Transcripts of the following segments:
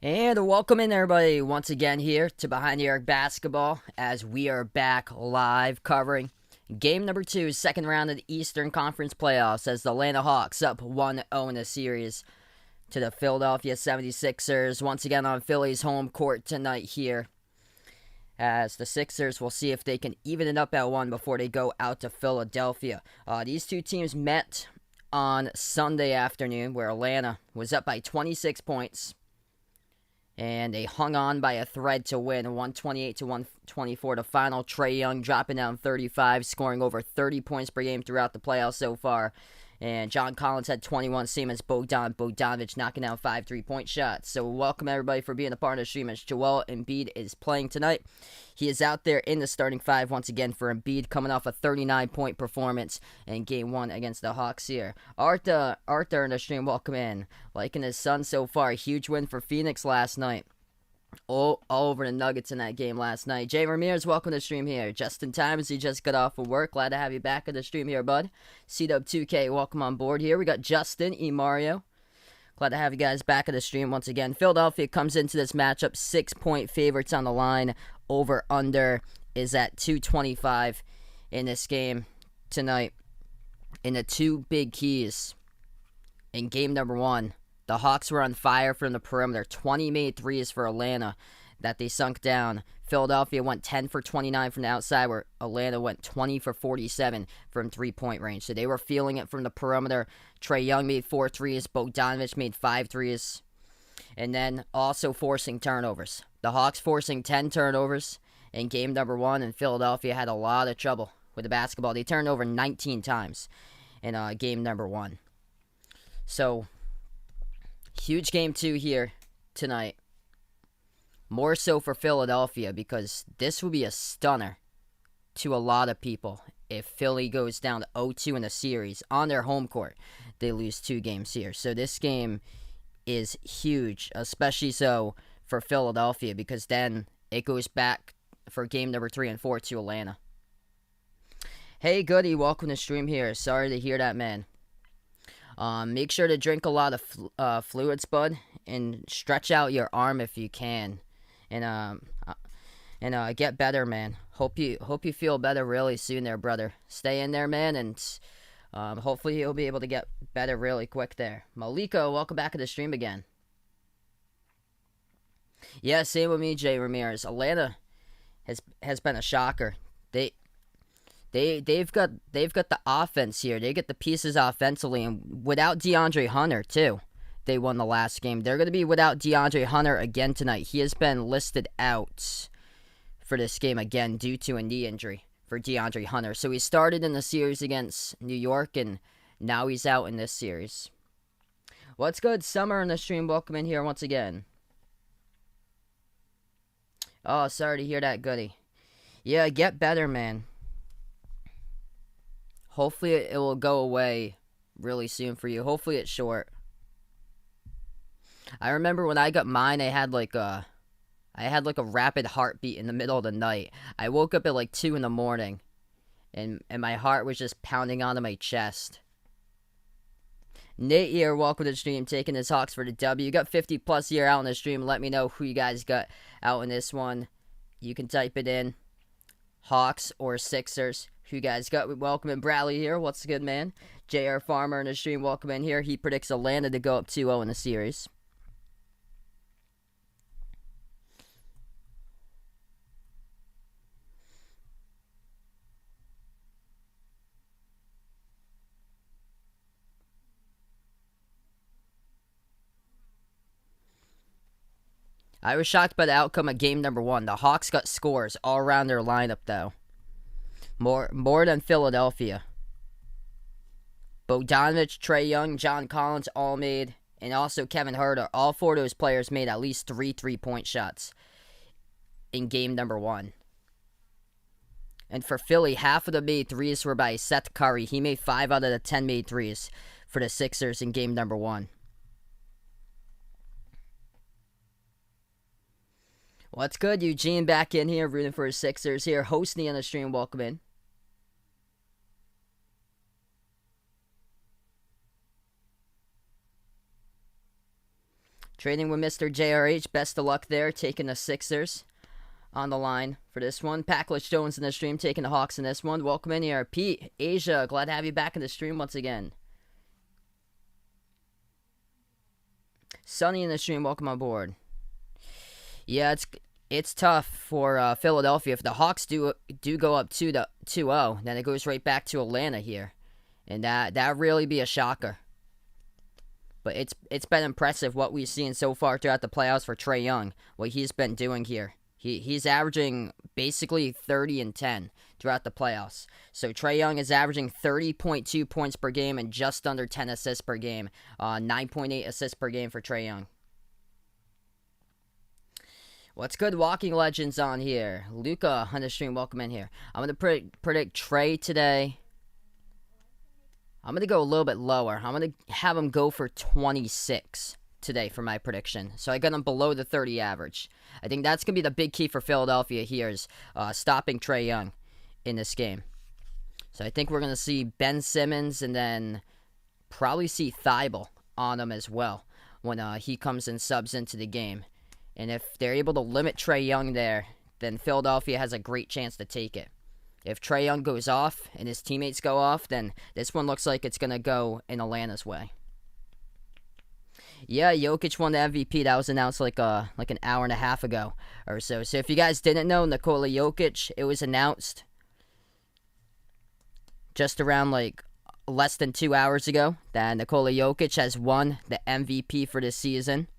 And welcome in, everybody, once again here to Behind the Arc Basketball as we are back live covering game number 2, second round of the Eastern Conference Playoffs as the Atlanta Hawks up 1-0 in the series to the Philadelphia 76ers. Once again on Philly's home court tonight here as the Sixers will see if they can even it up at 1 before they go out to Philadelphia. These two teams met on Sunday afternoon where Atlanta was up by 26 points. And they hung on by a thread to win, 128 to 124. The final, Trae Young dropping down 35, scoring over 30 points per game throughout the playoffs so far. And John Collins had 21, same as Bogdanovic knocking down 5 3-point shots. So welcome everybody for being a part of the stream as Joel Embiid is playing tonight. He is out there in the starting 5 once again for Embiid, coming off a 39-point performance in Game 1 against the Hawks here. Arthur in the stream, welcome in. Liking his son so far. Huge win for Phoenix last night. All over the Nuggets in that game last night. Jay Ramirez, welcome to the stream here. Just in time as he just got off of work. Glad to have you back at the stream here, bud. CW2K, welcome on board here. We got Justin, Mario. Glad to have you guys back at the stream once again. Philadelphia comes into this matchup 6-point favorites on the line. Over under is at 225 in this game tonight. In the two big keys in game number 1. The Hawks were on fire from the perimeter. 20 made threes for Atlanta that they sunk down. Philadelphia went 10 for 29 from the outside, where Atlanta went 20 for 47 from three-point range. So they were feeling it from the perimeter. Trae Young made 4 threes. Bogdanovic made 5 threes. And then also forcing turnovers. The Hawks forcing 10 turnovers in game number 1, and Philadelphia had a lot of trouble with the basketball. They turned over 19 times in game number 1. So huge game 2 here tonight. More so for Philadelphia because this will be a stunner to a lot of people if Philly goes down to 0-2 in the series on their home court. They lose 2 games here. So this game is huge, especially so for Philadelphia because then it goes back for game number 3 and 4 to Atlanta. Hey, Goody, welcome to stream here. Sorry to hear that, man. Make sure to drink a lot of fluids, bud, and stretch out your arm if you can, and get better, man. Hope you feel better really soon, there, brother. Stay in there, man, and hopefully you'll be able to get better really quick there. Malika, welcome back to the stream again. Yeah, same with me, Jay Ramirez. Atlanta has been a shocker. They've got the offense here. They get the pieces offensively, and without DeAndre Hunter too, they won the last game. They're going to be without DeAndre Hunter again tonight. He has been listed out for this game again due to a knee injury for DeAndre Hunter. So he started in the series against New York, and now he's out in this series. What's good, Summer in the stream? Welcome in here once again. Oh, sorry to hear that, Goody. Yeah, get better, man. Hopefully it will go away really soon for you. Hopefully it's short. I remember when I got mine, I had like a rapid heartbeat in the middle of the night. I woke up at like 2 in the morning, and my heart was just pounding onto my chest. Nate here, welcome to the stream, taking his Hawks for the W. You got 50 plus here out in the stream. Let me know who you guys got out in this one. You can type it in, Hawks or Sixers. Who you guys got? Welcome in Bradley here. What's good, man? JR Farmer in the stream. Welcome in here. He predicts Atlanta to go up 2-0 in the series. I was shocked by the outcome of game number 1. The Hawks got scores all around their lineup, though. More than Philadelphia. Bogdanovic, Trae Young, John Collins all made, and also Kevin Huerter. All 4 of those players made at least 3 3-point shots in game number 1. And for Philly, half of the made threes were by Seth Curry. He made 5 out of the 10 made threes for the Sixers in game number 1. What's good? Eugene back in here, rooting for his Sixers here. Hosting on the stream, welcome in. Trading with Mr. JRH. Best of luck there. Taking the Sixers on the line for this one. Packless Jones in the stream. Taking the Hawks in this one. Welcome in here. Pete, Asia. Glad to have you back in the stream once again. Sunny in the stream. Welcome on board. Yeah, it's tough for Philadelphia. If the Hawks do go up 2-0, then it goes right back to Atlanta here. And that really be a shocker. But it's been impressive what we've seen so far throughout the playoffs for Trae Young, what he's been doing here. He's averaging basically 30 and 10 throughout the playoffs. So Trae Young is averaging 30.2 points per game and just under 10 assists per game. 9.8 assists per game for Trae Young. What's good, Walking Legends on here? Luca on the stream, welcome in here. I'm going to predict Trae today. I'm going to go a little bit lower. I'm going to have him go for 26 today for my prediction. So I got him below the 30 average. I think that's going to be the big key for Philadelphia here is stopping Trae Young in this game. So I think we're going to see Ben Simmons and then probably see Thibault on him as well when he comes and subs into the game. And if they're able to limit Trae Young there, then Philadelphia has a great chance to take it. If Trae Young goes off and his teammates go off, then this one looks like it's going to go in Atlanta's way. Yeah, Jokic won the MVP. That was announced like an hour and a half ago or so. So if you guys didn't know, Nikola Jokic, it was announced just around like less than 2 hours ago that Nikola Jokic has won the MVP for this season.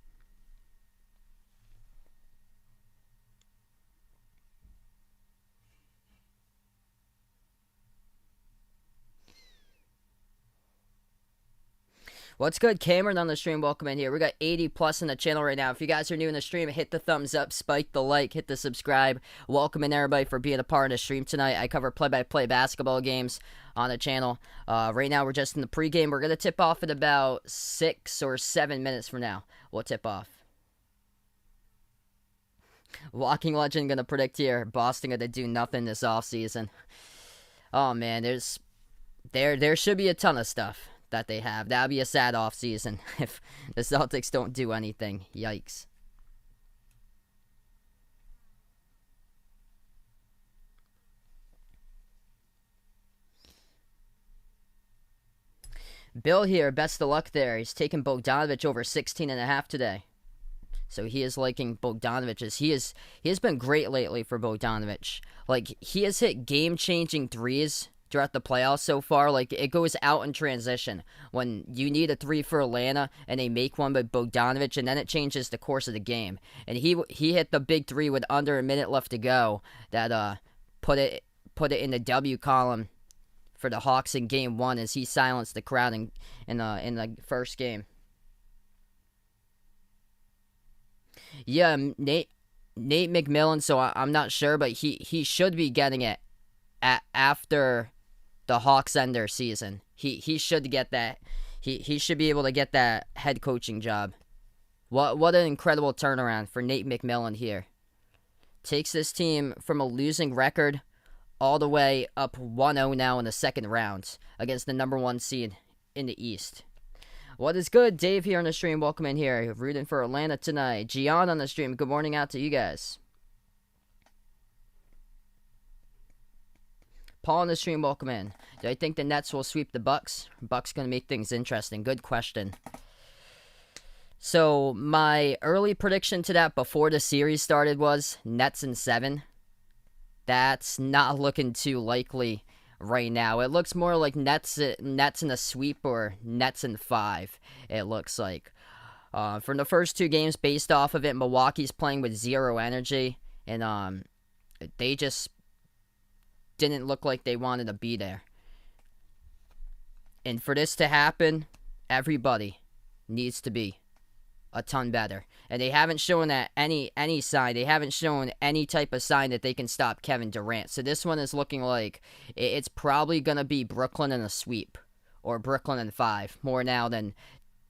What's good, Cameron on the stream? Welcome in here. We got 80 plus in the channel right now. If you guys are new in the stream, hit the thumbs up, spike the like, hit the subscribe. Welcome in everybody for being a part of the stream tonight. I cover play-by-play basketball games on the channel. Right now we're just in the pregame. We're going to tip off in about 6 or 7 minutes from now. We'll tip off. Walking Legend going to predict here. Boston going to do nothing this offseason. Oh, man, there should be a ton of stuff that they have. That'll be a sad offseason if the Celtics don't do anything. Yikes. Bill here, best of luck there. He's taking Bogdanovich over 16.5 today. So he is liking Bogdanovich. He has been great lately for Bogdanovich. Like, he has hit game-changing threes throughout the playoffs so far. Like, it goes out in transition when you need a three for Atlanta and they make one by Bogdanovich, and then it changes the course of the game. And he hit the big three with under a minute left to go that put it in the W column for the Hawks in game one as he silenced the crowd in the first game. Yeah, Nate McMillan, so I'm not sure, but he should be getting it after the Hawks end their season. He should get that. He should be able to get that head coaching job. What an incredible turnaround for Nate McMillan here. Takes this team from a losing record all the way up 1-0 now in the second round against the number one seed in the East. What is good? Dave here on the stream. Welcome in here. Rooting for Atlanta tonight. Gian on the stream. Good morning out to you guys. Paul on the stream. Welcome in. Do I think the Nets will sweep the Bucks? Bucks going to make things interesting. Good question. So my early prediction to that before the series started was Nets in 7. That's not looking too likely right now. It looks more like Nets in a sweep or Nets in 5, it looks like. From the first two games based off of it, Milwaukee's playing with zero energy, and they just didn't look like they wanted to be there. And for this to happen, everybody needs to be a ton better. And they haven't shown that any sign. They haven't shown any type of sign that they can stop Kevin Durant. So this one is looking like it's probably going to be Brooklyn in a sweep. Or Brooklyn in 5. More now than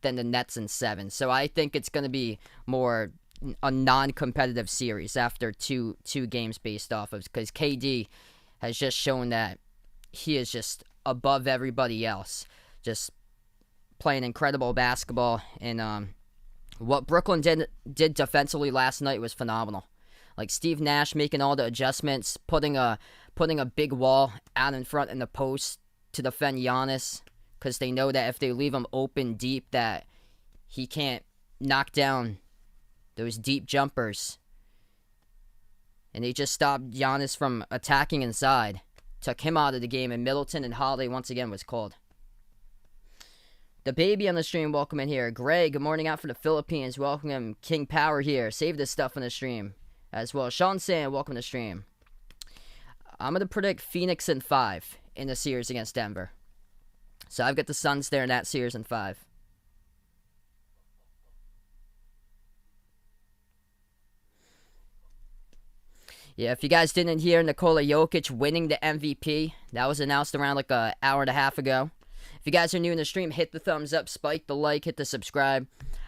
the Nets in 7. So I think it's going to be more a non-competitive series after two games based off of. Because KD has just shown that he is just above everybody else. Just playing incredible basketball and What Brooklyn did defensively last night was phenomenal. Like Steve Nash making all the adjustments, putting a big wall out in front in the post to defend Giannis, because they know that if they leave him open deep, that he can't knock down those deep jumpers. And they just stopped Giannis from attacking inside. Took him out of the game, and Middleton and Holiday once again was cold. The baby on the stream, welcome in here. Greg, good morning out from the Philippines. Welcome him. King Power here. Save this stuff on the stream as well. Sean Sand, welcome to the stream. I'm going to predict Phoenix in 5 in the series against Denver. So I've got the Suns there in that series in 5. Yeah, if you guys didn't hear Nikola Jokic winning the MVP, that was announced around like an hour and a half ago. If you guys are new in the stream, hit the thumbs up, spike the like, hit the subscribe.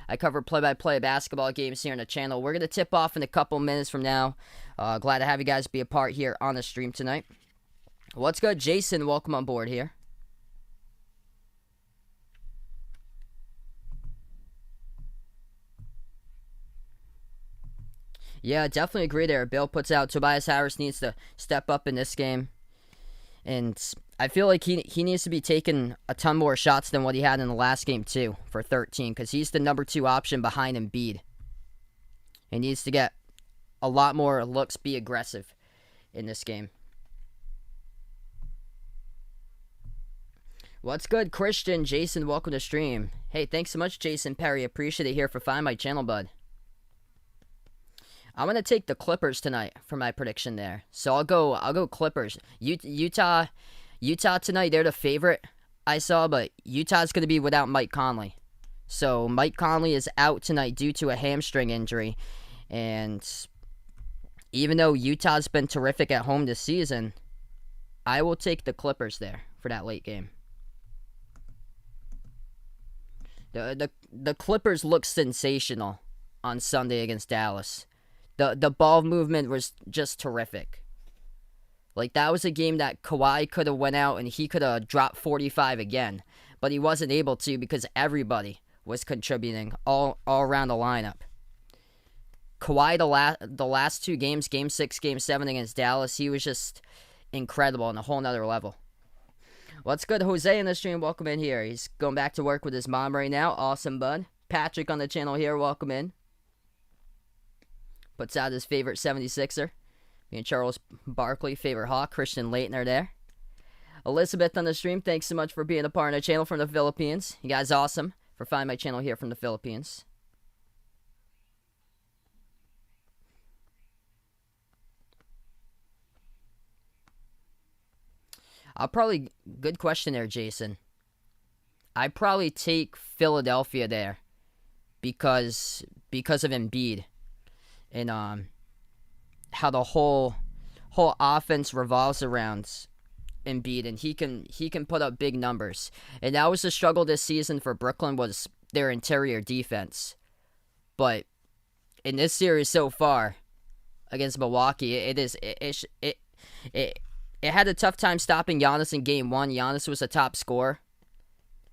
I cover play-by-play basketball games here on the channel. We're going to tip off in a couple minutes from now. Glad to have you guys be a part here on the stream tonight. What's good, Jason? Welcome on board here. Yeah, definitely agree there. Bill puts out Tobias Harris needs to step up in this game. And I feel like he needs to be taking a ton more shots than what he had in the last game, too, for 13, because he's the number 2 option behind Embiid. He needs to get a lot more looks, be aggressive in this game. What's good, Christian? Jason, welcome to stream. Hey, thanks so much, Jason Perry. Appreciate it here for finding my channel, bud. I'm going to take the Clippers tonight for my prediction there. So I'll go Clippers. Utah tonight, they're the favorite I saw, but Utah's going to be without Mike Conley. So Mike Conley is out tonight due to a hamstring injury. And even though Utah's been terrific at home this season, I will take the Clippers there for that late game. The Clippers look sensational on Sunday against Dallas. The ball movement was just terrific. Like, that was a game that Kawhi could have went out and he could have dropped 45 again. But he wasn't able to because everybody was contributing all around the lineup. Kawhi, the last 2 games, Game 6, Game 7 against Dallas, he was just incredible on a whole nother level. What's good, Jose in the stream? Welcome in here. He's going back to work with his mom right now. Awesome, bud. Patrick on the channel here. Welcome in. Puts out his favorite 76er. Me and Charles Barkley, favorite Hawk. Christian Leitner there. Elizabeth on the stream, thanks so much for being a part of the channel from the Philippines. You guys awesome for finding my channel here from the Philippines. Good question there, Jason. I'd probably take Philadelphia there because of Embiid. And how the whole offense revolves around Embiid, and he can put up big numbers. And that was the struggle this season for Brooklyn, was their interior defense. But in this series so far against Milwaukee, it had a tough time stopping Giannis in Game 1. Giannis was a top scorer.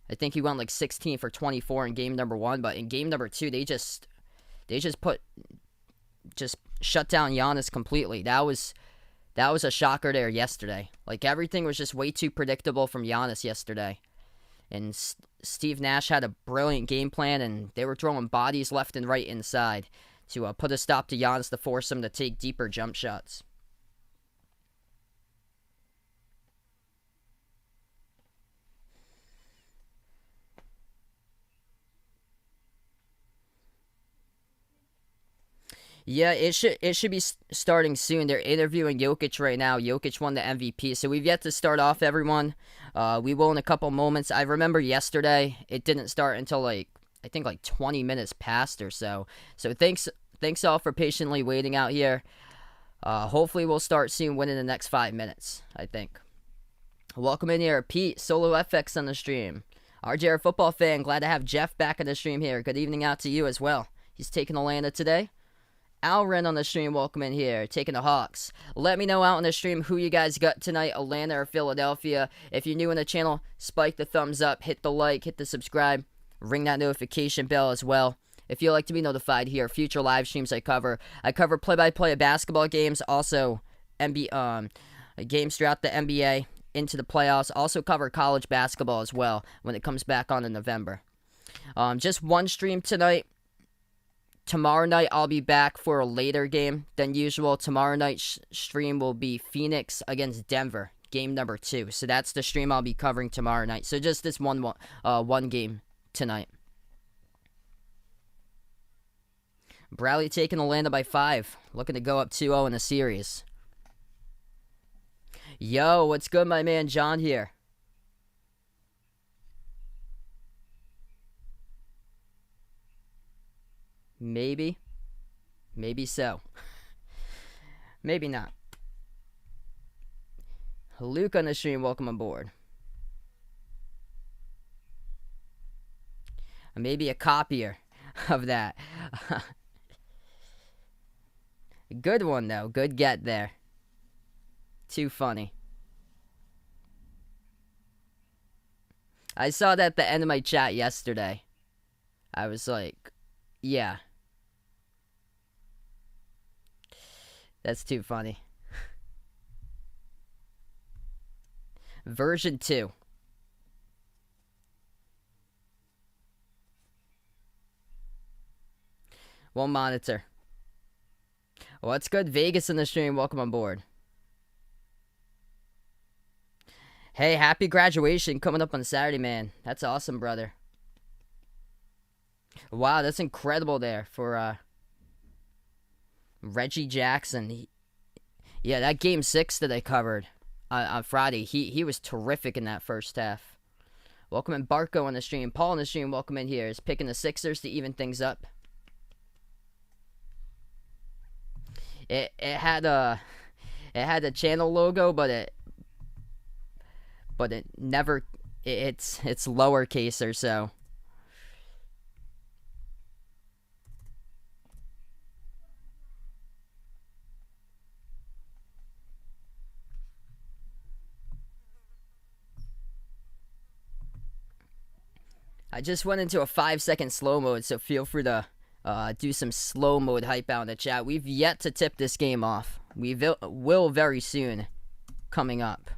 I think he went like 16 for 24 in game number 1, but in game number 2, they just shut down Giannis completely. That was a shocker there yesterday. Like, everything was just way too predictable from Giannis yesterday. And Steve Nash had a brilliant game plan, and they were throwing bodies left and right inside to put a stop to Giannis, to force him to take deeper jump shots. Yeah, it should be starting soon. They're interviewing Jokic right now. Jokic won the MVP, so we've yet to start off, everyone. We will in a couple moments. I remember yesterday it didn't start until I think 20 minutes past or so. So thanks all for patiently waiting out here. Hopefully we'll start soon within the next 5 minutes, I think. Welcome in here, Pete, Solo FX on the stream. RJR football fan, glad to have Jeff back on the stream here. Good evening out to you as well. He's taking Atlanta today. Alren on the stream, welcome in here, taking the Hawks. Let me know out on the stream who you guys got tonight, Atlanta or Philadelphia. If you're new in the channel, spike the thumbs up, hit the like, hit the subscribe, ring that notification bell as well. if you'd like to be notified here, future live streams I cover play-by-play of basketball games, also games throughout the NBA into the playoffs. Also cover college basketball as well when it comes back on in November. Just one stream tonight. Tomorrow night I'll be back for a later game than usual. Tomorrow night's stream will be Phoenix against Denver, game number 2. So that's the stream I'll be covering tomorrow night. So just this one game tonight. Bradley taking Atlanta by 5. Looking to go up 2-0 in the series. Yo, what's good, my man John here? Maybe. Maybe so. Maybe not. Luke on the stream, welcome aboard. Maybe a copier of that. Good one, though. Good get there. Too funny. I saw that at the end of my chat yesterday. I was like, yeah. That's too funny. Version 2. We'll monitor. What's good? Vegas in the stream. Welcome on board. Hey, happy graduation coming up on Saturday, man. That's awesome, brother. Wow, that's incredible there for Reggie Jackson. Yeah, that game 6 that I covered on Friday, he was terrific in that first half. Welcome in Barco on the stream. Paul on the stream, welcome in here. Is picking the Sixers to even things up. It had a channel logo, but it never it's lowercase or so. I just went into a 5-second slow mode, so feel free to do some slow mode hype out in the chat. We've yet to tip this game off. We will very soon, coming up.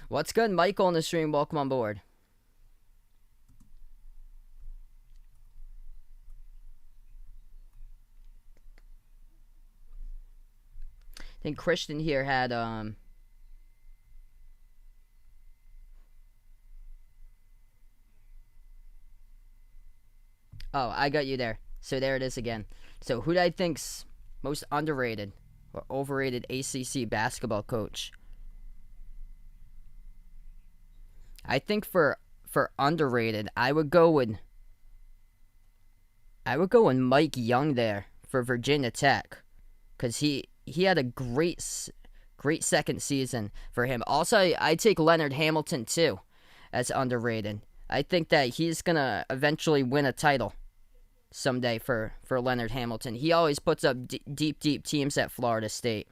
What's good, Michael on the stream? Welcome on board. I think Christian here had Oh, I got you there. So there it is again. So who do I think's most underrated or overrated ACC basketball coach? I think for underrated, I would go with Mike Young there for Virginia Tech, because he had a great second season for him. Also, I take Leonard Hamilton too as underrated. I think that he's gonna eventually win a title someday for Leonard Hamilton. He always puts up deep teams at Florida State.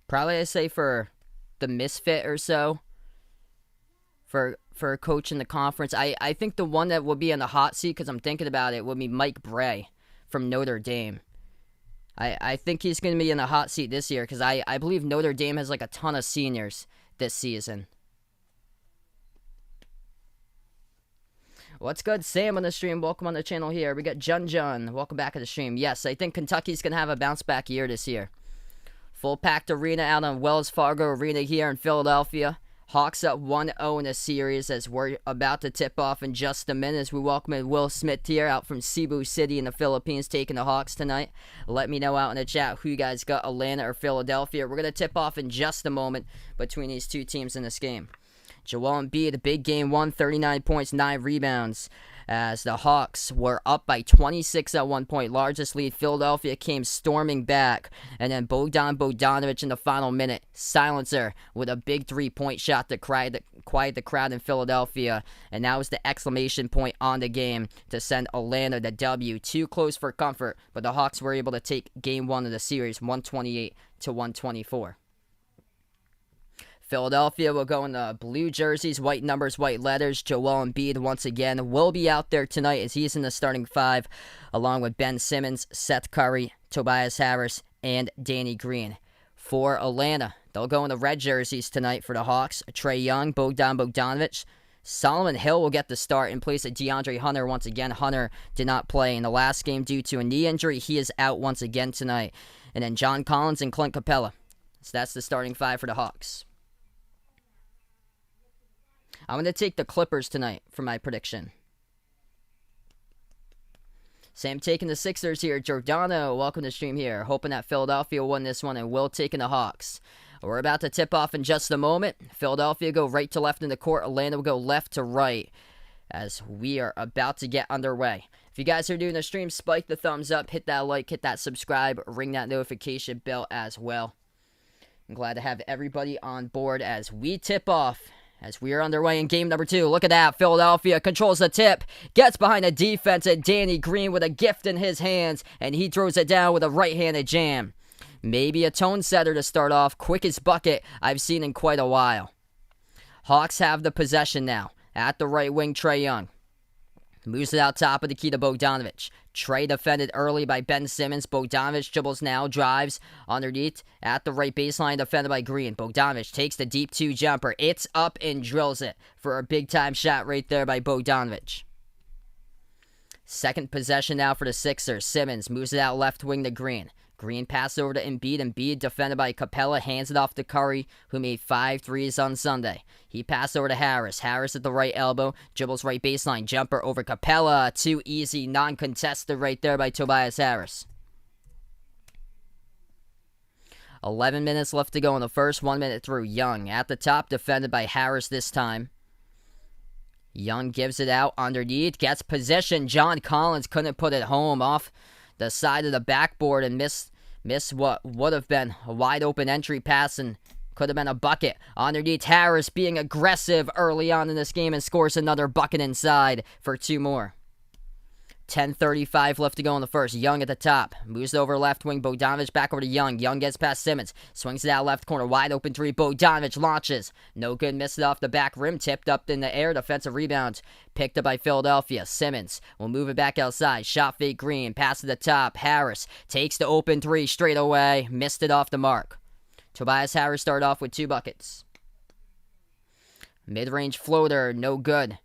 Probably I say for the misfit or so. For a coach in the conference. I think the one that would be in the hot seat, because I'm thinking about it, would be Mike Bray from Notre Dame. I think he's going to be in the hot seat this year, because I believe Notre Dame has like a ton of seniors this season. What's good, Sam on the stream? Welcome on the channel here. We got Jun. Welcome back to the stream. Yes, I think Kentucky's going to have a bounce-back year this year. Full-packed arena out on Wells Fargo Arena here in Philadelphia. Hawks up 1-0 in a series as we're about to tip off in just a minute as we welcome in Will Smith here out from Cebu City in the Philippines taking the Hawks tonight. Let me know out in the chat who you guys got, Atlanta or Philadelphia. We're going to tip off in just a moment between these two teams in this game. Joel Embiid, a big game, 39 points, 9 rebounds. As the Hawks were up by 26 at one point, largest lead. Philadelphia came storming back, and then Bogdan Bogdanovic in the final minute, silencer with a big 3-point shot to quiet the crowd in Philadelphia, and that was the exclamation point on the game to send Atlanta the W. Too close for comfort, but the Hawks were able to take Game 1 of the series 128-124. Philadelphia will go in the blue jerseys, white numbers, white letters. Joel Embiid once again will be out there tonight as he's in the starting five, along with Ben Simmons, Seth Curry, Tobias Harris, and Danny Green. For Atlanta, they'll go in the red jerseys tonight for the Hawks. Trae Young, Bogdan Bogdanovic. Solomon Hill will get the start in place of DeAndre Hunter once again. Hunter did not play in the last game due to a knee injury. He is out once again tonight. And then John Collins and Clint Capella. So that's the starting five for the Hawks. I'm going to take the Clippers tonight for my prediction. Sam taking the Sixers here. Giordano, welcome to the stream here. Hoping that Philadelphia will win this one, and Will taking the Hawks. We're about to tip off in just a moment. Philadelphia go right to left in the court. Atlanta will go left to right as we are about to get underway. If you guys are doing the stream, spike the thumbs up, hit that like, hit that subscribe, ring that notification bell as well. I'm glad to have everybody on board as we tip off. As we are underway in game number 2. Look at that. Philadelphia controls the tip. Gets behind the defense, and Danny Green with a gift in his hands. And he throws it down with a right-handed jam. Maybe a tone setter to start off. Quickest bucket I've seen in quite a while. Hawks have the possession now. At the right wing, Trae Young. Moves it out top of the key to Bogdanovic. Trae defended early by Ben Simmons. Bogdanovic dribbles now, drives underneath at the right baseline, defended by Green. Bogdanovic takes the deep 2 jumper. It's up and drills it for a big-time shot right there by Bogdanovic. Second possession now for the Sixers. Simmons moves it out left wing to Green. Green passes over to Embiid. Embiid defended by Capella, hands it off to Curry, who made 5 threes on Sunday. He passed over to Harris. Harris at the right elbow, dribbles right baseline, jumper over Capella. Too easy, non-contested right there by Tobias Harris. 11 minutes left to go in the first, 1 minute through. Young at the top, defended by Harris this time. Young gives it out underneath, gets possession. John Collins couldn't put it home off the side of the backboard and miss what would have been a wide open entry pass and could have been a bucket. Underneath, Harris being aggressive early on in this game and scores another bucket inside for 2 more. 10:35 left to go in the first. Young at the top. Moves over left wing. Bogdanovic back over to Young. Young gets past Simmons. Swings it out left corner. Wide open 3. Bogdanovic launches. No good. Missed it off the back rim. Tipped up in the air. Defensive rebound. Picked up by Philadelphia. Simmons will move it back outside. Shot fake Green. Pass to the top. Harris takes the open 3 straight away. Missed it off the mark. Tobias Harris started off with 2 buckets. Mid-range floater. No good.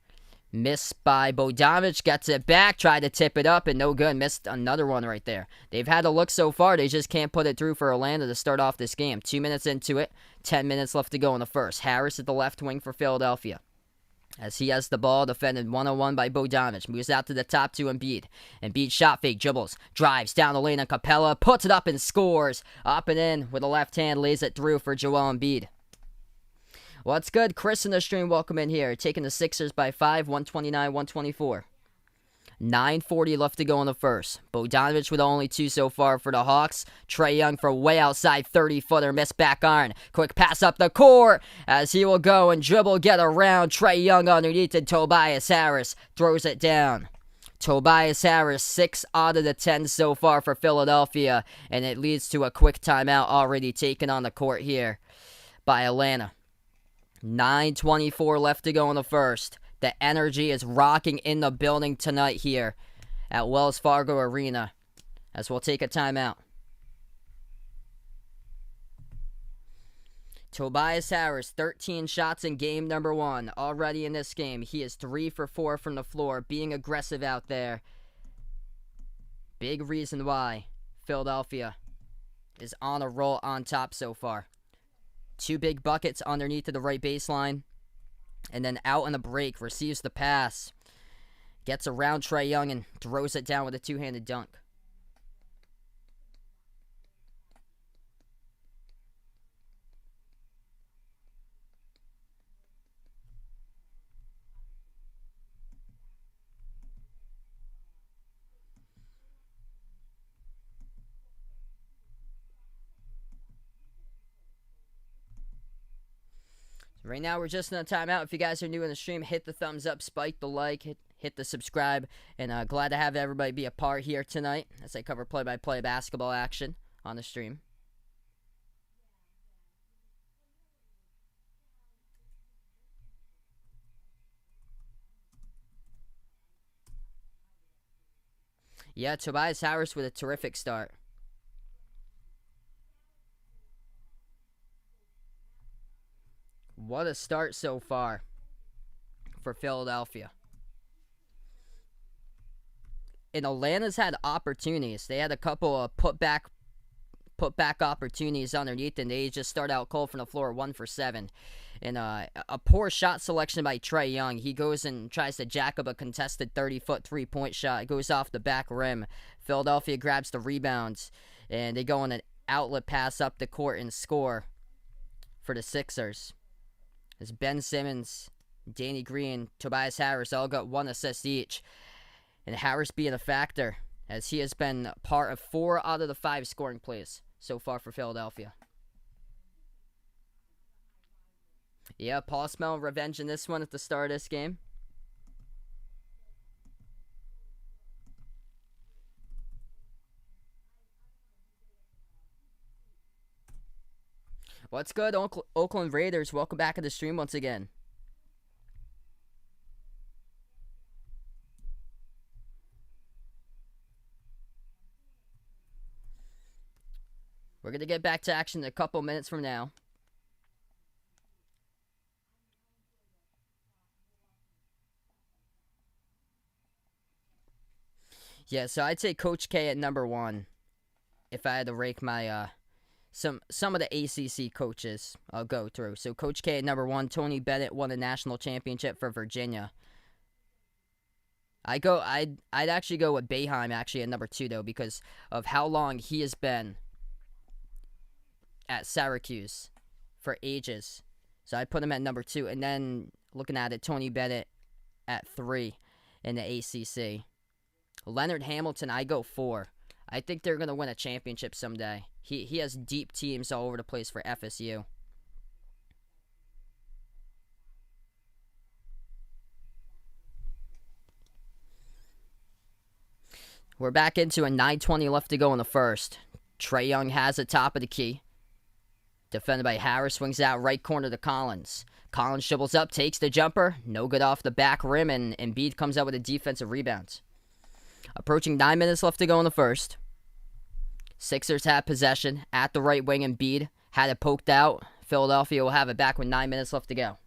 Missed by Bogdanovic, gets it back, tried to tip it up, and no good. Missed another one right there. They've had a look so far, they just can't put it through for Orlando to start off this game. 2 minutes into it, 10 minutes left to go in the first. Harris at the left wing for Philadelphia. As he has the ball, defended 1-on-1 by Bogdanovic. Moves out to the top to Embiid. Embiid shot fake, dribbles, drives down the lane on Capella, puts it up and scores. Up and in with the left hand, lays it through for Joel Embiid. What's good? Chris in the stream, welcome in here. Taking the Sixers by 5, 129-124. 9:40 left to go in the first. Bogdanovic with only 2 so far for the Hawks. Trae Young for way outside 30-footer, missed back iron. Quick pass up the court as he will go and dribble, get around. Trae Young underneath and Tobias Harris throws it down. Tobias Harris, 6 out of the 10 so far for Philadelphia, and it leads to a quick timeout already taken on the court here by Atlanta. 9:24 left to go in the first. The energy is rocking in the building tonight here at Wells Fargo Arena as we'll take a timeout. Tobias Harris, 13 shots in game number 1. Already in this game, he is 3 for 4 from the floor, being aggressive out there. Big reason why Philadelphia is on a roll on top so far. 2 big buckets underneath to the right baseline. And then out on the break, receives the pass. Gets around Trae Young and throws it down with a 2-handed dunk. Right now, we're just in a timeout. If you guys are new in the stream, hit the thumbs up, spike the like, hit the subscribe, and glad to have everybody be a part here tonight as I cover play-by-play basketball action on the stream. Yeah, Tobias Harris with a terrific start. What a start so far for Philadelphia. And Atlanta's had opportunities. They had a couple of putback opportunities underneath, and they just start out cold from the floor, 1 for 7. And a poor shot selection by Trae Young. He goes and tries to jack up a contested 30-foot three-point shot. It goes off the back rim. Philadelphia grabs the rebounds, and they go on an outlet pass up the court and score for the Sixers. As Ben Simmons, Danny Green, Tobias Harris all got 1 assist each. And Harris being a factor, as he has been part of 4 out of the 5 scoring plays so far for Philadelphia. Yeah, Paul smelling revenge in this one at the start of this game. What's good, Oakland Raiders? Welcome back to the stream once again. We're going to get back to action in a couple minutes from now. Yeah, so I'd say Coach K at number 1 if I had to rake my some of the ACC coaches I'll go through. So Coach K at number 1, Tony Bennett won a national championship for Virginia. I'd actually go with Boeheim actually at number 2 though, because of how long he has been at Syracuse for ages. So I'd put him at number 2, and then looking at it, Tony Bennett at 3 in the ACC. Leonard Hamilton, I go 4. I think they're going to win a championship someday. He has deep teams all over the place for FSU. We're back into a 9:20 left to go in the first. Trae Young has the top of the key. Defended by Harris, swings out right corner to Collins. Collins dribbles up, takes the jumper. No good off the back rim, and Embiid comes out with a defensive rebound. Approaching 9 minutes left to go in the first. Sixers have possession at the right wing. Embiid had it poked out. Philadelphia will have it back with 9 minutes left to go.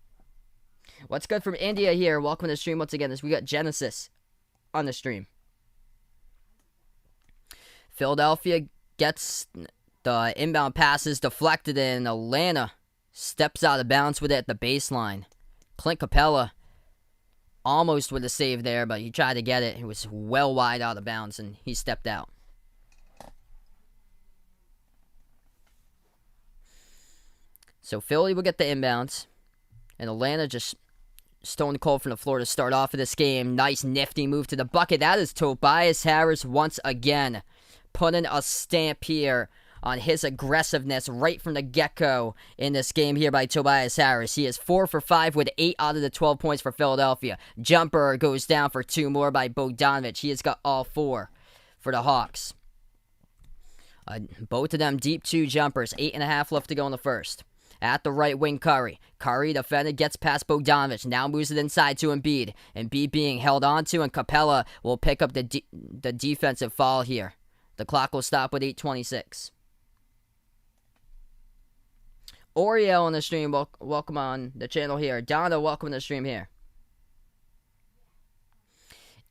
What's good from India here? Welcome to the stream once again as we got Genesis on the stream. Philadelphia gets the inbound passes deflected, and Atlanta steps out of bounds with it at the baseline. Clint Capella almost with a save there, but he tried to get it. It was well wide out of bounds, and he stepped out. So Philly will get the inbounds, and Atlanta just stone cold from the floor to start off of this game. Nice nifty move to the bucket. That is Tobias Harris once again, putting a stamp here on his aggressiveness right from the get-go in this game here by Tobias Harris. He is 4 for 5 with 8 out of the 12 points for Philadelphia. Jumper goes down for 2 more by Bogdanovic. He has got all 4 for the Hawks. Both of them deep 2 jumpers. 8.5 left to go in the first. At the right wing, Curry. Curry defended, gets past Bogdanovic. Now moves it inside to Embiid. Embiid being held onto, and Capella will pick up the defensive foul here. The clock will stop with 8:26. Oriel on the stream, welcome on the channel here. Donna, welcome to the stream here.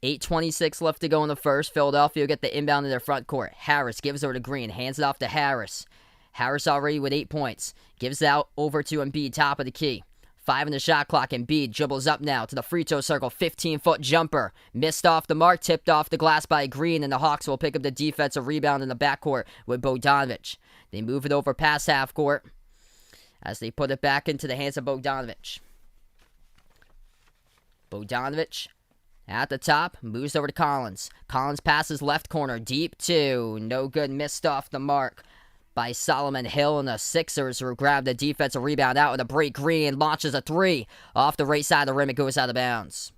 8:26 left to go in the first. Philadelphia will get the inbound in their front court. Harris gives over to Green, hands it off to Harris. Harris already with 8 points. Gives it out over to Embiid, top of the key. 5 in the shot clock. Embiid dribbles up now to the free throw circle. 15-foot jumper. Missed off the mark, tipped off the glass by Green, and the Hawks will pick up the defensive rebound in the backcourt with Bogdanovic. They move it over past half court as they put it back into the hands of Bogdanovic. Bogdanovic at the top, moves over to Collins. Collins passes left corner, deep 2. No good, missed off the mark by Solomon Hill, and the Sixers will grab the defensive rebound out with a break. Green launches a three off the right side of the rim. It goes out of bounds.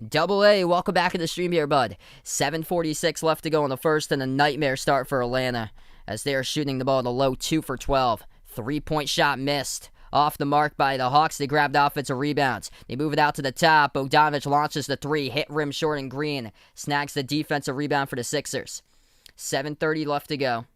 Double A, welcome back to the stream here, bud. 7:46 left to go in the first, and a nightmare start for Atlanta as they are shooting the ball at a low 2 for 12. 3-point shot missed. Off the mark by the Hawks. They grab the offensive rebounds. They move it out to the top. Bogdanovich launches the three. Hit rim short, and Green snags the defensive rebound for the Sixers. 7:30 left to go.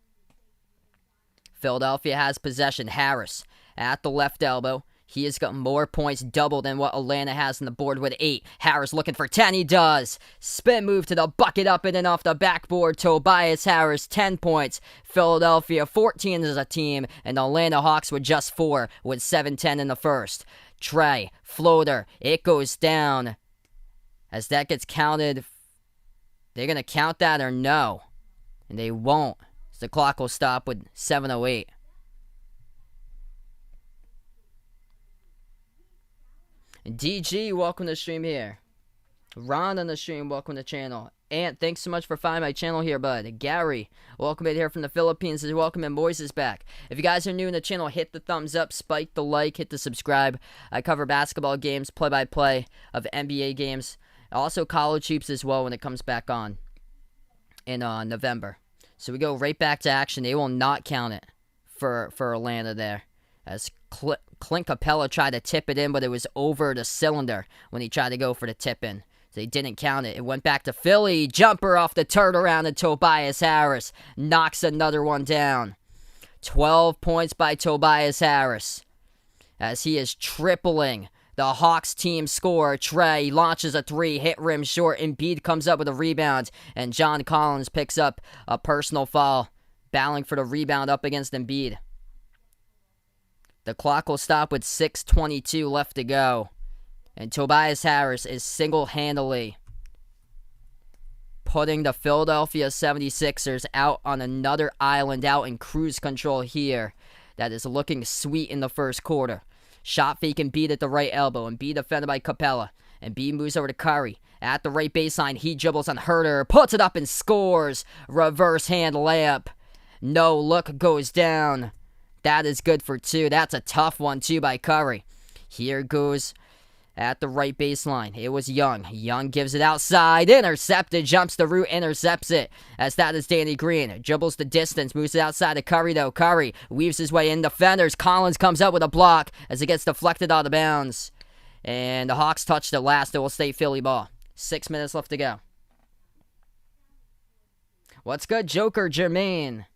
Philadelphia has possession. Harris at the left elbow. He has got more points, double than what Atlanta has on the board with 8. Harris looking for 10. He does. Spin move to the bucket, up and in off the backboard. Tobias Harris, 10 points. Philadelphia, 14 as a team. And the Atlanta Hawks with just 4 with 7-10 in the first. Trey, floater. It goes down. As that gets counted, they're going to count that or no? And they won't. So the clock will stop with 7:08. DG, welcome to the stream here. Ron on the stream, welcome to the channel. Ant, thanks so much for finding my channel here, bud. Gary, welcome in here from the Philippines. Welcome in, Moises is back. If you guys are new in the channel, hit the thumbs up, spike the like, hit the subscribe. I cover basketball games, play-by-play of NBA games. Also college hoops as well when it comes back on in November. So we go right back to action. They will not count it for Atlanta there. As Clint Capella tried to tip it in, but it was over the cylinder when he tried to go for the tip in. So they didn't count it. It went back to Philly. Jumper off the turnaround, and Tobias Harris knocks another one down. 12 points by Tobias Harris as he is tripling the Hawks team score. Trey launches a three, hit rim short. Embiid comes up with a rebound, and John Collins picks up a personal foul, battling for the rebound up against Embiid. The clock will stop with 6:22 left to go. And Tobias Harris is single-handedly putting the Philadelphia 76ers out on another island, out in cruise control here. That is looking sweet in the first quarter. Shot fake Embiid at the right elbow. Embiid defended by Capella. Embiid moves over to Curry. At the right baseline, he dribbles on Herter. Puts it up and scores. Reverse hand layup. No look, goes down. That is good for 2. That's a tough one, too, by Curry. Here goes at the right baseline. It was Young. Young gives it outside. Intercepted. Jumps the route. Intercepts it. As that is Danny Green. Dribbles the distance. Moves it outside to Curry, though. Curry weaves his way in. Defenders. Collins comes up with a block as it gets deflected out of bounds. And the Hawks touched it last. It will stay Philly ball. 6 minutes left to go. What's good, Joker Jermaine?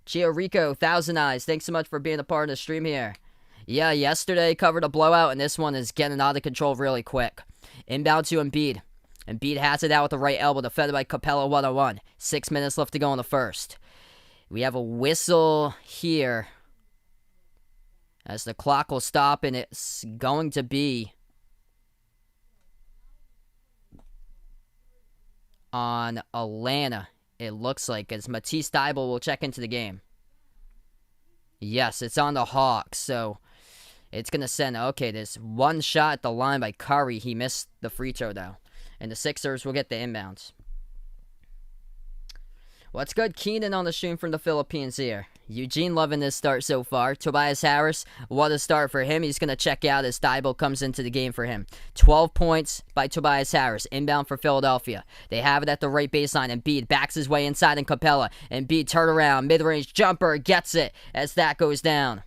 Chiorico, 1,000 Eyes, thanks so much for being a part of the stream here. Yeah, yesterday covered a blowout, and this one is getting out of control really quick. Inbound to Embiid. Embiid has it out with the right elbow, defended by Capella 1-on-1. 6 minutes left to go in the first. We have a whistle here as the clock will stop, and it's going to be on Atlanta. It looks like, as Matisse Thybulle will check into the game. Yes, it's on the Hawks, so it's going to send, okay, this one shot at the line by Curry. He missed the free throw, though. And the Sixers will get the inbounds. What's good? Keenan on the stream from the Philippines here. Eugene loving this start so far. Tobias Harris, what a start for him. He's going to check out as Thybulle comes into the game for him. 12 points by Tobias Harris. Inbound for Philadelphia. They have it at the right baseline. Embiid backs his way inside in Capella. Embiid turn around. Mid-range jumper. Gets it as that goes down.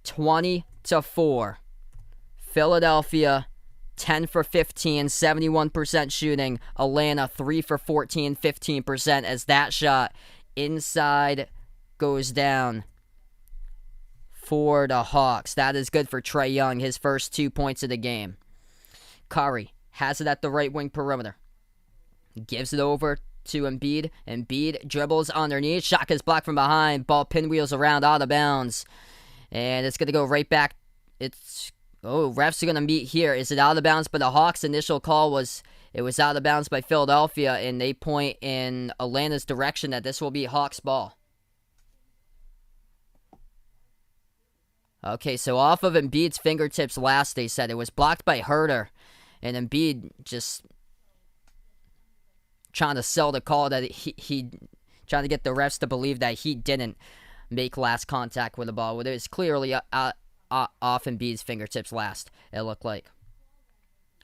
20-4. Philadelphia 10 for 15, 71% shooting. Atlanta 3 for 14, 15% as that shot inside goes down for the Hawks. That is good for Trae Young, his first 2 points of the game. Curry has it at the right wing perimeter. Gives it over to Embiid. Embiid dribbles underneath. Shot is blocked from behind. Ball pinwheels around out of bounds. And it's going to go right back. Refs are going to meet here. Is it out of bounds? But the Hawks' initial call was it was out of bounds by Philadelphia, and they point in Atlanta's direction that this will be Hawks ball. Okay, so off of Embiid's fingertips last, they said it was blocked by Herter, and Embiid just trying to sell the call that he trying to get the refs to believe that he didn't make last contact with the ball, when it was clearly off Embiid's fingertips last, it looked like.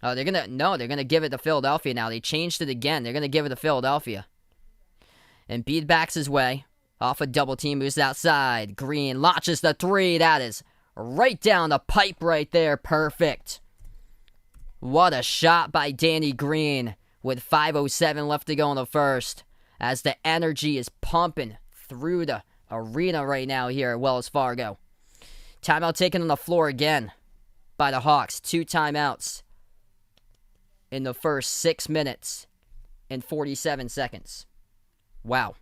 Oh, they're gonna give it to Philadelphia now. They changed it again. They're gonna give it to Philadelphia. Embiid backs his way. Off a double team, moves outside. Green launches the three. That is right down the pipe right there. Perfect. What a shot by Danny Green with 5:07 left to go in the first. As the energy is pumping through the arena right now here at Wells Fargo. Timeout taken on the floor again by the Hawks. 2 timeouts in the first 6 minutes and 47 seconds. Wow.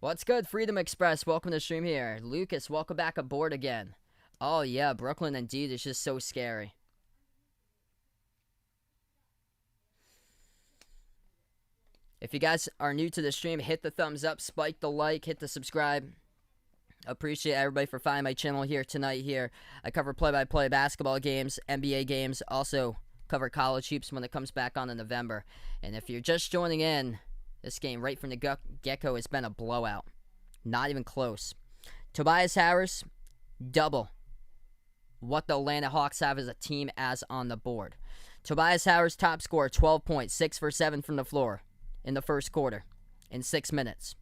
What's good, Freedom Express? Welcome to the stream here. Lucas, welcome back aboard again. Oh, yeah, Brooklyn indeed is just so scary. If you guys are new to the stream, hit the thumbs up, spike the like, hit the subscribe. Appreciate everybody for finding my channel here tonight here. I cover play-by-play basketball games, NBA games, also cover college hoops when it comes back on in November. And if you're just joining in, this game right from the get-go has been a blowout. Not even close. Tobias Harris, double what the Atlanta Hawks have as a team as on the board. Tobias Harris, top scorer, 12 points, 6 for 7 from the floor in the first quarter in 6 minutes.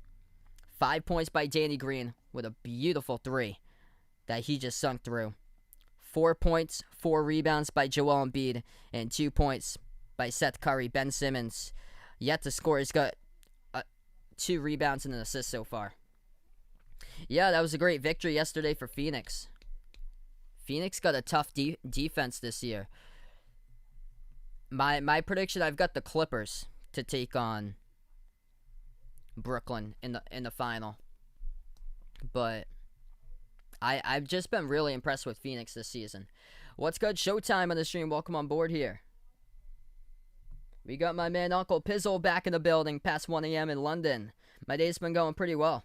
5 points by Danny Green with a beautiful three that he just sunk through. 4 points, 4 rebounds by Joel Embiid, and 2 points by Seth Curry. Ben Simmons yet to score. He's got 2 rebounds and an assist so far. Yeah, that was a great victory yesterday for Phoenix. Phoenix got a tough defense this year. My prediction, I've got the Clippers to take on Brooklyn in the final. But I've just been really impressed with Phoenix this season. What's good? Showtime on the stream. Welcome on board here. We got my man Uncle Pizzle back in the building past 1 a.m. in London. My day's been going pretty well.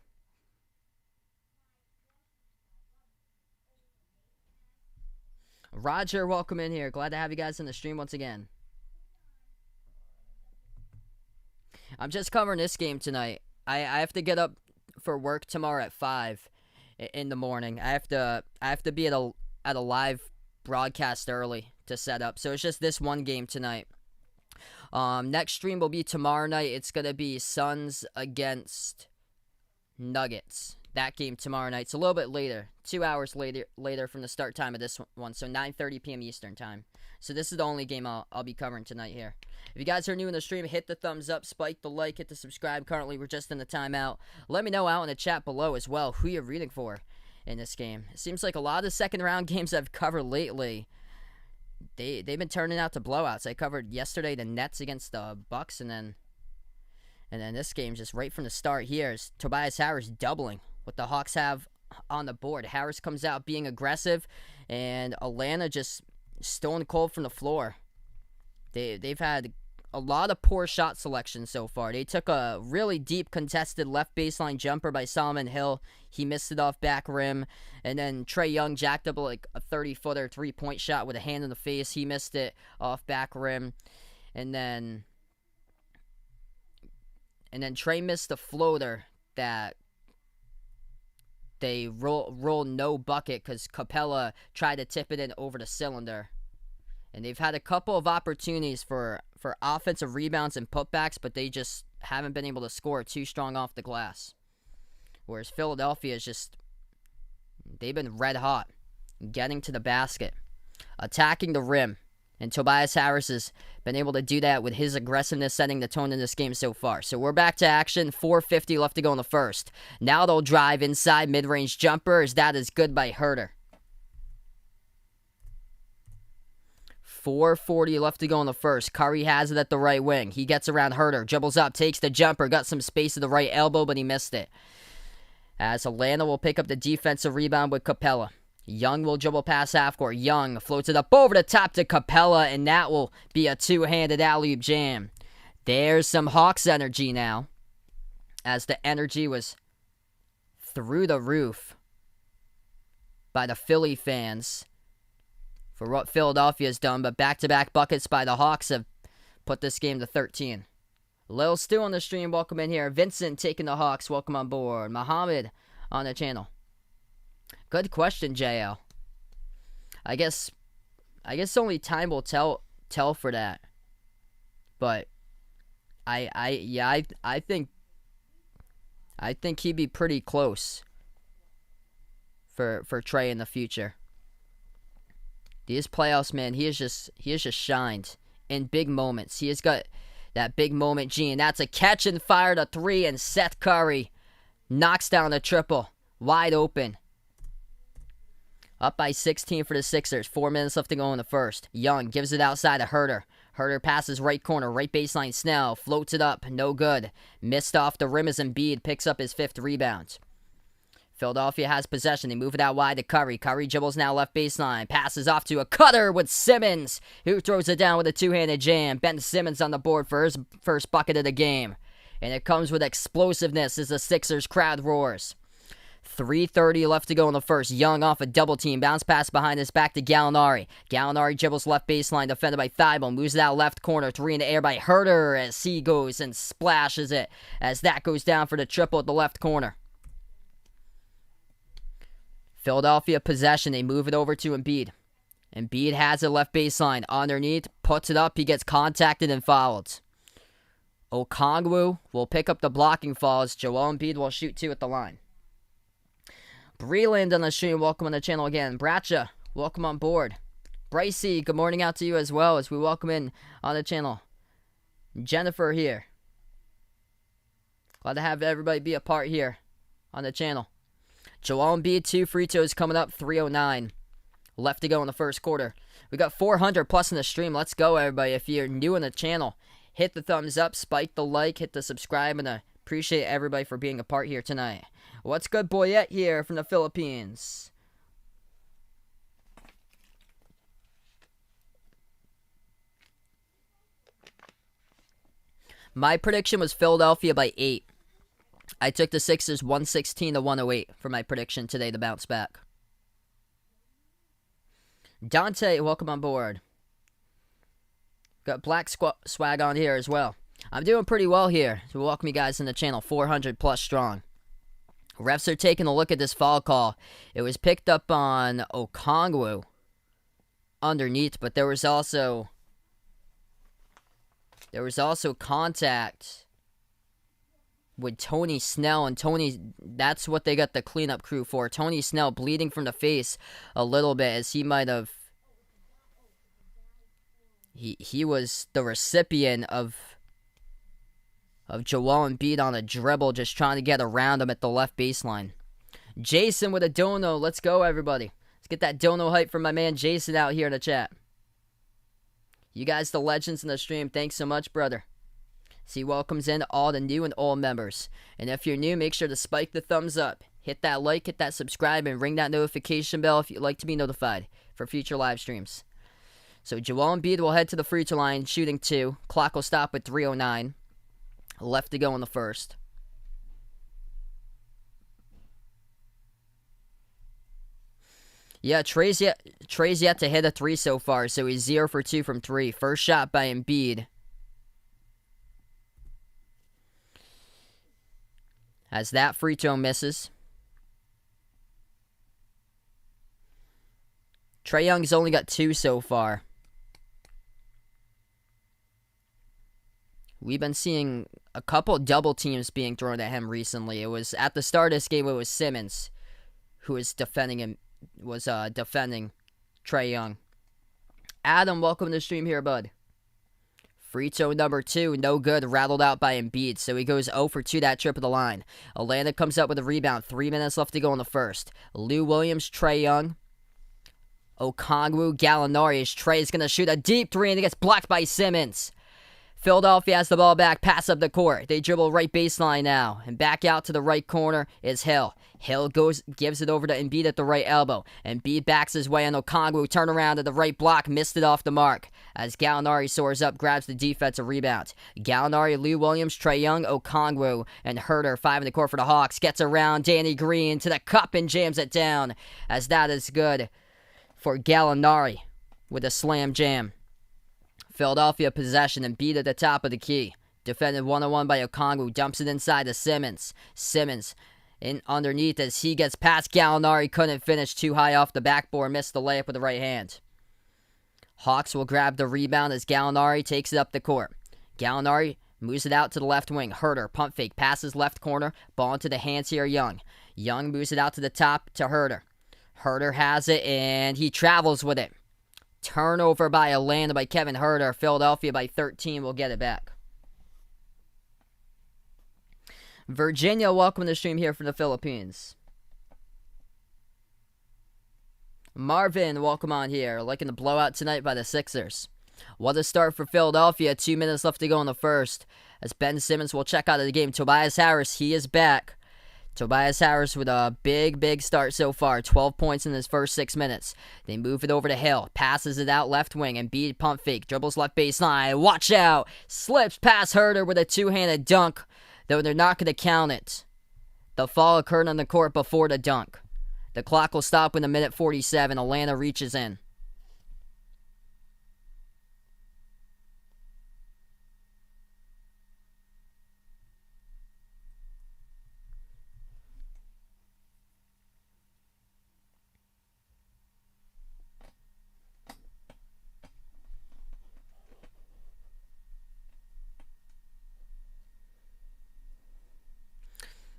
Roger, welcome in here. Glad to have you guys in the stream once again. I'm just covering this game tonight. I have to get up for work tomorrow at 5 in the morning. I have to be at a live broadcast early to set up. So it's just this one game tonight. Next stream will be tomorrow night. It's going to be Suns against Nuggets. That game tomorrow night. It's a little bit later. 2 hours later from the start time of this one. So 9:30 p.m. Eastern time. So this is the only game I'll be covering tonight here. If you guys are new in the stream, hit the thumbs up, spike the like, hit the subscribe. Currently, we're just in the timeout. Let me know out in the chat below as well who you're rooting for in this game. It seems like a lot of the second round games I've covered lately, they've been turning out to blowouts. I covered yesterday the Nets against the Bucks, and then this game just right from the start here is Tobias Harris doubling what the Hawks have on the board. Harris comes out being aggressive, and Atlanta just stone cold from the floor. They've had a lot of poor shot selection so far. They took a really deep contested left baseline jumper by Solomon Hill. He missed it off back rim. And then Trae Young jacked up like a 30-footer three-point shot with a hand in the face. He missed it off back rim. And then Trae missed a floater that they rolled no bucket because Capella tried to tip it in over the cylinder. And they've had a couple of opportunities for offensive rebounds and putbacks, but they just haven't been able to score too strong off the glass. Whereas Philadelphia is just, they've been red hot, getting to the basket, attacking the rim. And Tobias Harris has been able to do that with his aggressiveness, setting the tone in this game so far. So we're back to action. 4:50 left to go in the first. Now they'll drive inside mid-range jumper. As that is good by Herter. 4:40 left to go in the first. Curry has it at the right wing. He gets around Herter, dribbles up, takes the jumper, got some space at the right elbow, but he missed it. As Atlanta will pick up the defensive rebound with Capella. Young will dribble past half court. Young floats it up over the top to Capella, and that will be a two-handed alley-oop jam. There's some Hawks energy now, as the energy was through the roof by the Philly fans for what Philadelphia has done, but back-to-back buckets by the Hawks have put this game to 13. Lil Stu on the stream, welcome in here. Vincent taking the Hawks, welcome on board. Muhammad on the channel. Good question, JL. I guess only time will tell for that. But I think he'd be pretty close for Trey in the future. These playoffs, man, he has just shined in big moments. He has got that big moment gene. That's a catch and fire to 3, and Seth Curry knocks down the triple. Wide open. Up by 16 for the Sixers. 4 minutes left to go in the first. Young gives it outside to Herter. Herter passes right corner, right baseline. Snell floats it up. No good. Missed off the rim as Embiid picks up his 5th rebound. Philadelphia has possession. They move it out wide to Curry. Curry dribbles now left baseline. Passes off to a cutter with Simmons, who throws it down with a two-handed jam. Ben Simmons on the board for his first bucket of the game. And it comes with explosiveness as the Sixers crowd roars. 3:30 left to go in the first. Young off a double team. Bounce pass behind his back to Gallinari. Gallinari dribbles left baseline. Defended by Thibault. Moves it out left corner. 3 in the air by Herter as he goes and splashes it. As that goes down for the triple at the left corner. Philadelphia possession. They move it over to Embiid. Embiid has it left baseline. Underneath. Puts it up. He gets contacted and fouled. Okongwu will pick up the blocking fouls. Joel Embiid will shoot 2 at the line. Breland on the stream, welcome on the channel again. Bracha, welcome on board. Brycey, good morning out to you as well as we welcome in on the channel. Jennifer here. Glad to have everybody be a part here on the channel. Joel Embiid, 2 free throws coming up, 3:09 left to go in the first quarter. We got 400 plus in the stream. Let's go, everybody. If you're new on the channel, hit the thumbs up, spike the like, hit the subscribe, and I appreciate everybody for being a part here tonight. What's good, Boyette here from the Philippines? My prediction was Philadelphia by 8. I took the Sixers 116 to 108 for my prediction today to bounce back. Dante, welcome on board. Got Black Swag on here as well. I'm doing pretty well here. So welcome you guys in the channel, 400 plus strong. Refs are taking a look at this foul call. It was picked up on Okongwu underneath, but there was also contact with Tony Snell, and that's what they got the cleanup crew for. Tony Snell bleeding from the face a little bit as he might have he was the recipient of Joel Embiid on a dribble, just trying to get around him at the left baseline. Jason with a dono. Let's go, everybody. Let's get that dono hype from my man Jason out here in the chat. You guys, the legends in the stream, thanks so much, brother. He welcomes in all the new and old members. And if you're new, make sure to spike the thumbs up. Hit that like, hit that subscribe, and ring that notification bell if you'd like to be notified for future live streams. So Joel Embiid will head to the free throw line, shooting 2. Clock will stop at 3:09. Left to go in the first. Yeah, Trey's yet to hit a 3 so far, so he's 0 for 2 from 3. First shot by Embiid. As that free throw misses. Trae Young's only got 2 so far. We've been seeing a couple double teams being thrown at him recently. It was at the start of this game. It was Simmons who was defending him. Defending Trae Young. Adam, welcome to the stream here, bud. Free throw number 2, no good, rattled out by Embiid, so he goes 0 for 2 that trip of the line. Atlanta comes up with a rebound. 3 minutes left to go in the first. Lou Williams, Trae Young, Okongwu, Gallinari. As Trae is going to shoot a deep 3, and it gets blocked by Simmons. Philadelphia has the ball back, pass up the court. They dribble right baseline now. And back out to the right corner is Hill. Hill gives it over to Embiid at the right elbow. Embiid backs his way on Okongwu. Turn around at the right block, missed it off the mark. As Gallinari soars up, grabs the defensive rebound. Gallinari, Lou Williams, Trae Young, Okongwu, and Herter. 5 in the court for the Hawks. Gets around Danny Green to the cup and jams it down. As that is good for Gallinari with a slam jam. Philadelphia possession and beat at the top of the key. Defended one-on-one by Okongwu, dumps it inside to Simmons. Simmons in underneath as he gets past Gallinari, couldn't finish, too high off the backboard, missed the layup with the right hand. Hawks will grab the rebound as Gallinari takes it up the court. Gallinari moves it out to the left wing. Herter, pump fake, passes left corner, ball into the hands here, Young. Young moves it out to the top to Herter. Herter has it, and he travels with it. Turnover by Atlanta by Kevin Herter. Philadelphia by 13 will get it back. Virginia, welcome to the stream here from the Philippines. Marvin, welcome on here. Liking the blowout tonight by the Sixers. What a start for Philadelphia. 2 minutes left to go in the first. As Ben Simmons will check out of the game. Tobias Harris, he is back. Tobias Harris with a big start so far. 12 points in his first 6 minutes. They move it over to Hill. Passes it out left wing. Embiid pump fake. Dribbles left baseline. Watch out. Slips past Herter with a two-handed dunk. Though they're not going to count it. The fall occurred on the court before the dunk. The clock will stop in a minute 47. Atlanta reaches in.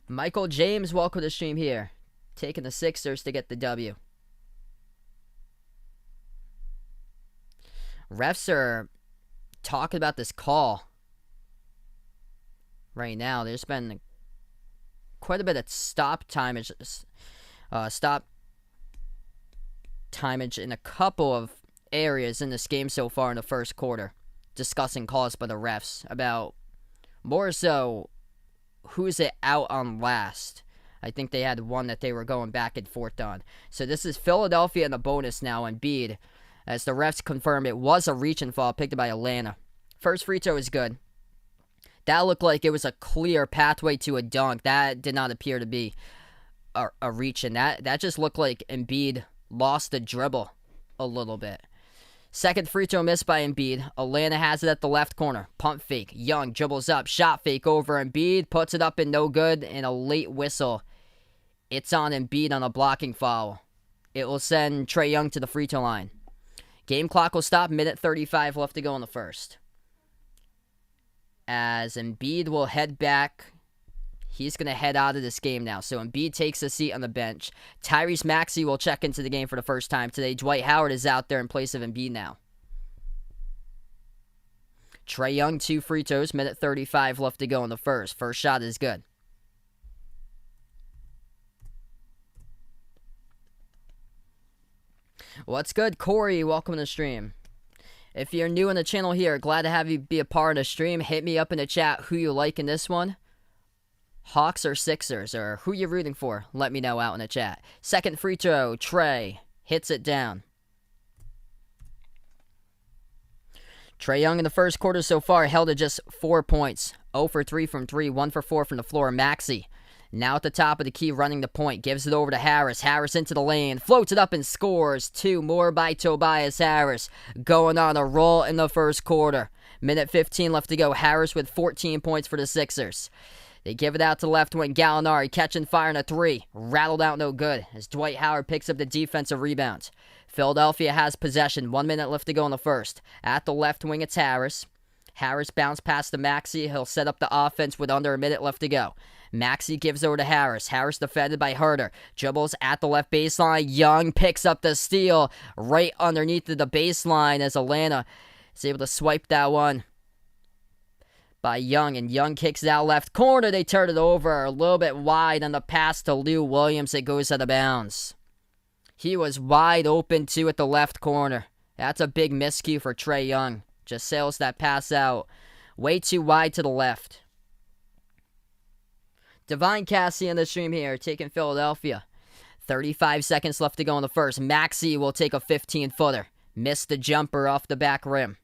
Michael James, welcome to the stream here. Taking the Sixers to get the W. Refs are talking about this call right now. There's been quite a bit of stop timage in a couple of areas in this game so far in the first quarter. Discussing calls by the refs about more so who's it out on last. I think they had one that they were going back and forth on. So this is Philadelphia in the bonus now, and Embiid, as the refs confirm it was a reach and fall picked up by Atlanta. First free throw is good. That looked like it was a clear pathway to a dunk. That did not appear to be a reach, and that just looked like Embiid lost the dribble a little bit. Second free throw missed by Embiid. Atlanta has it at the left corner. Pump fake. Young dribbles up. Shot fake over Embiid. Puts it up and no good. And a late whistle. It's on Embiid on a blocking foul. It will send Trae Young to the free throw line. Game clock will stop. Minute 35 left to go in the first. As Embiid will head back. He's going to head out of this game now. So Embiid takes a seat on the bench. Tyrese Maxey will check into the game for the first time today. Dwight Howard is out there in place of Embiid now. Trae Young, 2 free throws. Minute 35 left to go in the first. First shot is good. What's good, Corey? Welcome to the stream. If you're new on the channel here, glad to have you be a part of the stream. Hit me up in the chat who you like in this one. Hawks or Sixers, or who you rooting for? Let me know out in the chat. Second free throw, Trae hits it down. Trae Young in the first quarter so far held at just 4 points. 0 for 3 from 3, 1 for 4 from the floor. Maxey now at the top of the key running the point. Gives it over to Harris. Harris into the lane. Floats it up and scores. 2 more by Tobias Harris. Going on a roll in the first quarter. Minute 15 left to go. Harris with 14 points for the Sixers. They give it out to left wing. Gallinari catching fire in a 3. Rattled out no good as Dwight Howard picks up the defensive rebound. Philadelphia has possession. 1 minute left to go in the first. At the left wing, it's Harris. Harris bounced past to Maxey. He'll set up the offense with under a minute left to go. Maxey gives over to Harris. Harris defended by Herter. Dribbles at the left baseline. Young picks up the steal right underneath the baseline as Atlanta is able to swipe that one by Young, and Young kicks it out left corner. They turn it over a little bit wide on the pass to Lou Williams. It goes out of bounds. He was wide open too at the left corner. That's a big miscue for Trae Young. Just sails that pass out way too wide to the left. Divine Cassie in the stream here, taking Philadelphia. 35 seconds left to go in the first. Maxey will take a 15-footer. Missed the jumper off the back rim.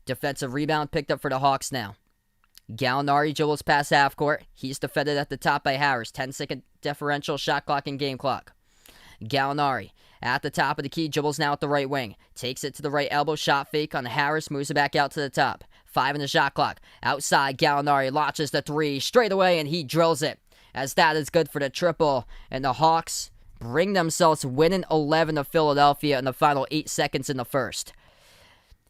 Defensive rebound picked up for the Hawks now. Gallinari dribbles past half court. He's defended at the top by Harris. 10-second differential shot clock and game clock. Gallinari at the top of the key, dribbles now at the right wing. Takes it to the right elbow, shot fake on Harris, moves it back out to the top. 5 in the shot clock. Outside, Gallinari launches the 3 straight away, and he drills it. As that is good for the triple. And the Hawks bring themselves winning 11 of Philadelphia in the final 8 seconds in the first.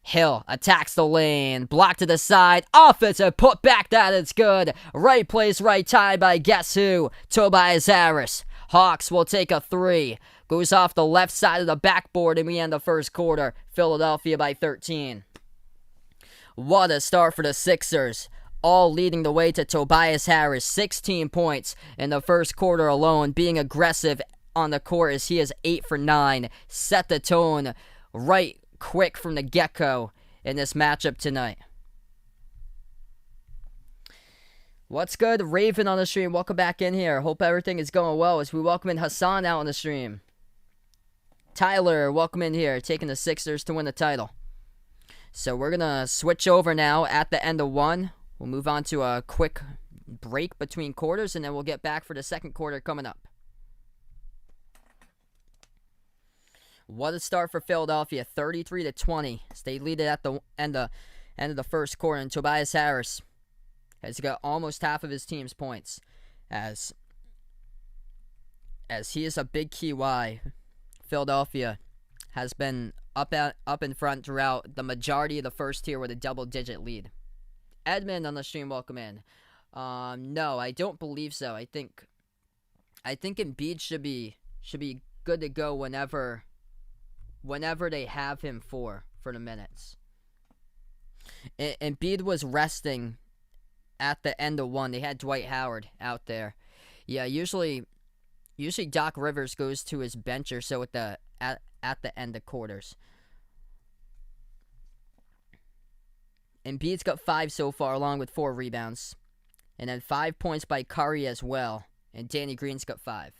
Hill attacks the lane, blocked to the side, offensive put back, that is good. Right place, right time by guess who? Tobias Harris. Hawks will take a 3. Goes off the left side of the backboard and we end the first quarter. Philadelphia by 13. What a start for the Sixers. All leading the way to Tobias Harris. 16 points in the first quarter alone. Being aggressive on the court as he is 8 for 9. Set the tone right quick from the get-go in this matchup tonight. What's good? Raven on the stream. Welcome back in here. Hope everything is going well as we welcome in Hassan out on the stream. Tyler, welcome in here. Taking the Sixers to win the title. So we're going to switch over now at the end of one. We'll move on to a quick break between quarters and then we'll get back for the second quarter coming up. What a start for Philadelphia, 33-20. They lead it at the end of the first quarter, and Tobias Harris has got almost half of his team's points, as he is a big key why Philadelphia has been up in front throughout the majority of the first tier with a double-digit lead. Edmund on the stream, welcome in. No, I don't believe so. I think Embiid should be good to go whenever they have him for the minutes. Embiid was resting at the end of one. They had Dwight Howard out there. Yeah, usually Doc Rivers goes to his bench or so at the end of quarters. Embiid's got 5 so far, along with 4 rebounds. And then 5 points by Curry as well. And Danny Green's got 5.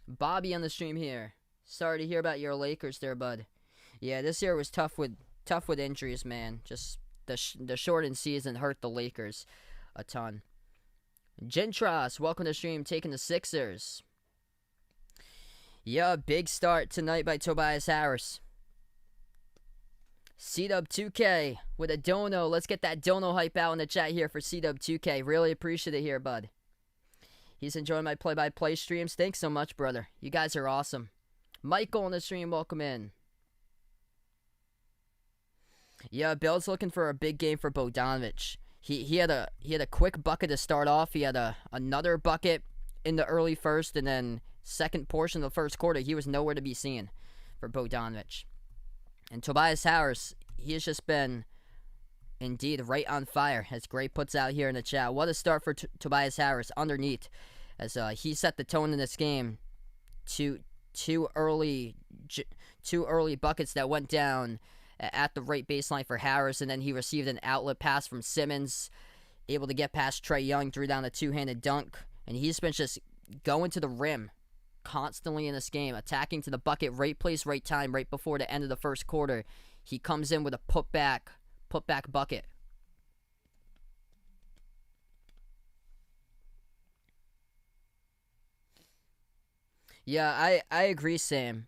Bobby on the stream here. Sorry to hear about your Lakers there, bud. Yeah, this year was tough with injuries, man. Just the shortened season hurt the Lakers a ton. Gentros, welcome to the stream, taking the Sixers. Yeah, big start tonight by Tobias Harris. C-Dub2K with a dono. Let's get that dono hype out in the chat here for C-Dub2K. Really appreciate it here, bud. He's enjoying my play-by-play streams. Thanks so much, brother. You guys are awesome. Michael on the stream, welcome in. Yeah, Bill's looking for a big game for Bogdanovic. He had a quick bucket to start off. He had another bucket in the early first, and then second portion of the first quarter, he was nowhere to be seen for Bogdanovic. And Tobias Harris, he has just been indeed right on fire, as Gray puts out here in the chat. What a start for Tobias Harris underneath, as he set the tone in this game. Two early buckets that went down at the right baseline for Harris, and then he received an outlet pass from Simmons, able to get past Trae Young, threw down a two-handed dunk, and he's been just going to the rim constantly in this game, attacking to the bucket, right place, right time, right before the end of the first quarter. He comes in with a putback bucket. Yeah, I agree, Sam.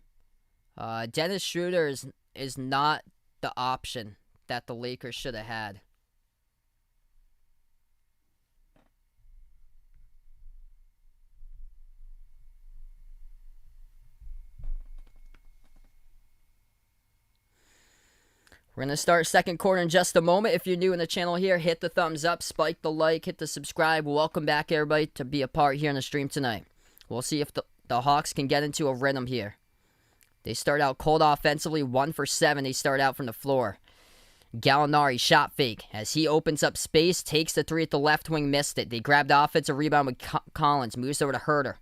Dennis Schroeder is not the option that the Lakers should have had. We're going to start second quarter in just a moment. If you're new in the channel here, hit the thumbs up, spike the like, hit the subscribe. Welcome back, everybody, to be a part here in the stream tonight. We'll see if the Hawks can get into a rhythm here. They start out cold offensively, 1 for 7. They start out from the floor. Gallinari shot fake as he opens up space, takes the 3 at the left wing, missed it. They grab the offensive rebound with Collins, moves over to Herter.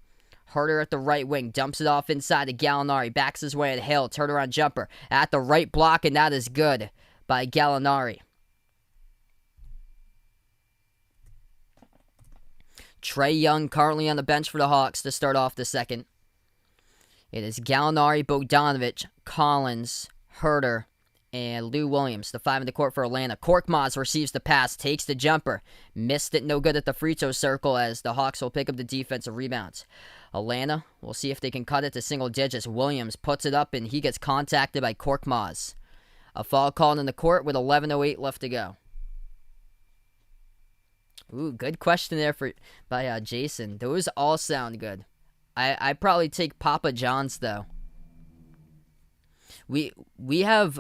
Herter at the right wing, dumps it off inside to Gallinari, backs his way at Hill, turnaround jumper at the right block, and that is good by Gallinari. Trae Young currently on the bench for the Hawks to start off the second. It is Gallinari, Bogdanovic, Collins, Herter, And Lou Williams, the 5 in the court for Atlanta. Korkmaz receives the pass, takes the jumper. Missed it, no good at the free throw circle as the Hawks will pick up the defensive rebounds. Atlanta, we'll see if they can cut it to single digits. Williams puts it up and he gets contacted by Korkmaz. A foul called in the court with 11:08 left to go. Ooh, good question there by Jason. Those all sound good. I'd probably take Papa John's though. We have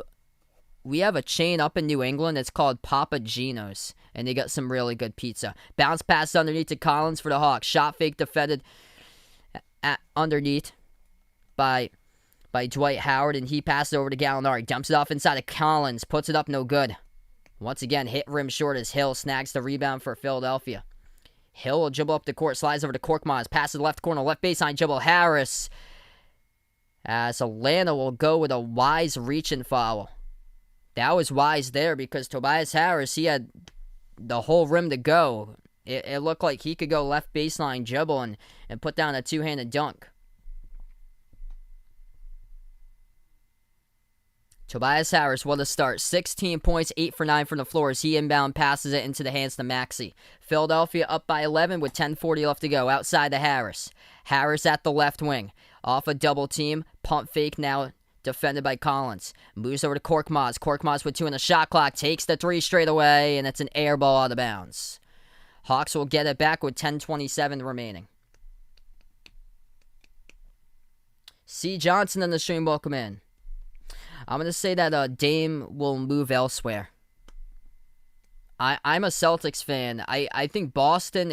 a chain up in New England. It's called Papa Gino's, and they got some really good pizza. Bounce pass underneath to Collins for the Hawks. Shot fake defended underneath by Dwight Howard, and he passes over to Gallinari. Dumps it off inside of Collins. Puts it up, no good. Once again, hit rim short as Hill snags the rebound for Philadelphia. Hill will dribble up the court, slides over to Korkmaz. Passes left corner, left baseline, dribble Harris. As Atlanta will go with a Wise reach-in foul. That was Wise there because Tobias Harris, he had the whole rim to go. It looked like he could go left baseline dribble and put down a two-handed dunk. Tobias Harris, what a start. 16 points, 8 for 9 from the floor as he inbound passes it into the hands to Maxey. Philadelphia up by 11 with 10:40 left to go outside to Harris. Harris at the left wing. Off a double team. Pump fake now defended by Collins. Moves over to Korkmaz. Korkmaz with 2 in the shot clock. Takes the 3 straight away, and it's an air ball out of bounds. Hawks will get it back with 10:27 remaining. C. Johnson on the stream, welcome in. I'm going to say that Dame will move elsewhere. I'm a Celtics fan. I think Boston,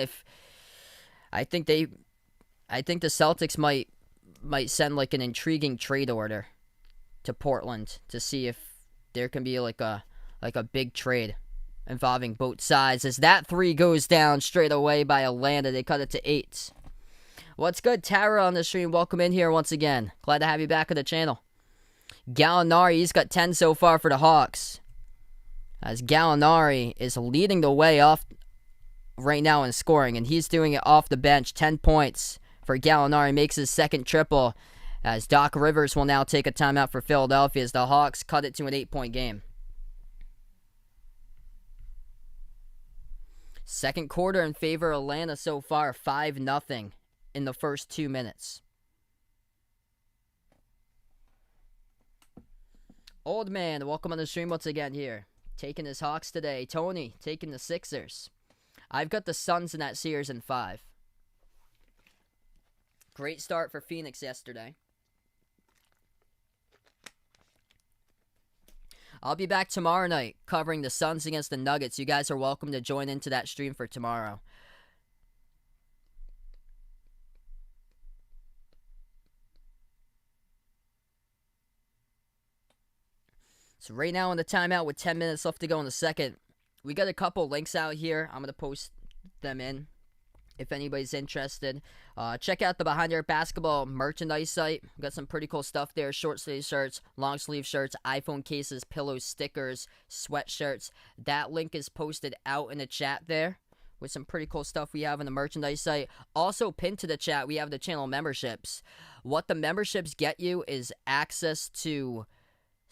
I think the Celtics might send like an intriguing trade order to Portland to see if there can be like a big trade involving both sides. As that 3 goes down straight away by Atlanta, they cut it to 8. What's good, Tara on the stream? Welcome in here once again. Glad to have you back on the channel. Gallinari, he's got 10 so far for the Hawks. As Gallinari is leading the way off right now in scoring, and he's doing it off the bench. 10 points for Gallinari, makes his second triple. As Doc Rivers will now take a timeout for Philadelphia as the Hawks cut it to an 8-point game. Second quarter in favor of Atlanta so far, 5-0 in the first 2 minutes. Old man, welcome on the stream once again here. Taking his Hawks today. Tony, taking the Sixers. I've got the Suns in that series in 5. Great start for Phoenix yesterday. I'll be back tomorrow night covering the Suns against the Nuggets. You guys are welcome to join into that stream for tomorrow. So right now in the timeout with 10 minutes left to go in the second, we got a couple links out here. I'm going to post them in if anybody's interested. Check out the Behind Your Basketball merchandise site. We've got some pretty cool stuff there. Short sleeve shirts, long sleeve shirts, iPhone cases, pillows, stickers, sweatshirts. That link is posted out in the chat there with some pretty cool stuff we have on the merchandise site. Also pinned to the chat, we have the channel memberships. What the memberships get you is access to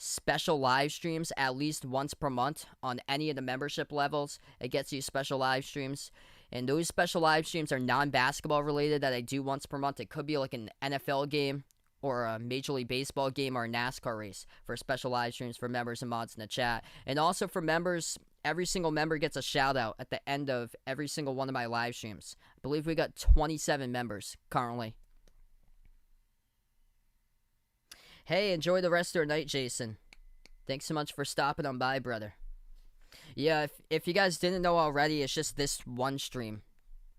special live streams at least once per month on any of the membership levels. It gets you special live streams. And those special live streams are non-basketball related that I do once per month. It could be like an NFL game or a Major League Baseball game or a NASCAR race for special live streams for members and mods in the chat. And also for members, every single member gets a shout out at the end of every single one of my live streams. I believe we got 27 members currently. Hey, enjoy the rest of your night, Jason. Thanks so much for stopping on by, brother. Yeah, if you guys didn't know already, it's just this one stream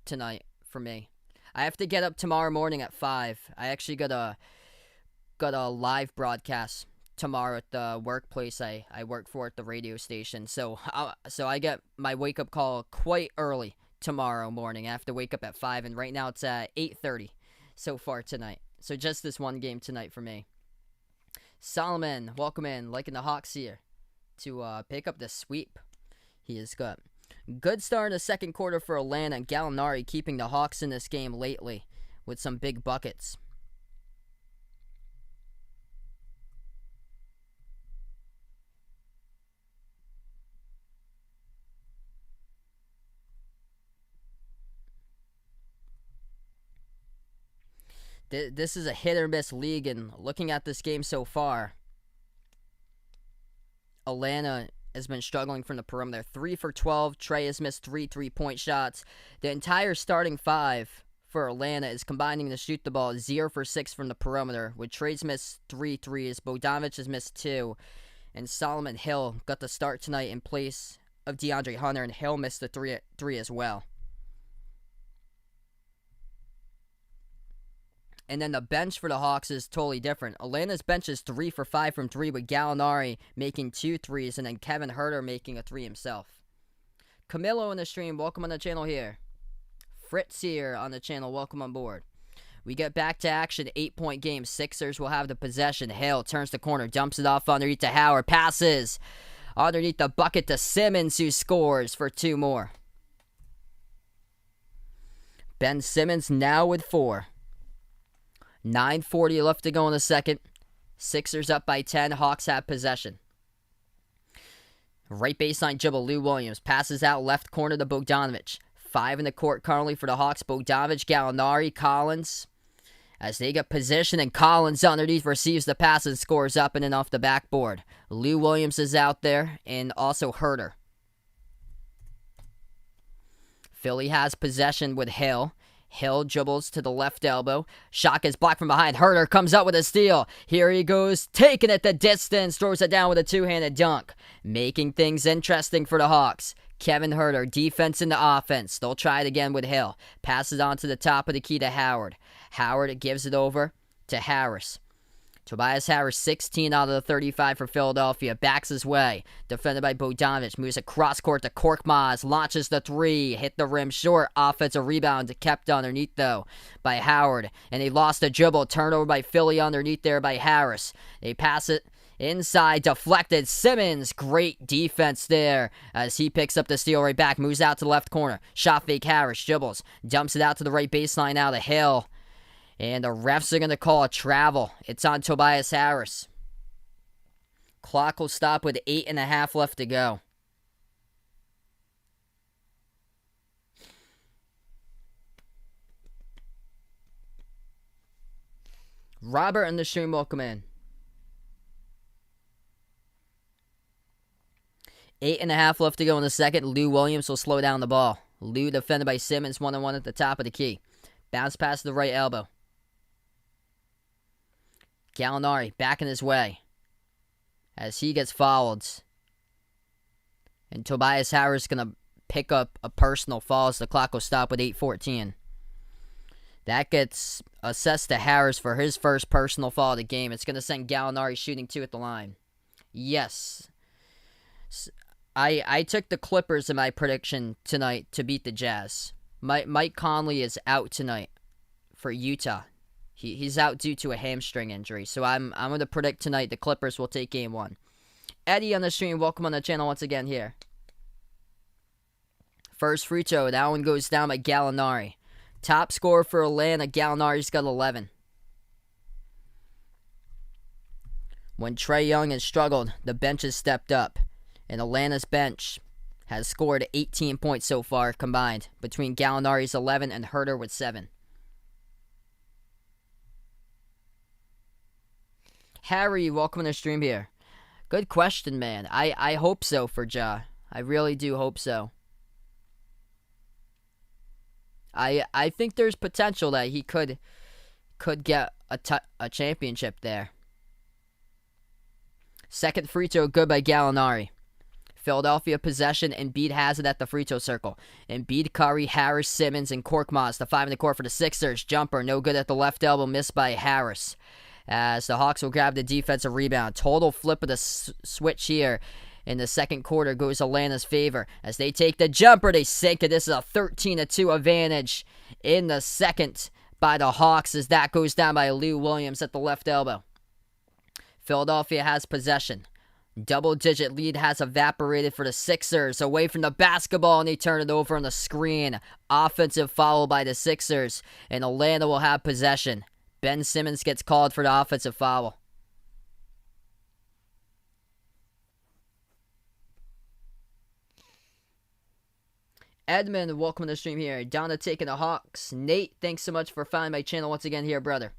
tonight for me. I have to get up tomorrow morning at 5. I actually got a live broadcast tomorrow at the workplace I work for at the radio station. So I get my wake-up call quite early tomorrow morning. I have to wake up at 5, and right now it's at 8:30 so far tonight. So just this one game tonight for me. Solomon, welcome in, liking the Hawks here to pick up the sweep. He has got good start in the second quarter for Atlanta, and Gallinari keeping the Hawks in this game lately with some big buckets. This is a hit or miss league, and looking at this game so far, Atlanta has been struggling from the perimeter. 3 for 12. Trey has missed 3 3-point shots. The entire starting five for Atlanta is combining to shoot the ball 0 for 6 from the perimeter, with Trey's missed 3 threes. Bogdanovich has missed 2. And Solomon Hill got the start tonight in place of DeAndre Hunter, and Hill missed the 3 as well. And then the bench for the Hawks is totally different. Atlanta's bench is 3 for 5 from 3, with Gallinari making 2 threes, and then Kevin Huerter making a 3 himself. Camilo in the stream, welcome on the channel here. Fritz here on the channel, welcome on board. We get back to action, 8-point game. Sixers will have the possession. Hill turns the corner, dumps it off underneath to Howard, passes underneath the bucket to Simmons, who scores for 2 more. Ben Simmons now with 4. 9:40 left to go in the second. Sixers up by 10. Hawks have possession. Right baseline dribble, Lou Williams passes out left corner to Bogdanovich. 5 in the court currently for the Hawks. Bogdanovich, Gallinari, Collins. As they get position, and Collins underneath receives the pass and scores up and in off the backboard. Lou Williams is out there, and also Huerter. Philly has possession with Hill. Hill dribbles to the left elbow. Shot is blocked from behind. Huerter comes up with a steal. Here he goes, taking it the distance. Throws it down with a 2-handed dunk. Making things interesting for the Hawks. Kevin Huerter, defense into offense. They'll try it again with Hill. Passes on to the top of the key to Howard. Howard gives it over to Harris. Tobias Harris, 16 out of the 35 for Philadelphia. Backs his way. Defended by Bogdanovich. Moves across court to Korkmaz. Launches the 3. Hit the rim short. Offensive rebound kept underneath, though, by Howard. And he lost a dribble. Turnover by Philly underneath there by Harris. They pass it inside. Deflected. Simmons. Great defense there as he picks up the steal right back. Moves out to the left corner. Shot fake Harris. Dribbles. Dumps it out to the right baseline out of Hill. And the refs are going to call a travel. It's on Tobias Harris. Clock will stop with 8.5 left to go. Robert in the stream, welcome in. 8.5 left to go in the second. Lou Williams will slow down the ball. Lou defended by Simmons, 1-on-1 at the top of the key. Bounce pass to the right elbow. Gallinari back in his way as he gets fouled. And Tobias Harris is going to pick up a personal foul as the clock will stop with 8:14. That gets assessed to Harris for his first personal foul of the game. It's going to send Gallinari shooting 2 at the line. Yes. I took the Clippers in my prediction tonight to beat the Jazz. Mike Conley is out tonight for Utah. He's out due to a hamstring injury. So I'm going to predict tonight the Clippers will take game 1. Eddie on the stream, welcome on the channel once again here. First free throw, that one goes down by Gallinari. Top scorer for Atlanta, Gallinari's got 11. When Trae Young has struggled, the bench has stepped up. And Atlanta's bench has scored 18 points so far combined, between Gallinari's 11 and Huerter with 7. Harry, welcome to the stream here. Good question, man. I hope so for Ja. I really do hope so. I think there's potential that he could get a championship there. Second free throw, good by Gallinari. Philadelphia possession. Embiid has it at the free throw circle. Embiid, Curry, Harris, Simmons, and Korkmaz. The 5 in the court for the Sixers. Jumper, no good at the left elbow, missed by Harris. As the Hawks will grab the defensive rebound. Total flip of the switch here in the second quarter goes Atlanta's favor. As they take the jumper, they sink it. This is a 13-2 advantage in the second by the Hawks as that goes down by Lou Williams at the left elbow. Philadelphia has possession. Double-digit lead has evaporated for the Sixers. Away from the basketball, and they turn it over on the screen. Offensive foul by the Sixers, and Atlanta will have possession. Ben Simmons gets called for the offensive foul. Edmund, welcome to the stream here. Down to taking the Hawks. Nate, thanks so much for finding my channel once again here, brother.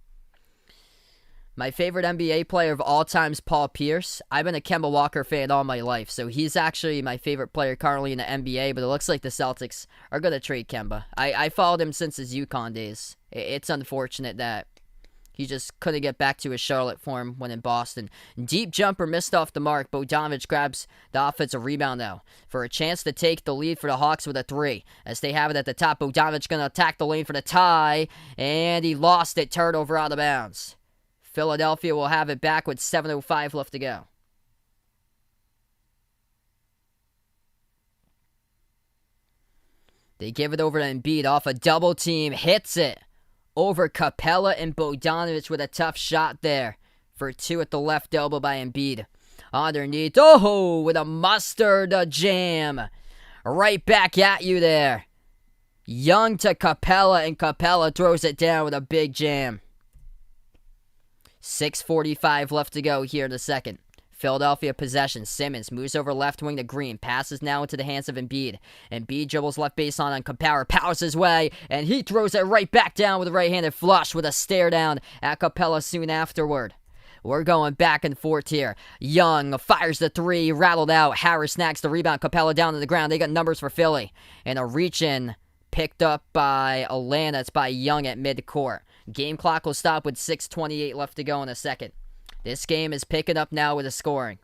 My favorite NBA player of all time is Paul Pierce. I've been a Kemba Walker fan all my life, so he's actually my favorite player currently in the NBA, but it looks like the Celtics are going to trade Kemba. I followed him since his UConn days. It's unfortunate that he just couldn't get back to his Charlotte form when in Boston. Deep jumper missed off the mark. Bogdanovic grabs the offensive rebound now for a chance to take the lead for the Hawks with a three. As they have it at the top, Bogdanovic going to attack the lane for the tie, and he lost it. Turnover out of bounds. Philadelphia will have it back with 7:05 left to go. They give it over to Embiid off a double team. Hits it over Capella and Bogdanovic with a tough shot there for two at the left elbow by Embiid. Underneath, oh, with a mustard jam. Right back at you there. Young to Capella, and Capella throws it down with a big jam. 6:45 left to go here in the second. Philadelphia possession. Simmons moves over left wing to Green. Passes now into the hands of Embiid. Embiid dribbles left baseline on Capella. Powers his way, and he throws it right back down with a right-handed flush with a stare down at Capella soon afterward. We're going back and forth here. Young fires the three, rattled out. Harris snags the rebound. Capella down to the ground. They got numbers for Philly. And a reach-in picked up by Atlanta. It's by Young at midcourt. Game clock will stop with 6:28 left to go in the second. This game is picking up now with a scoring.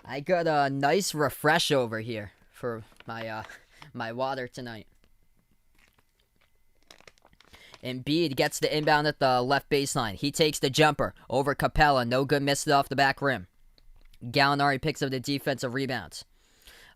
I got a nice refresh over here for my my water tonight. Embiid gets the inbound at the left baseline. He takes the jumper over Capella. No good, missed it off the back rim. Gallinari picks up the defensive rebounds.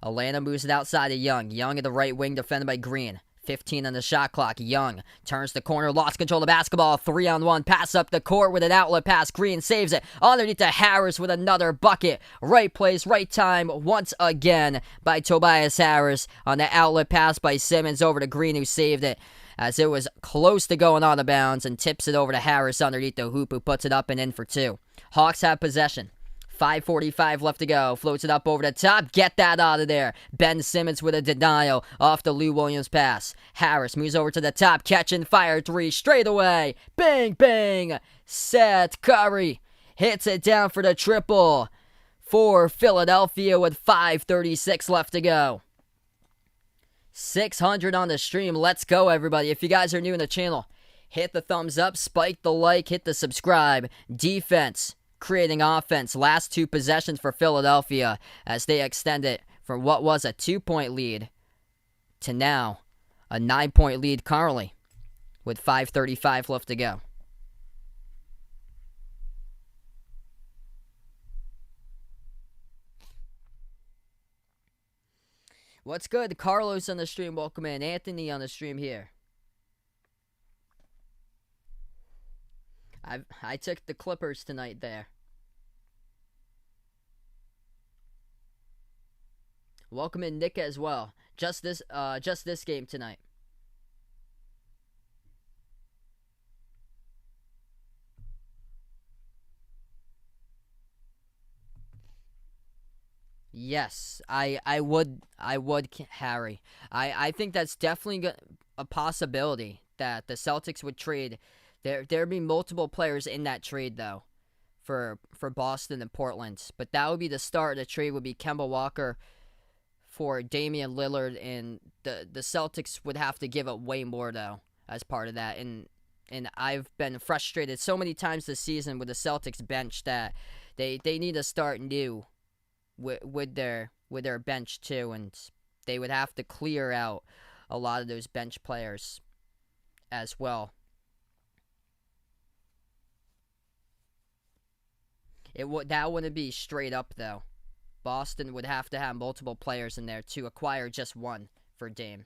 Atlanta moves it outside of Young. Young at the right wing, defended by Green. 15 on the shot clock. Young turns the corner, lost control of the basketball. 3-on-1 pass up the court with an outlet pass. Green saves it underneath to Harris with another bucket. Right place, right time once again by Tobias Harris on the outlet pass by Simmons over to Green, who saved it as it was close to going out of bounds, and tips it over to Harris underneath the hoop, who puts it up and in for two. Hawks have possession. 5:45 left to go. Floats it up over the top. Get that out of there. Ben Simmons with a denial off the Lou Williams pass. Harris moves over to the top. Catch and fire three straight away. Bang, bang. Seth Curry hits it down for the triple for Philadelphia with 5:36 left to go. 600 on the stream. Let's go, everybody. If you guys are new in the channel, hit the thumbs up, spike the like, hit the subscribe. Defense creating offense. Last two possessions for Philadelphia as they extend it from what was a 2-point lead to now a 9-point lead currently with 5:35 left to go. What's good? Carlos on the stream. Welcome in. Anthony on the stream here. I took the Clippers tonight there. Welcome in Nick as well. Just this game tonight. Yes, I would Harry. I think that's definitely a possibility that the Celtics would trade. There'd be multiple players in that trade though, for Boston and Portland. But that would be the start of the trade. Would be Kemba Walker for Damian Lillard, and the Celtics would have to give up way more though as part of that. And I've been frustrated so many times this season with the Celtics bench that they need to start new with their bench too, and they would have to clear out a lot of those bench players as well. That wouldn't be straight up though. Boston would have to have multiple players in there to acquire just one for Dame.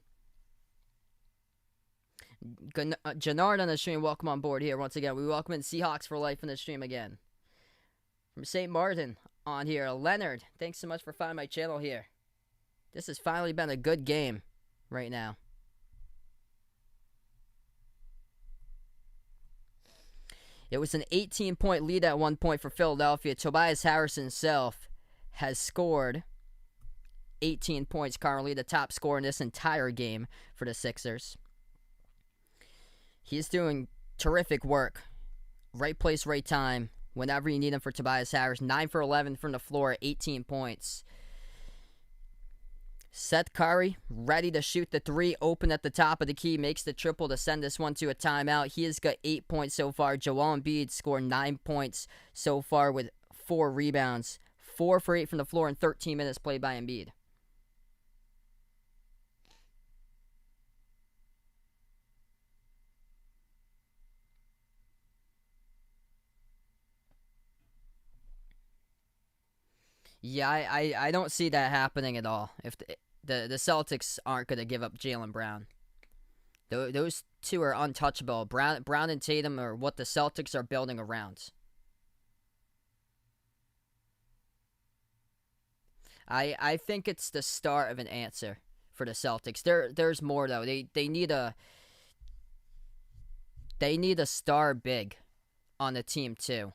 Jannard on the stream, welcome on board here once again. We welcome in Seahawks for life in the stream again. From St. Martin on here, Leonard, thanks so much for finding my channel here. This has finally been a good game right now. It was an 18-point lead at one point for Philadelphia. Tobias Harris himself has scored 18 points, currently the top scorer in this entire game for the Sixers. He's doing terrific work. Right place, right time. Whenever you need him for Tobias Harris. 9 for 11 from the floor, 18 points. Seth Curry, ready to shoot the three, open at the top of the key, makes the triple to send this one to a timeout. He has got 8 points so far. Joel Embiid scored 9 points so far with 4 rebounds. 4 for 8 from the floor in 13 minutes played by Embiid. Yeah, I don't see that happening at all. If the Celtics aren't going to give up Jaylen Brown. Those two are untouchable. Brown and Tatum are what the Celtics are building around. I think it's the start of an answer for the Celtics. There's more though. They need a star big on the team too.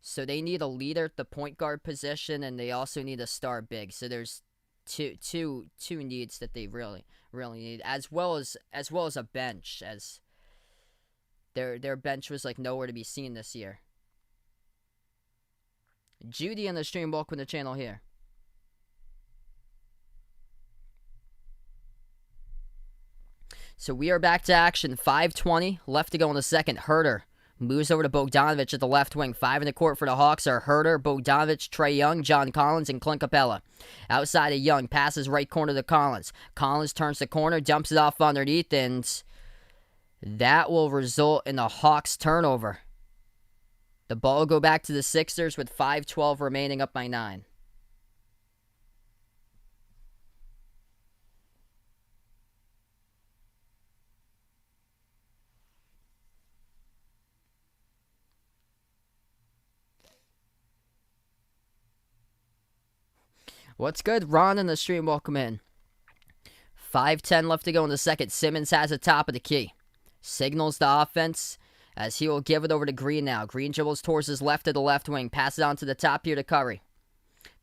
So they need a leader at the point guard position, and they also need a star big. So there's two needs that they really need, as well as a bench, as their bench was like nowhere to be seen this year. Judy on the stream, welcome to the channel here. So we are back to action. 5:20 left to go in the second. Herter moves over to Bogdanovic at the left wing. 5 in the court for the Hawks are Herter, Bogdanovic, Trae Young, John Collins, and Clint Capella. Outside of Young, passes right corner to Collins. Collins turns the corner, dumps it off underneath, and that will result in a Hawks turnover. The ball will go back to the Sixers with 5:12 remaining, up by 9. What's good? Ron in the stream, welcome in. 5:10 left to go in the second. Simmons has the top of the key. Signals the offense as he will give it over to Green now. Green dribbles towards his left to the left wing. Passes on to the top here to Curry.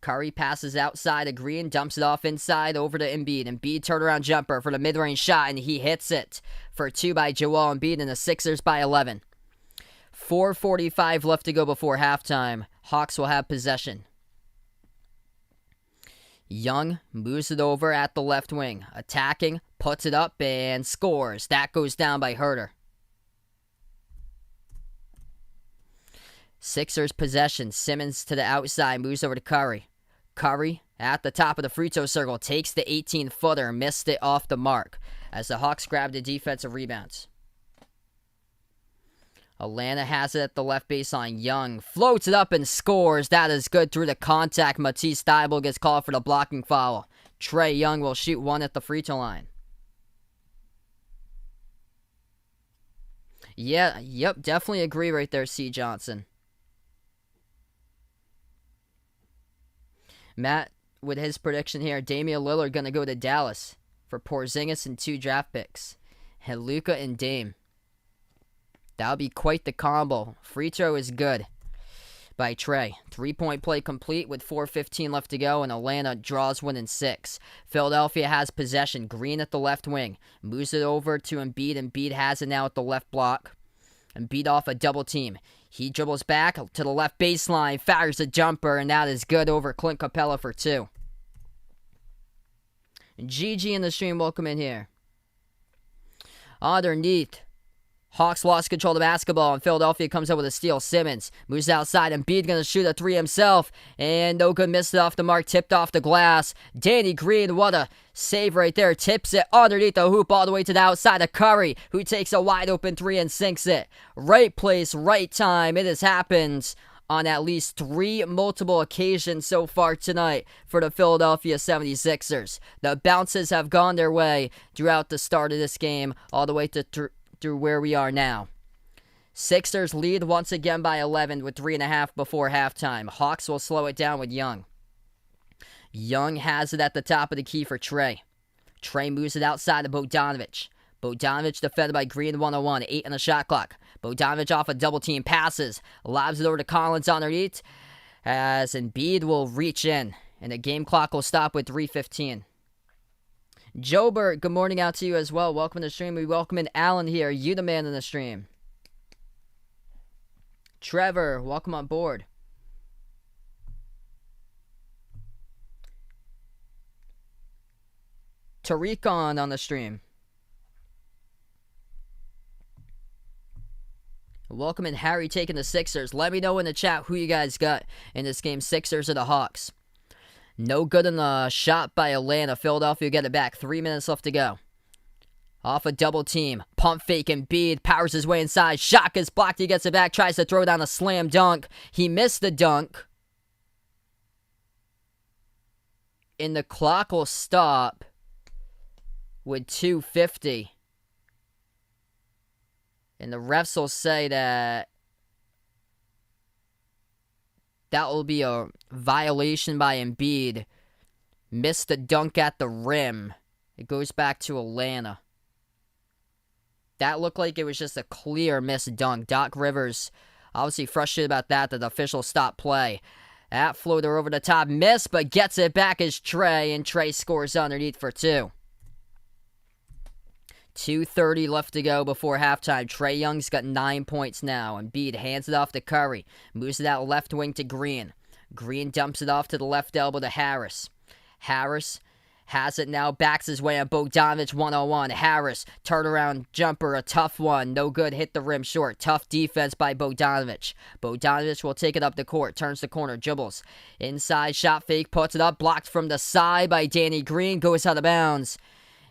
Curry passes outside to Green. Dumps it off inside over to Embiid. Embiid turnaround jumper for the mid-range shot, and he hits it for 2 by Joel Embiid, and the Sixers by 11. 4:45 left to go before halftime. Hawks will have possession. Young moves it over at the left wing. Attacking, puts it up, and scores. That goes down by Herter. Sixers possession. Simmons to the outside, moves over to Curry. Curry at the top of the free throw circle, takes the 18-footer, missed it off the mark as the Hawks grab the defensive rebounds. Atlanta has it at the left baseline. Young floats it up and scores. That is good through the contact. Matisse Thybulle gets called for the blocking foul. Trae Young will shoot one at the free throw line. Yep, definitely agree right there, C. Johnson. Matt, with his prediction here, Damian Lillard going to go to Dallas for Porzingis and 2 draft picks. And Luka and Dame. That'll be quite the combo. Free throw is good by Trae. 3-point play complete with 4:15 left to go, and Atlanta draws one in 6. Philadelphia has possession. Green at the left wing. Moves it over to Embiid. Embiid has it now at the left block. Embiid off a double team. He dribbles back to the left baseline, fires a jumper, and that is good over Clint Capella for 2. GG in the stream, welcome in here. Underneath, Hawks lost control of the basketball, and Philadelphia comes up with a steal. Simmons moves outside. Embiid going to shoot a 3 himself, and no good, missed it off the mark, tipped off the glass. Danny Green, what a save right there. Tips it underneath the hoop all the way to the outside of Curry, who takes a wide open 3 and sinks it. Right place, right time. It has happened on at least 3 multiple occasions so far tonight for the Philadelphia 76ers. The bounces have gone their way throughout the start of this game, all the way to through where we are now. Sixers lead once again by 11 with 3.5 before halftime. Hawks will slow it down with Young. Young has it at the top of the key for Trae. Trae moves it outside to Bogdanovic. Bogdanovic defended by Green 101, 8 on the shot clock. Bogdanovic off a double team, passes, lobs it over to Collins underneath as Embiid will reach in And the game clock will stop with 3:15. Jobert, good morning out to you as well. Welcome to the stream. We welcome in Alan here. You the man in the stream. Trevor, welcome on board. Tariq on the stream. Welcome in Harry taking the Sixers. Let me know in the chat who you guys got in this game, Sixers or the Hawks. No good in the shot by Atlanta. Philadelphia get it back. 3 minutes left to go. Off a double team. Pump fake Embiid. Powers his way inside. Shot gets blocked. He gets it back. Tries to throw down a slam dunk. He missed the dunk. And the clock will stop with 2:50. And the refs will say that will be a violation by Embiid. Missed the dunk at the rim. It goes back to Atlanta. That looked like it was just a clear missed dunk. Doc Rivers obviously frustrated about that the official stopped play. That floater over the top. Missed, but gets it back as Trey. And Trey scores underneath for 2. 2:30 left to go before halftime. Trae Young's got 9 points now. Embiid hands it off to Curry. Moves it out left wing to Green. Green dumps it off to the left elbow to Harris. Harris has it now. Backs his way on Bogdanovich 1-on-1. Harris, turnaround jumper, a tough one. No good. Hit the rim short. Tough defense by Bogdanovich. Bogdanovich will take it up the court. Turns the corner. Dribbles. Inside shot fake. Puts it up. Blocked from the side by Danny Green. Goes out of bounds.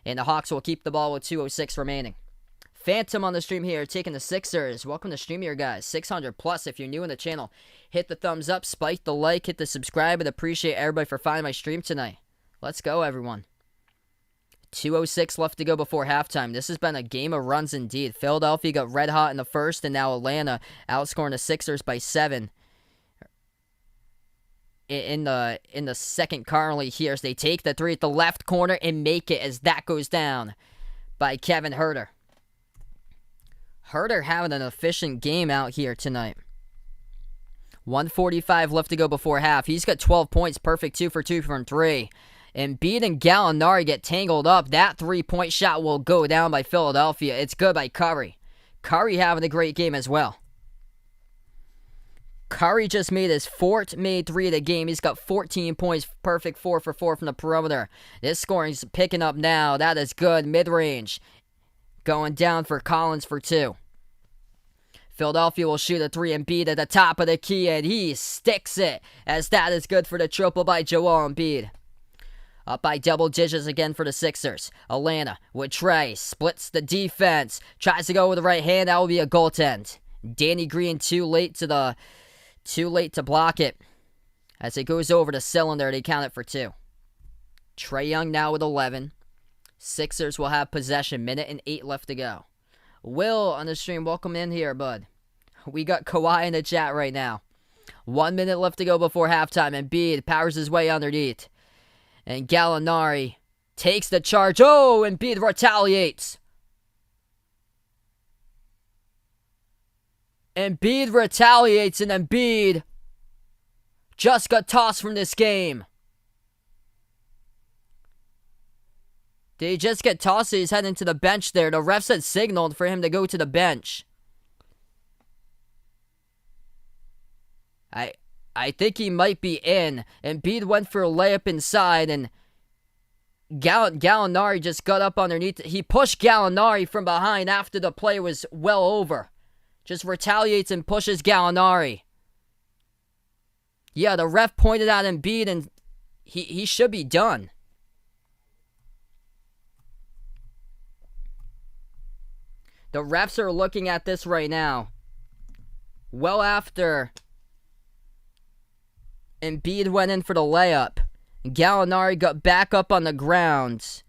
And the Hawks will keep the ball with 2:06 remaining. Phantom on the stream here, taking the Sixers. Welcome to the stream here, guys. 600 plus. If you're new in the channel, hit the thumbs up, spike the like, hit the subscribe, and appreciate everybody for finding my stream tonight. Let's go, everyone. 2:06 left to go before halftime. This has been a game of runs indeed. Philadelphia got red hot in the first, and now Atlanta outscoring the Sixers by 7. In the second currently here as they take the 3 at the left corner and make it as that goes down by Kevin Huerter. Huerter having an efficient game out here tonight. 1:45 left to go before half. He's got 12 points, perfect 2 for 2 from 3. Embiid and Gallinari get tangled up. That 3-point shot will go down by Philadelphia. It's good by Curry. Curry having a great game as well. Curry just made his 4th made 3 of the game. He's got 14 points, perfect 4 for 4 from the perimeter. This scoring's picking up now. That is good. Mid-range. Going down for Collins for 2. Philadelphia will shoot a 3. Embiid at the top of the key, and he sticks it, as that is good for the triple by Joel Embiid. Up by double digits again for the Sixers. Atlanta with Trey. Splits the defense. Tries to go with the right hand. That will be a goaltend. Danny Green too late to block it. As it goes over the cylinder, they count it for 2. Trae Young now with 11. Sixers will have possession. 1:08 left to go. Will on the stream, welcome in here, bud. We got Kawhi in the chat right now. 1 minute left to go before halftime. Embiid powers his way underneath. And Gallinari takes the charge. Oh, Embiid retaliates. Embiid retaliates, and Embiid just got tossed from this game. Did he just get tossed? He's heading to the bench there. The refs had signaled for him to go to the bench. I think he might be in. Embiid went for a layup inside, and Gallinari just got up underneath. He pushed Gallinari from behind after the play was well over. Just retaliates and pushes Gallinari. Yeah, the ref pointed out Embiid, and he should be done. The refs are looking at this right now. Well after Embiid went in for the layup, Gallinari got back up on the ground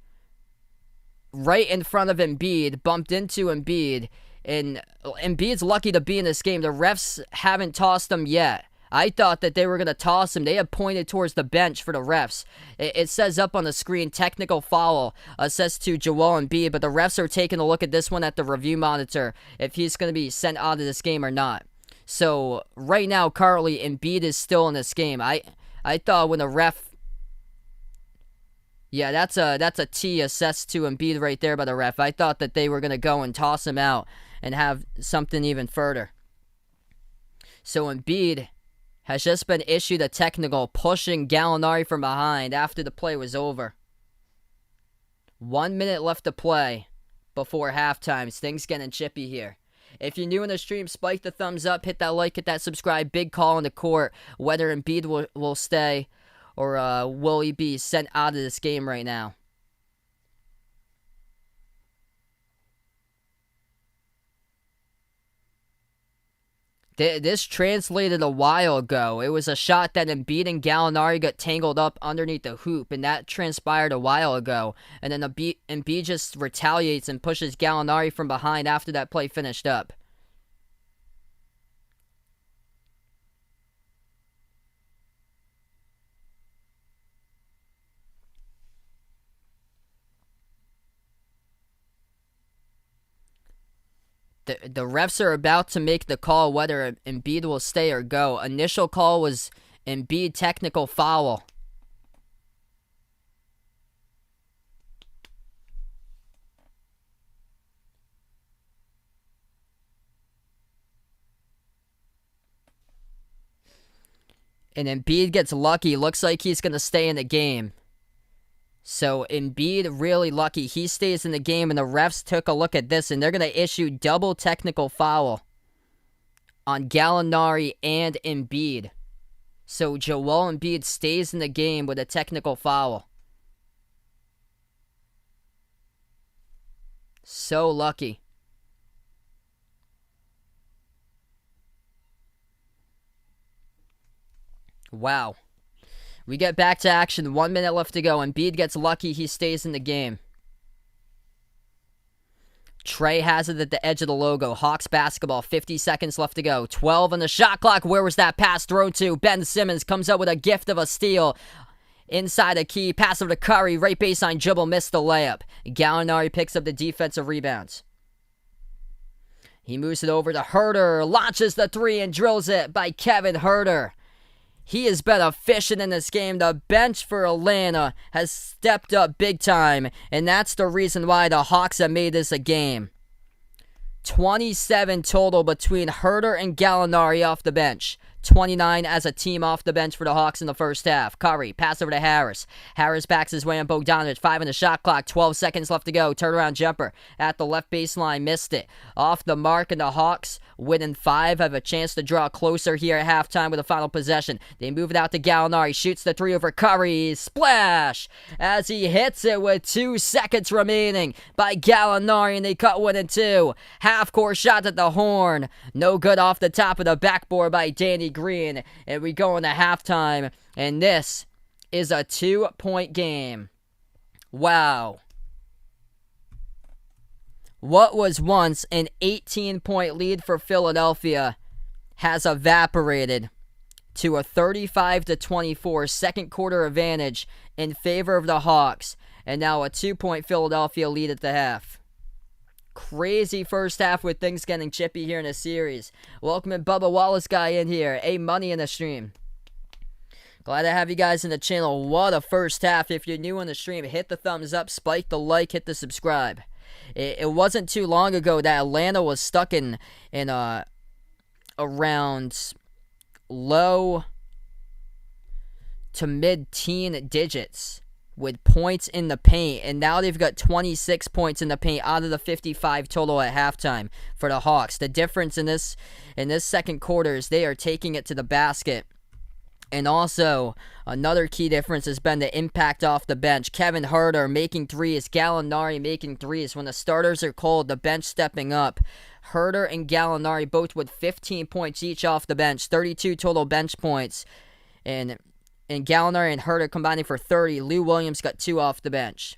right in front of Embiid, bumped into Embiid, and Embiid's lucky to be in this game. The refs haven't tossed him yet. I thought that they were going to toss him. They have pointed towards the bench for the refs. It says up on the screen, technical foul assessed to Joel Embiid, but the refs are taking a look at this one at the review monitor, if he's going to be sent out of this game or not. So, right now, currently, Embiid is still in this game. I thought when the ref Yeah, that's a T assessed to Embiid right there by the ref. I thought that they were going to go and toss him out and have something even further. So Embiid has just been issued a technical, pushing Gallinari from behind after the play was over. 1 minute left to play before halftime. Things getting chippy here. If you're new in the stream, spike the thumbs up, hit that like, hit that subscribe. Big call in the court whether Embiid will stay or will he be sent out of this game right now. This translated a while ago. It was a shot that Embiid and Gallinari got tangled up underneath the hoop, and that transpired a while ago. And then Embiid just retaliates and pushes Gallinari from behind after that play finished up. The refs are about to make the call whether Embiid will stay or go. Initial call was Embiid technical foul. And Embiid gets lucky. Looks like he's going to stay in the game. So Embiid really lucky. He stays in the game, and the refs took a look at this, and they're going to issue double technical foul on Gallinari and Embiid. So Joel Embiid stays in the game with a technical foul. So lucky. Wow. We get back to action. 1 minute left to go. Embiid gets lucky. He stays in the game. Trey has it at the edge of the logo. Hawks basketball. 50 seconds left to go. 12 on the shot clock. Where was that pass thrown to? Ben Simmons comes up with a gift of a steal. Inside a key. Pass over to Curry. Right baseline. Dribble. Missed the layup. Gallinari picks up the defensive rebounds. He moves it over to Herter. Launches the three and drills it by Kevin Herter. He has been efficient in this game. The bench for Atlanta has stepped up big time, and that's the reason why the Hawks have made this a game. 27 total between Herter and Gallinari off the bench. 29 as a team off the bench for the Hawks in the first half. Curry, pass over to Harris. Harris backs his way on Bogdanovic. 5 on the shot clock. 12 seconds left to go. Turnaround jumper at the left baseline. Missed it. Off the mark, and the Hawks, winning 5, have a chance to draw closer here at halftime with a final possession. They move it out to Gallinari. Shoots the 3 over Curry. Splash! As he hits it with 2 seconds remaining by Gallinari, and they cut 1 and 2. Half-court shot at the horn. No good off the top of the backboard by Danny Green, and we go into halftime, and this is a 2-point game. Wow. What was once an 18-point lead for Philadelphia has evaporated to a 35-24 second quarter advantage in favor of the Hawks, and now a 2-point Philadelphia lead at the half. Crazy first half with things getting chippy here in the series. Welcoming Bubba Wallace guy in here. Money in the stream. Glad to have you guys in the channel. What a first half. If you're new on the stream, hit the thumbs up, spike the like, hit the subscribe. It wasn't too long ago that Atlanta was stuck in around low to mid-teen digits with points in the paint, and now they've got 26 points in the paint out of the 55 total at halftime for the Hawks. The difference in this second quarter is they are taking it to the basket. And also, another key difference has been the impact off the bench. Kevin Herter making threes, Gallinari making threes. When the starters are cold, the bench stepping up. Herter and Gallinari both with 15 points each off the bench, 32 total bench points. And Gallinari and Herter combining for 30. Lou Williams got 2 off the bench.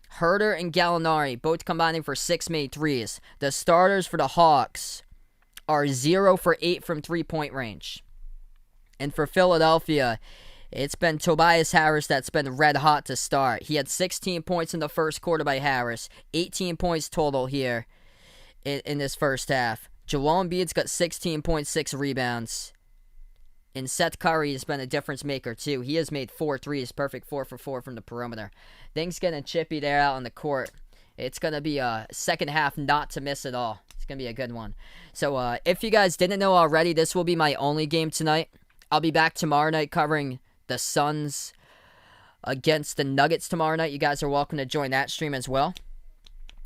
Herter and Gallinari both combining for 6 made threes. The starters for the Hawks are 0 for 8 from three-point range. And for Philadelphia, it's been Tobias Harris that's been red hot to start. He had 16 points in the first quarter by Harris. 18 points total here in this first half. Joel Embiid's got 16.6 rebounds. And Seth Curry has been a difference maker too. He has made 4 threes, perfect 4 for 4 from the perimeter. Things getting chippy there out on the court. It's going to be a second half not to miss at all. It's going to be a good one. So if you guys didn't know already, this will be my only game tonight. I'll be back tomorrow night covering the Suns against the Nuggets tomorrow night. You guys are welcome to join that stream as well.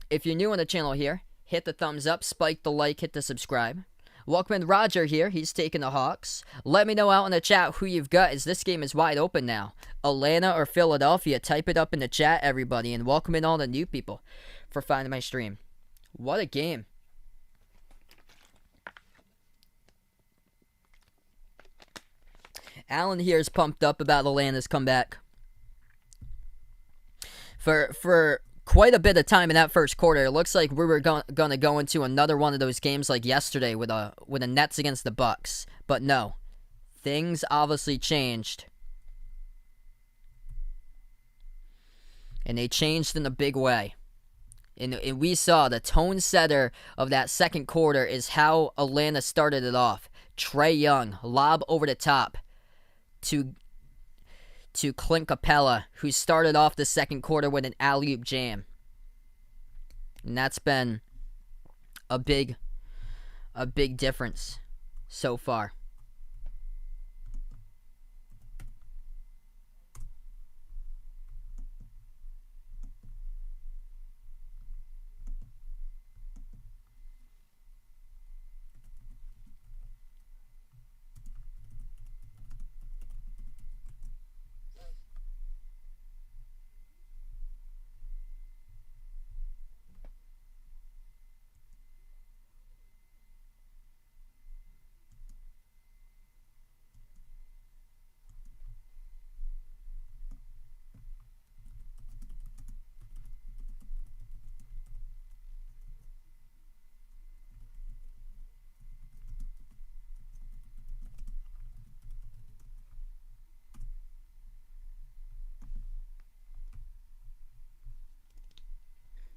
If you're new on the channel here, hit the thumbs up, spike the like, hit the subscribe. Welcome in Roger here. He's taking the Hawks. Let me know out in the chat who you've got, as this game is wide open now. Atlanta or Philadelphia. Type it up in the chat, everybody. And welcome in all the new people for finding my stream. What a game. Alan here is pumped up about Atlanta's comeback. For quite a bit of time in that first quarter, it looks like we were going to go into another one of those games like yesterday with the Nets against the Bucks. But no, things obviously changed. And they changed in a big way. And we saw the tone setter of that second quarter is how Atlanta started it off. Trae Young, lob over the top to Clint Capella, who started off the second quarter with an alley-oop jam. And that's been a big difference so far.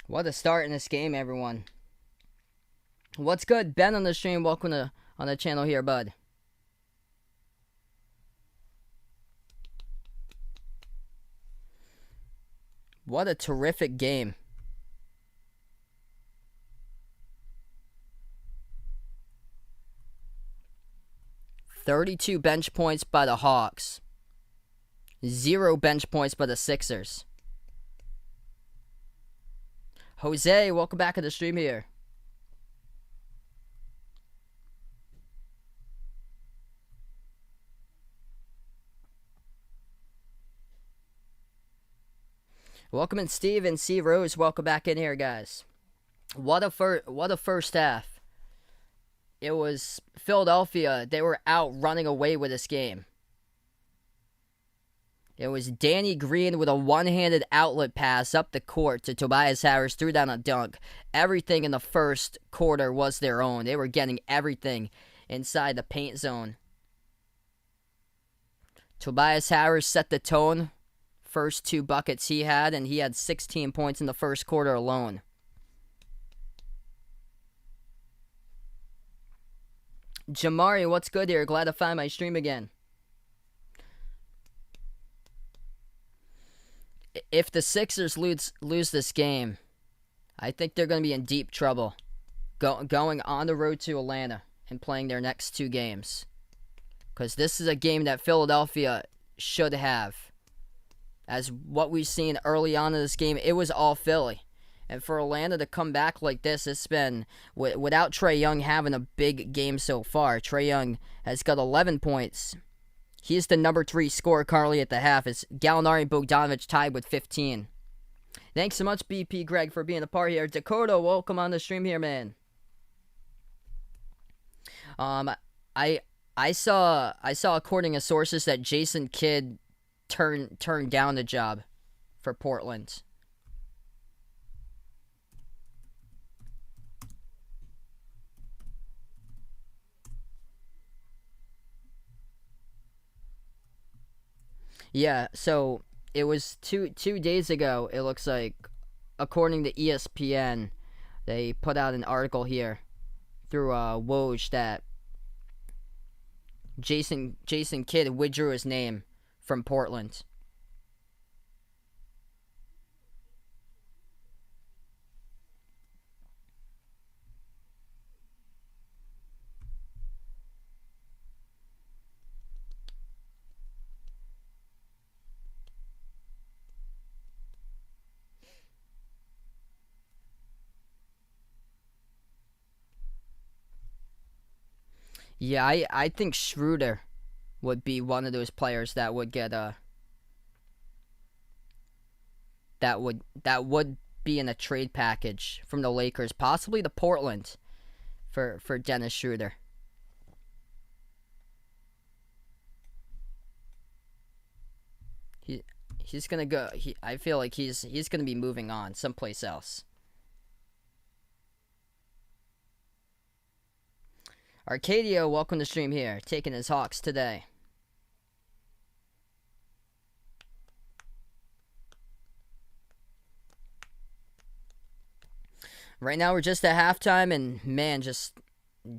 What a start in this game, everyone. What's good? Ben on the stream. Welcome on the channel here, bud. What a terrific game. $32 bench points by the Hawks. 0 bench points by the Sixers. Jose, welcome back to the stream here. Welcome in Steve and C Rose. Welcome back in here, guys. What a first half. It was Philadelphia. They were out running away with this game. It was Danny Green with a one-handed outlet pass up the court to Tobias Harris, threw down a dunk. Everything in the first quarter was their own. They were getting everything inside the paint zone. Tobias Harris set the tone. First 2 buckets he had, and he had 16 points in the first quarter alone. Jamari, what's good here? Glad to find my stream again. If the Sixers lose this game, I think they're going to be in deep trouble going on the road to Atlanta and playing their next 2 games. Because this is a game that Philadelphia should have. As what we've seen early on in this game, it was all Philly. And for Atlanta to come back like this, it's been, without Trae Young having a big game so far. Trae Young has got 11 points. He's the number 3 scorer currently at the half. It's Gallinari and Bogdanovic tied with 15. Thanks so much, BP Greg, for being a part here. Dakota, welcome on the stream here, man. I saw according to sources that Jason Kidd turned down the job for Portland. Yeah, so it was two days ago, it looks like, according to ESPN, they put out an article here through Woj that Jason Kidd withdrew his name from Portland. Yeah, I think Schroeder would be one of those players that would get that would be in a trade package from the Lakers, possibly the Portland for Dennis Schroeder. He he's gonna go. I feel like he's gonna be moving on someplace else. Arcadio, welcome to stream here, taking his Hawks today. Right now we're just at halftime, and man, just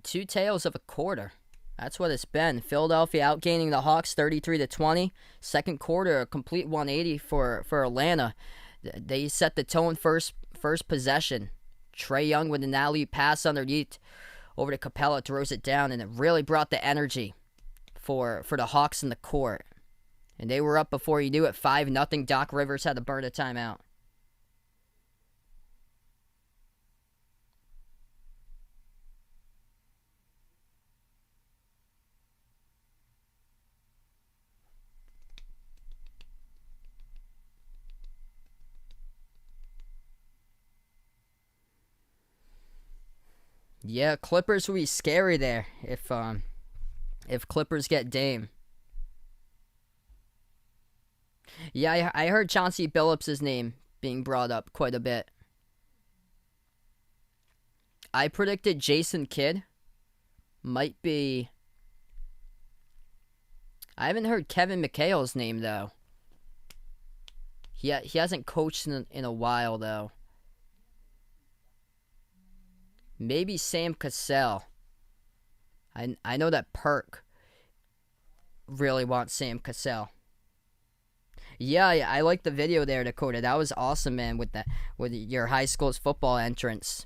two tails of a quarter. That's what it's been. Philadelphia outgaining the Hawks 33-20. Second quarter, a complete 180 for Atlanta. They set the tone first possession. Trae Young with an alley pass underneath over to Capella, throws it down, and it really brought the energy for the Hawks in the court. And they were up before you knew it, 5-0. Doc Rivers had to burn a timeout. Yeah, Clippers will be scary there if Clippers get Dame. Yeah, I heard Chauncey Billups' name being brought up quite a bit. I predicted Jason Kidd might be. I haven't heard Kevin McHale's name though. He hasn't coached in a while though. Maybe Sam Cassell. I know that Perk really wants Sam Cassell. Yeah, I like the video there, Dakota. That was awesome, man, with your high school's football entrance.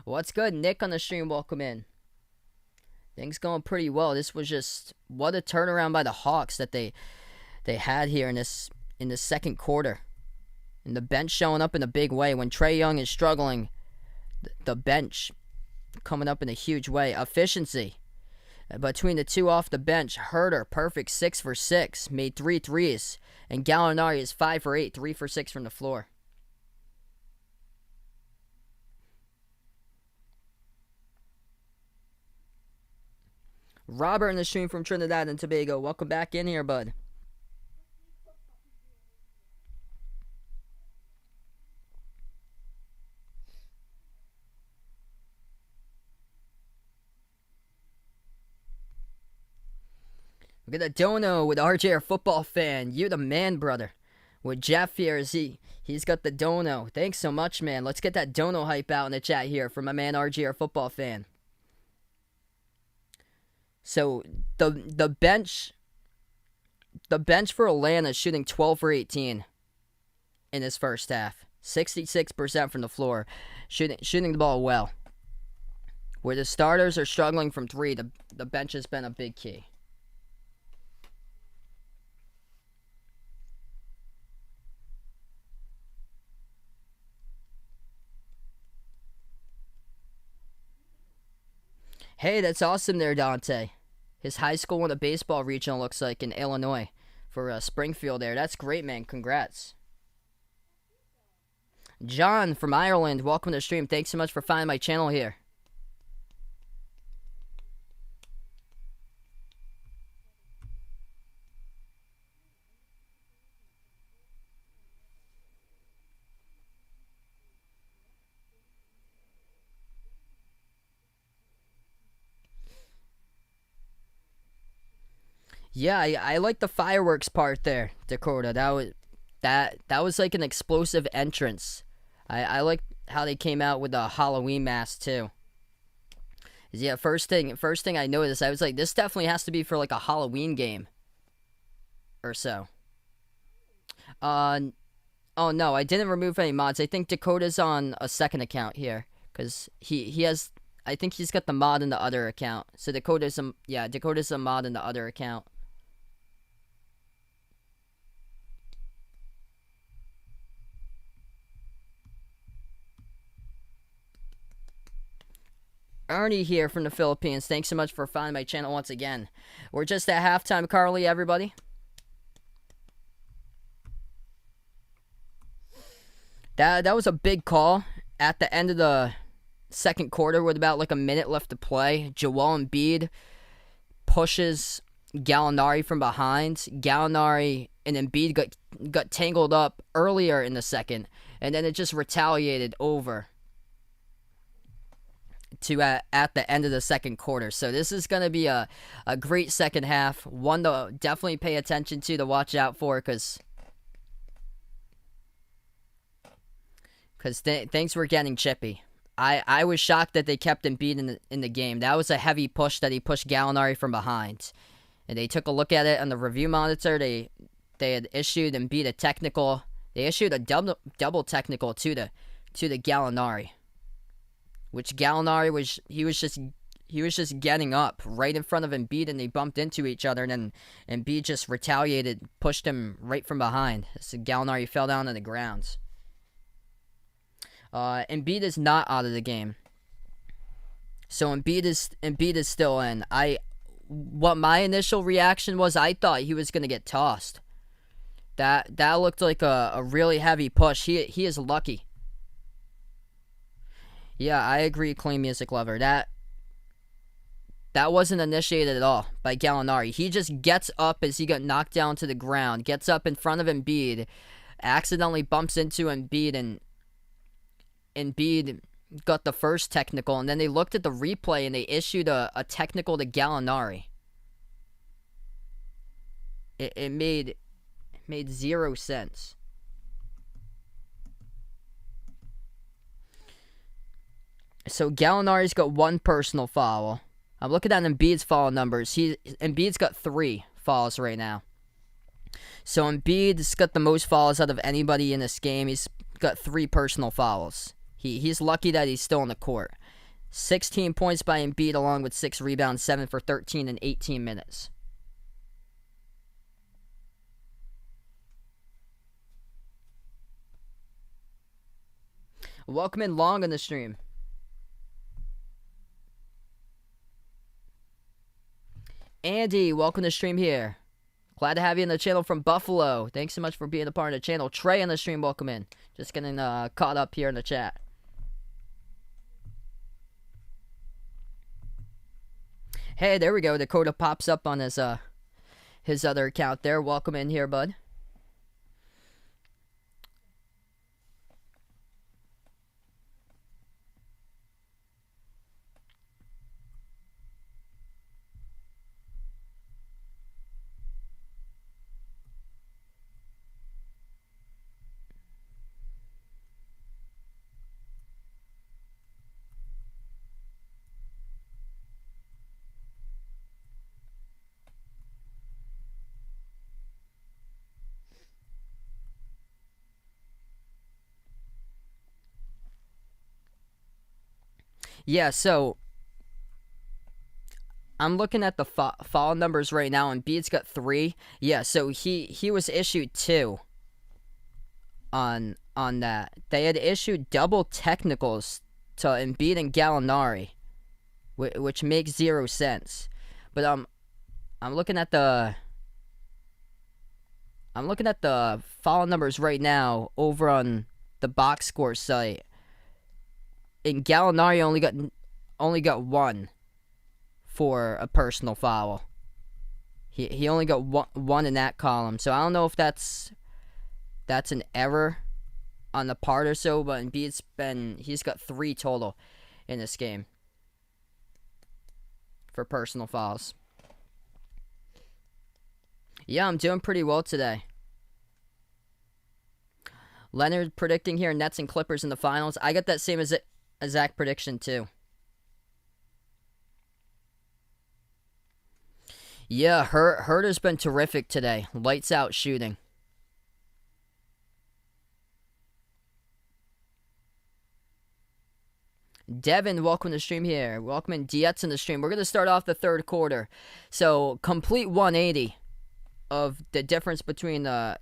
What's good? Nick on the stream, welcome in. Things going pretty well. This was just what a turnaround by the Hawks that they had here in the second quarter. And the bench showing up in a big way. When Trae Young is struggling, the bench coming up in a huge way. Efficiency. Between the two off the bench, Herter, perfect 6 for 6, made 3 threes. And Gallinari is 5 for 8, 3 for 6 from the floor. Robert in the stream from Trinidad and Tobago. Welcome back in here, bud. Look at the dono with RJ, our football fan. You're the man, brother. With Jeff here, he's got the dono. Thanks so much, man. Let's get that dono hype out in the chat here from my man RJ, our football fan. So the bench for Atlanta is shooting 12 for 18 in this first half. 66% from the floor, shooting the ball well. Where the starters are struggling from three, the bench has been a big key. Hey, that's awesome there, Dante. His high school won a baseball regional, looks like, in Illinois for Springfield there. That's great, man. Congrats. John from Ireland, welcome to the stream. Thanks so much for finding my channel here. Yeah, I like the fireworks part there, Dakota. That was like an explosive entrance. I like how they came out with a Halloween mask too. Yeah, first thing I noticed, I was like, this definitely has to be for like a Halloween game or so. Uh, oh no, I didn't remove any mods. I think Dakota's on a second account here because he has. I think he's got the mod in the other account. So Dakota's a mod in the other account. Ernie here from the Philippines. Thanks so much for finding my channel once again. We're just at halftime, Carly, everybody. That was a big call at the end of the second quarter with about like a minute left to play. Joel Embiid pushes Gallinari from behind. Gallinari and Embiid got tangled up earlier in the second, and then it just retaliated over to at the end of the second quarter. So this is going to be a great second half. One to definitely pay attention to watch out for because thanks for getting Chippy. I was shocked that they kept Embiid in the game. That was a heavy push that he pushed Gallinari from behind. And they took a look at it on the review monitor. They had issued Embiid a technical. They issued a double technical to the Gallinari. Which Gallinari was just getting up right in front of Embiid, and they bumped into each other, and then Embiid just retaliated, pushed him right from behind. So Gallinari fell down on the ground. Embiid is not out of the game. So Embiid is still in. What my initial reaction was, I thought he was gonna get tossed. That looked like a really heavy push. He is lucky. Yeah, I agree, Clean Music Lover. That wasn't initiated at all by Gallinari. He just gets up as he got knocked down to the ground, gets up in front of Embiid, accidentally bumps into Embiid, and Embiid got the first technical, and then they looked at the replay and they issued a technical to Gallinari. It made zero sense. So Gallinari's got one personal foul. I'm looking at Embiid's foul numbers. Embiid's got 3 fouls right now. So Embiid's got the most fouls out of anybody in this game. He's got 3 personal fouls. He's lucky that he's still on the court. 16 points by Embiid along with 6 rebounds, 7 for 13 in 18 minutes. Welcome in Long on the stream. Andy, welcome to the stream here. Glad to have you on the channel from Buffalo. Thanks so much for being a part of the channel. Trey on the stream, welcome in. Just getting caught up here in the chat. Hey, there we go. Dakota pops up on his other account there. Welcome in here, bud. Yeah, so I'm looking at the foul numbers right now, and Embiid's got 3. Yeah, so he was issued 2 on that. They had issued double technicals to Embiid and Gallinari, which makes 0 sense. But I'm looking at the foul numbers right now over on the box score site. And Gallinari only got 1 for a personal foul. He only got one in that column. So I don't know if that's an error on the part or so, but he's got 3 total in this game for personal fouls. Yeah, I'm doing pretty well today. Leonard predicting here Nets and Clippers in the finals. I got that same exact prediction too. Yeah, Herder's been terrific today. Lights out shooting. Devin, welcome to the stream here. Welcome Dietz in the stream. We're going to start off the third quarter. So, complete 180 of the difference between the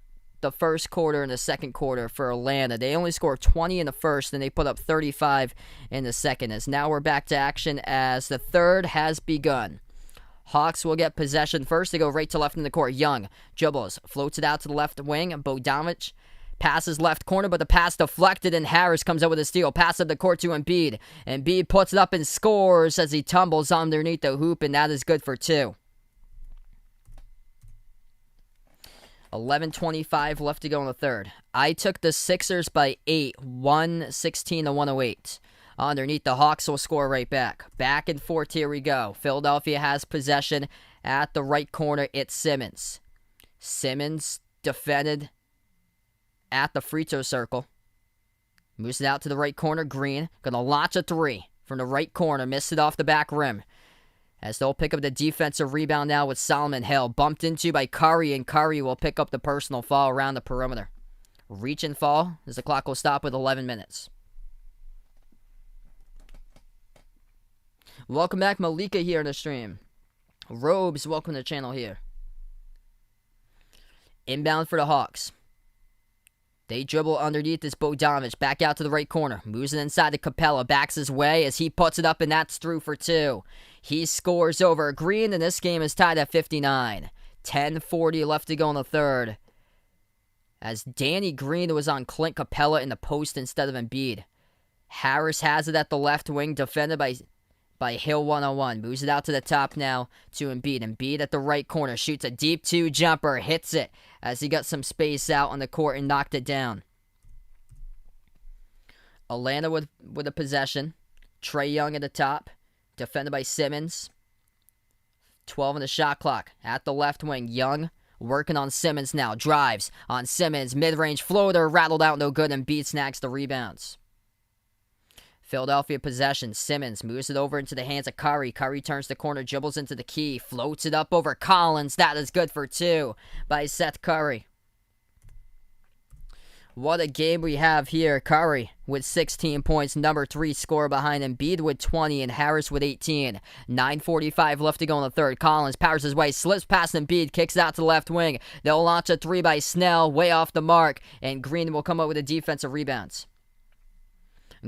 first quarter and the second quarter for Atlanta. They only scored 20 in the first, and they put up 35 in the second. As now we're back to action as the third has begun. Hawks will get possession first. They go right to left in the court. Young dribbles, floats it out to the left wing. Bogdanovich passes left corner, but the pass deflected, and Harris comes out with a steal. Pass up the court to Embiid. Embiid puts it up and scores as he tumbles underneath the hoop, and that is good for 2. 11:25 left to go in the third. I took the Sixers by 8, 116-108. Underneath, the Hawks will score right back. Back and forth, here we go. Philadelphia has possession at the right corner. It's Simmons. Simmons defended at the free throw circle. Moves it out to the right corner. Green gonna launch a 3 from the right corner. Missed it off the back rim. As they'll pick up the defensive rebound now with Solomon Hill. Bumped into by Curry, and Curry will pick up the personal foul around the perimeter. Reach and fall as the clock will stop with 11 minutes. Welcome back, Malika here in the stream. Robes, welcome to the channel here. Inbound for the Hawks. They dribble underneath this Bogdanovich. Back out to the right corner. Moves it inside to Capella. Backs his way as he puts it up, and that's through for 2. He scores over Green, and this game is tied at 59. 10:40 left to go in the third. As Danny Green was on Clint Capella in the post instead of Embiid. Harris has it at the left wing, defended by Hill 101. Moves it out to the top now to Embiid. Embiid at the right corner. Shoots a deep 2 jumper. Hits it as he got some space out on the court and knocked it down. Atlanta with a possession. Trae Young at the top. Defended by Simmons. 12 on the shot clock. At the left wing. Young working on Simmons now. Drives on Simmons. Mid-range floater. Rattled out, no good. Embiid snags the rebounds. Philadelphia possession. Simmons moves it over into the hands of Curry. Curry turns the corner, dribbles into the key, floats it up over Collins. That is good for 2 by Seth Curry. What a game we have here. Curry with 16 points, number 3 scorer behind Embiid with 20 and Harris with 18. 9:45 left to go in the third. Collins powers his way, slips past Embiid, kicks out to the left wing. They'll launch a 3 by Snell, way off the mark, and Green will come up with the defensive rebounds.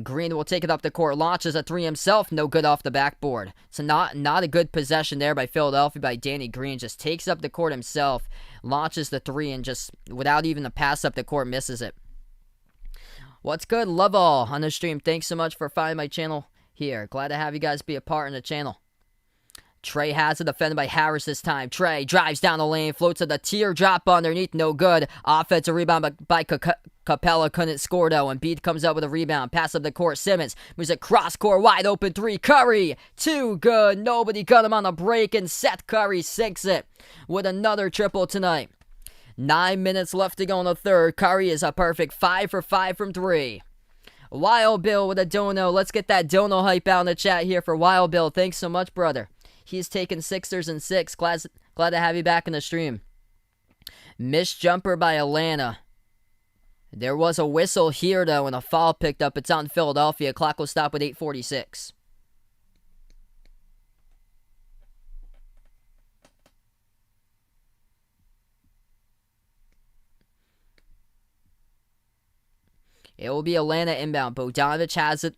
Green will take it up the court, launches a 3 himself, no good off the backboard. So not a good possession there by Philadelphia by Danny Green. Just takes up the court himself, launches the 3, and just without even a pass up the court, misses it. What's good? Love all on the stream. Thanks so much for finding my channel here. Glad to have you guys be a part in the channel. Trae has it, defended by Harris this time. Trae drives down the lane, floats to the teardrop underneath, no good. Offensive rebound by Capella, couldn't score though. Embiid comes up with a rebound, pass up the court. Simmons moves a cross court, wide open 3. Curry, too good. Nobody got him on the break, and Seth Curry sinks it with another triple tonight. 9 minutes left to go in the third. Curry is a perfect 5 for 5 from 3. Wild Bill with a dono. Let's get that dono hype out in the chat here for Wild Bill. Thanks so much, brother. He's taken Sixers and 6. Glad to have you back in the stream. Missed jumper by Atlanta. There was a whistle here, though, and a foul picked up. It's on Philadelphia. Clock will stop with 8:46. It will be Atlanta inbound. Bogdanovich has it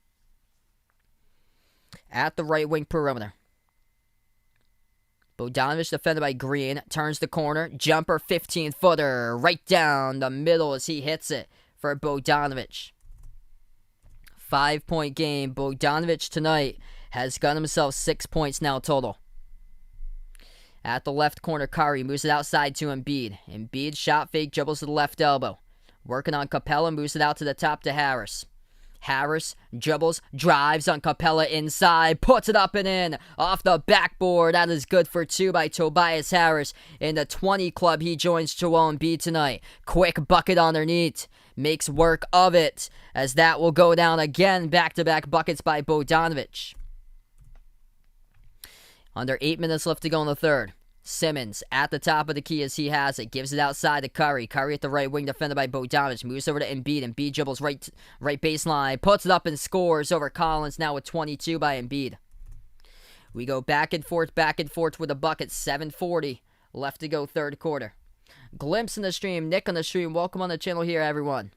at the right wing perimeter. Bogdanovich defended by Green. Turns the corner. Jumper 15-footer. Right down the middle as he hits it for Bogdanovich. 5-point game. Bogdanovich tonight has got himself 6 points now total. At the left corner, Curry moves it outside to Embiid. Embiid shot fake, dribbles to the left elbow. Working on Capella, moves it out to the top to Harris. Harris dribbles, drives on Capella inside, puts it up and in, off the backboard. That is good for 2 by Tobias Harris. In the 20 club, he joins Joel Embiid tonight. Quick bucket underneath, makes work of it, as that will go down again. Back-to-back buckets by Bogdanovich. Under 8 minutes left to go in the third. Simmons at the top of the key as he has it. Gives it outside to Curry. Curry at the right wing, defended by Bogdanovich. Moves over to Embiid. Embiid dribbles right baseline. Puts it up and scores over Collins, now with 22 by Embiid. We go back and forth with a bucket. 7:40 left to go, third quarter. Glimpse in the stream. Nick on the stream. Welcome on the channel here, everyone.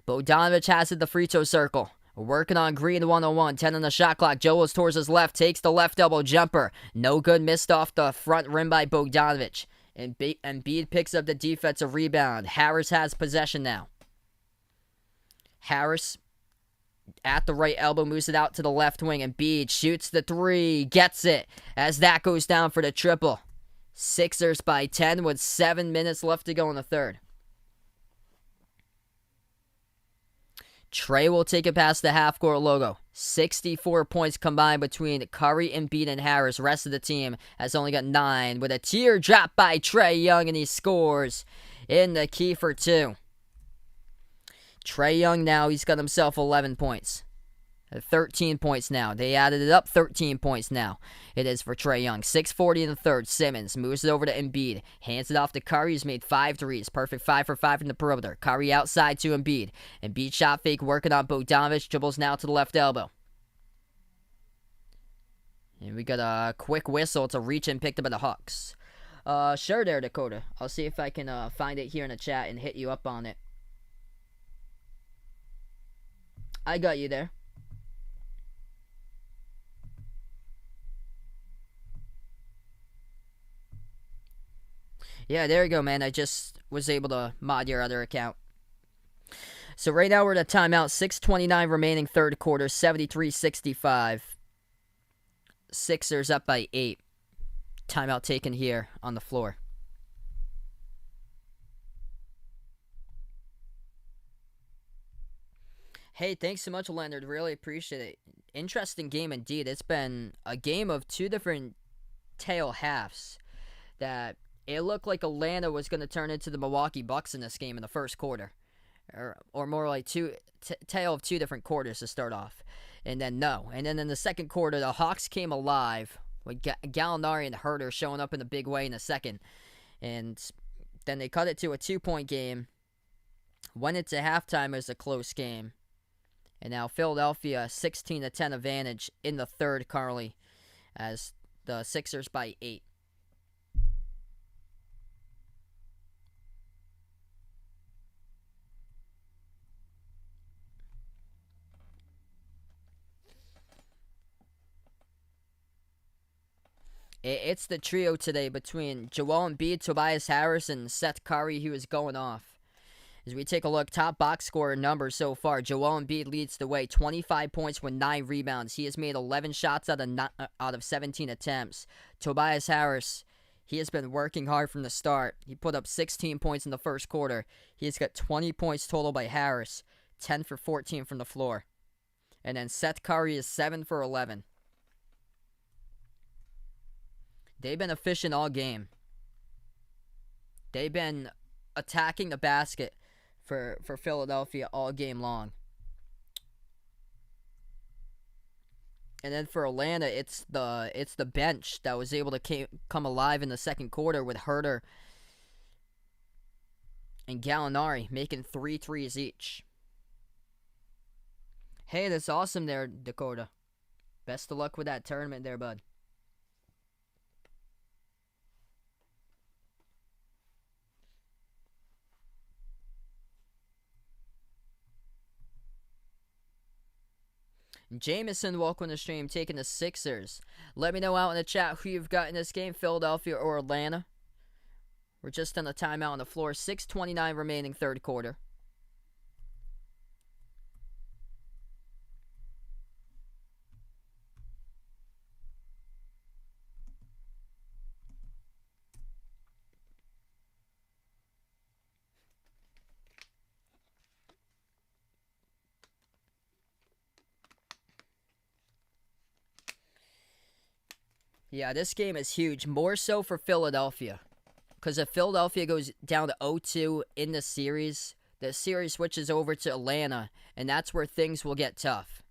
Bogdanovich has it the free throw circle. Working on Green 101. 10 on the shot clock. Joel is towards his left. Takes the left elbow jumper. No good. Missed off the front rim by Bogdanovich. Embiid picks up the defensive rebound. Harris has possession now. Harris at the right elbow. Moves it out to the left wing. Embiid shoots the three. Gets it as that goes down for the triple. Sixers by 10 with 7 minutes left to go in the third. Trey will take it past the half-court logo. 64 points combined between Curry, Embiid, and Harris. Rest of the team has only got 9 with a teardrop by Trae Young, and he scores in the key for 2. Trae Young now, he's got himself 11 points. 13 points now. They added it up. 13 points now. It is for Trae Young. 6:40 in the third. Simmons moves it over to Embiid. Hands it off to Curry. He's made 5 threes. Perfect 5 for 5 from the perimeter. Curry outside to Embiid. Embiid shot fake working on Bogdanovich. Dribbles now to the left elbow. And we got a quick whistle. It's a reach and picked up by the Hawks. Sure there, Dakota. I'll see if I can find it here in the chat and hit you up on it. I got you there. Yeah, there you go, man. I just was able to mod your other account. So right now we're at a timeout. 6:29 remaining third quarter. 73-65. Sixers up by 8. Timeout taken here on the floor. Hey, thanks so much, Leonard. Really appreciate it. Interesting game indeed. It's been a game of 2 different tail halves that it looked like Atlanta was going to turn into the Milwaukee Bucks in this game in the first quarter. Or more like tale of 2 different quarters to start off. And then no. And then in the second quarter, the Hawks came alive with Gallinari and Herter showing up in a big way in the second. And then they cut it to a 2-point game. Went into halftime as a close game. And now Philadelphia 16-10 advantage in the third currently as the Sixers by 8. It's the trio today between Joel Embiid, Tobias Harris, and Seth Curry who is going off. As we take a look, top box scorer numbers so far, Joel Embiid leads the way, 25 points with 9 rebounds. He has made 11 shots out of 17 attempts. Tobias Harris, he has been working hard from the start. He put up 16 points in the first quarter. He has got 20 points total by Harris, 10 for 14 from the floor. And then Seth Curry is 7 for 11. They've been efficient all game. They've been attacking the basket for Philadelphia all game long. And then for Atlanta, it's the bench that was able to come alive in the second quarter with Herter and Gallinari making 3 threes each. Hey, that's awesome there, Dakota. Best of luck with that tournament there, bud. Jameson, welcome to the stream, taking the Sixers. Let me know out in the chat who you've got in this game, Philadelphia or Atlanta. We're just on the timeout on the floor. 6:29 remaining third quarter. Yeah, this game is huge. More so for Philadelphia. Because if Philadelphia goes down to 0-2 in the series switches over to Atlanta. And that's where things will get tough.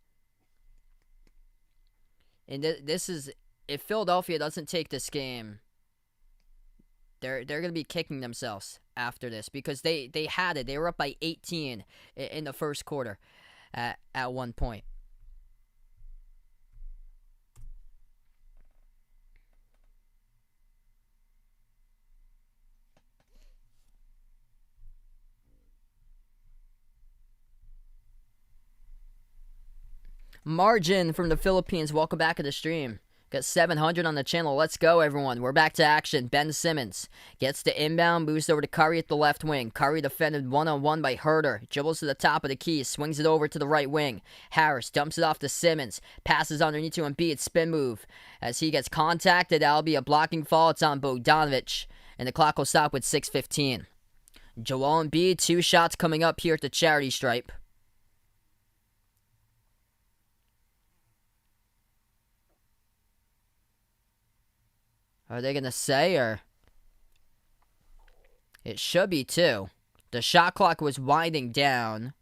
And this is... If Philadelphia doesn't take this game, They're going to be kicking themselves after this because they had it. They were up by 18 in the first quarter at one point. Margin from the Philippines, welcome back to the stream. Got 700 on the channel. Let's go, everyone. We're back to action. Ben Simmons gets the inbound, moves over to Curry at the left wing. Curry defended one-on-one by Herter. Dribbles to the top of the key, swings it over to the right wing. Harris dumps it off to Simmons. Passes underneath to Embiid. Spin move. As he gets contacted, that'll be a blocking fall. It's on Bogdanovic. And the clock will stop with 6:15. Joel Embiid, 2 shots coming up here at the charity stripe. Are they going to say, or? It should be 2. The shot clock was winding down.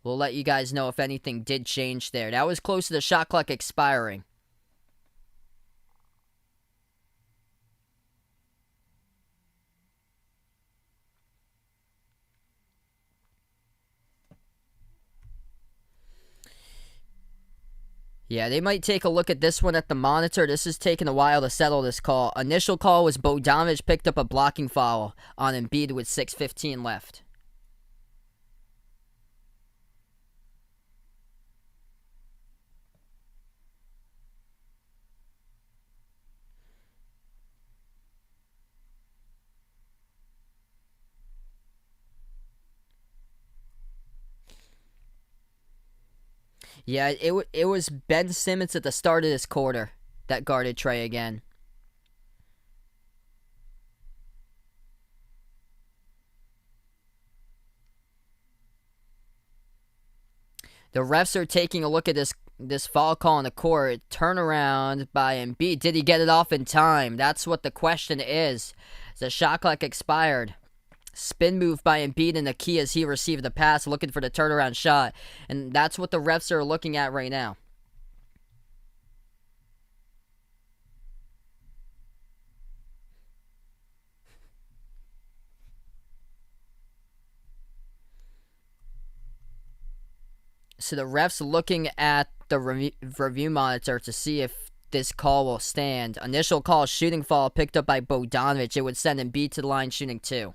We'll let you guys know if anything did change there. That was close to the shot clock expiring. Yeah, they might take a look at this one at the monitor. This is taking a while to settle this call. Initial call was Bogdanovic picked up a blocking foul on Embiid with 6:15 left. Yeah, it was Ben Simmons at the start of this quarter that guarded Trey again. The refs are taking a look at this foul call on the court. Turnaround by Embiid. Did he get it off in time? That's what the question is. The shot clock expired. Spin move by Embiid in the key as he received the pass, looking for the turnaround shot. And that's what the refs are looking at right now. So the refs looking at the review monitor to see if this call will stand. Initial call, shooting foul picked up by Bogdanovic. It would send Embiid to the line shooting 2.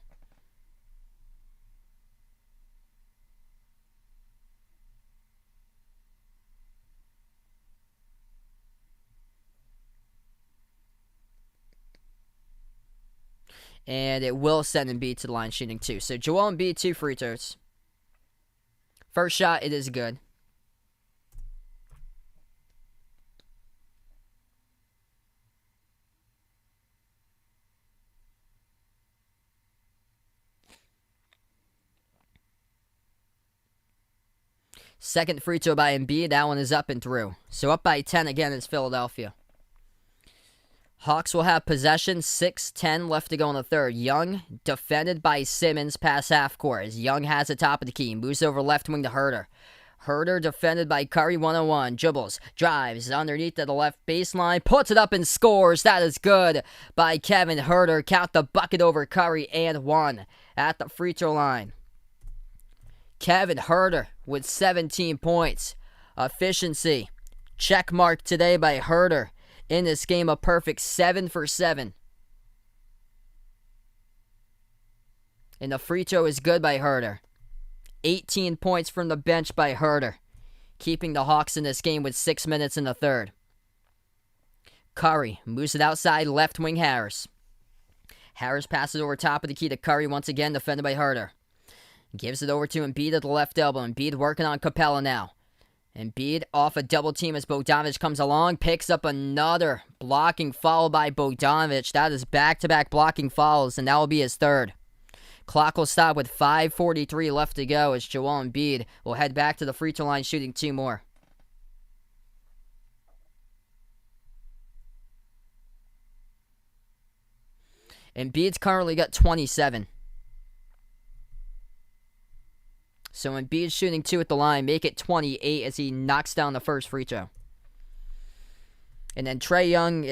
And it will send Embiid to the line shooting 2. So Joel Embiid, 2 free throws. First shot, it is good. Second free throw by Embiid. That one is up and through. So up by 10 again is Philadelphia. Hawks will have possession. 6:10 left to go in the third. Young defended by Simmons past half court. As Young has the top of the key. Moves over left wing to Herter. Herter defended by Curry one-on-one. Dribbles. Drives underneath to the left baseline. Puts it up and scores. That is good by Kevin Herter. Count the bucket over Curry and 1 at the free throw line. Kevin Herter with 17 points. Efficiency. Check mark today by Herter. In this game, a perfect 7 for 7. And the free throw is good by Herter. 18 points from the bench by Herter. Keeping the Hawks in this game with 6 minutes in the third. Curry moves it outside left wing Harris. Harris passes over top of the key to Curry once again, defended by Herter. Gives it over to Embiid at the left elbow. Embiid working on Capella now. Embiid off a double team as Bogdanovic comes along. Picks up another blocking foul by Bogdanovic. That is back-to-back blocking fouls, and that will be his third. Clock will stop with 5:43 left to go as Joel Embiid will head back to the free throw line shooting 2 more. Embiid's currently got 27. So Embiid shooting 2 at the line, make it 28 as he knocks down the first free throw. And then Trae Young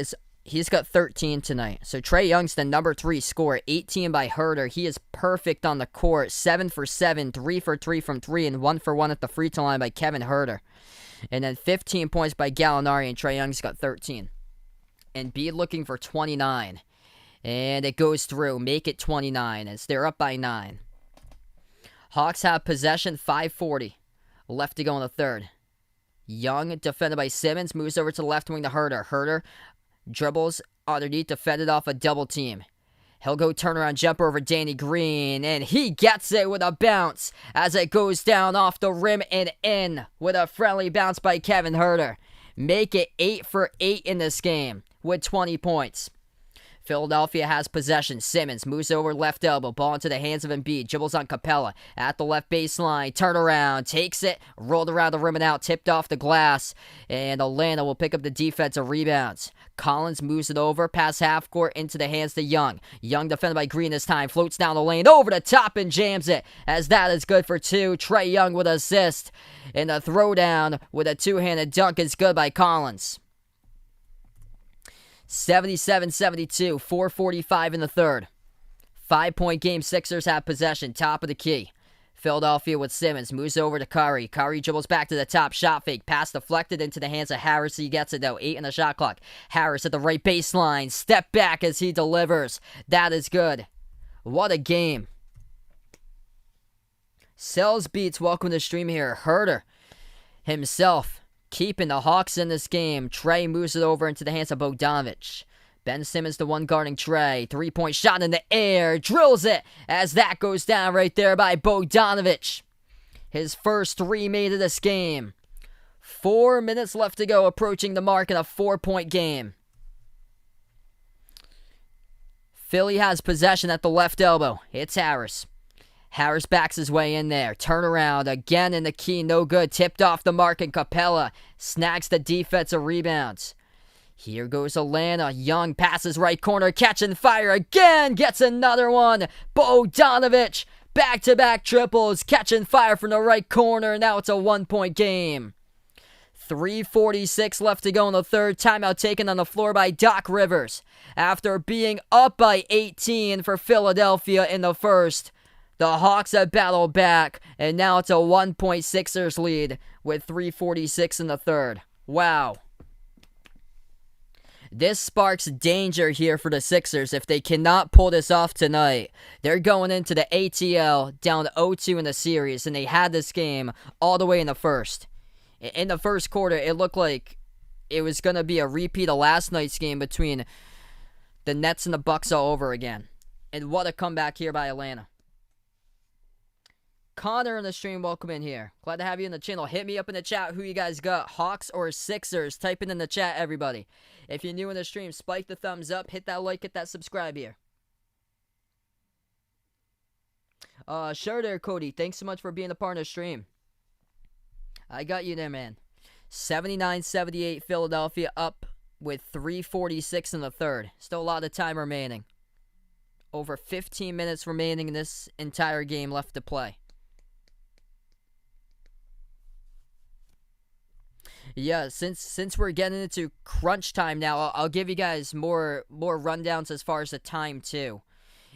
He's got 13 tonight. So Trae Young's the number 3 scorer, 18 by Herter. He is perfect on the court, 7 for 7, 3 for 3 from 3, and 1 for 1 at the free throw line by Kevin Herter. And then 15 points by Gallinari, and Trae Young's got 13. And Embiid looking for 29. And it goes through. Make it 29 as they're up by 9. Hawks have possession, 5:40 left to go in the third. Young, defended by Simmons, moves over to the left wing to Herter. Herter dribbles underneath, defended off a double team. He'll go turnaround jumper over Danny Green, and he gets it with a bounce as it goes down off the rim and in with a friendly bounce by Kevin Herter. Make it 8 for 8 in this game with 20 points. Philadelphia has possession. Simmons moves over left elbow. Ball into the hands of Embiid. Dribbles on Capella at the left baseline. Turn around. Takes it. Rolled around the rim and out. Tipped off the glass. And Atlanta will pick up the defensive rebounds. Collins moves it over. Past half court into the hands to Young. Young defended by Green this time. Floats down the lane. Over the top and jams it. As that is good for 2. Trae Young with an assist. And the throwdown with a two-handed dunk is good by Collins. 77-72, 4:45 in the third. 5-point game, Sixers have possession, top of the key. Philadelphia with Simmons, moves over to Curry. Curry dribbles back to the top, shot fake, pass deflected into the hands of Harris. He gets it though, 8 in the shot clock. Harris at the right baseline, step back as he delivers. That is good. What a game. Sells Beats, welcome to the stream here. Herter himself keeping the Hawks in this game. Trae moves it over into the hands of Bogdanovic. Ben Simmons, the one guarding Trae. 3-point shot in the air. Drills it as that goes down right there by Bogdanovic. His first 3 made of this game. 4 minutes left to go, approaching the mark in a 4-point game. Philly has possession at the left elbow. It's Harris. Harris backs his way in there. Turnaround again in the key. No good. Tipped off the mark, and Capella snags the defensive rebounds. Here goes Atlanta. Young passes right corner. Catching fire again. Gets another one. Bogdanovic. Back-to-back triples. Catching fire from the right corner. Now it's a 1-point game. 3:46 left to go in the third. Timeout taken on the floor by Doc Rivers. After being up by 18 for Philadelphia in the first, the Hawks have battled back, and now it's a 1-point Sixers lead with 3:46 in the third. Wow. This sparks danger here for the Sixers. If they cannot pull this off tonight, they're going into the ATL down 0-2 in the series, and they had this game all the way in the first. In the first quarter, it looked like it was going to be a repeat of last night's game between the Nets and the Bucks all over again. And what a comeback here by Atlanta. Connor in the stream, welcome in here. Glad to have you in the channel. Hit me up in the chat who you guys got, Hawks or Sixers. Type it in the chat, everybody. If you're new in the stream, spike the thumbs up, hit that like, hit that subscribe here. Sure there, Cody. Thanks so much for being a part of the stream. I got you there, man. 79-78, Philadelphia up with 3:46 in the third. Still a lot of time remaining. Over 15 minutes remaining in this entire game left to play. Yeah, since we're getting into crunch time now, I'll give you guys more rundowns as far as the time too.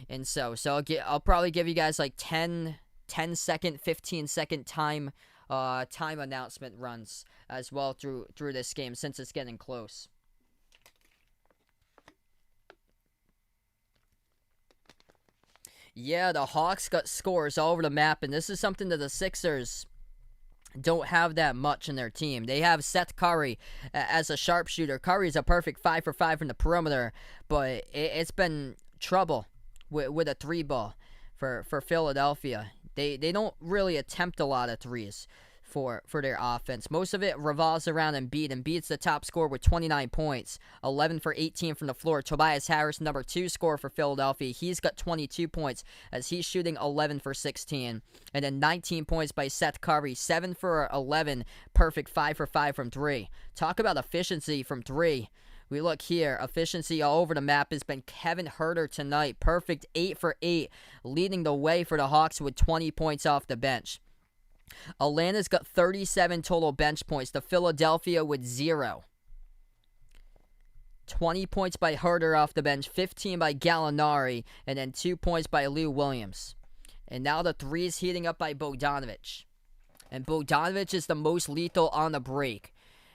And so I'll probably give you guys like 10 second, 15 second time announcement runs as well through this game since it's getting close. Yeah, the Hawks got scores all over the map, and this is something that the Sixers don't have that much in their team. They have Seth Curry as a sharpshooter. Curry's a perfect 5 for 5 from the perimeter, but it's been trouble with a 3-ball for Philadelphia. They don't really attempt a lot of threes for their offense. Most of it revolves around Embiid. Embiid's the top scorer with 29 points, 11 for 18 from the floor. Tobias Harris, number 2 scorer for Philadelphia. He's got 22 points as he's shooting 11 for 16. And then 19 points by Seth Curry, 7 for 11, perfect 5 for 5 from 3. Talk about efficiency from 3. We look here, efficiency all over the map has been Kevin Herter tonight. Perfect 8 for 8, leading the way for the Hawks with 20 points off the bench. Atlanta's got 37 total bench points to Philadelphia with 0. 20 points by Herter off the bench, 15 by Gallinari, and then 2 points by Lou Williams. And now the three is heating up by Bogdanovic. And Bogdanovic is the most lethal on the break.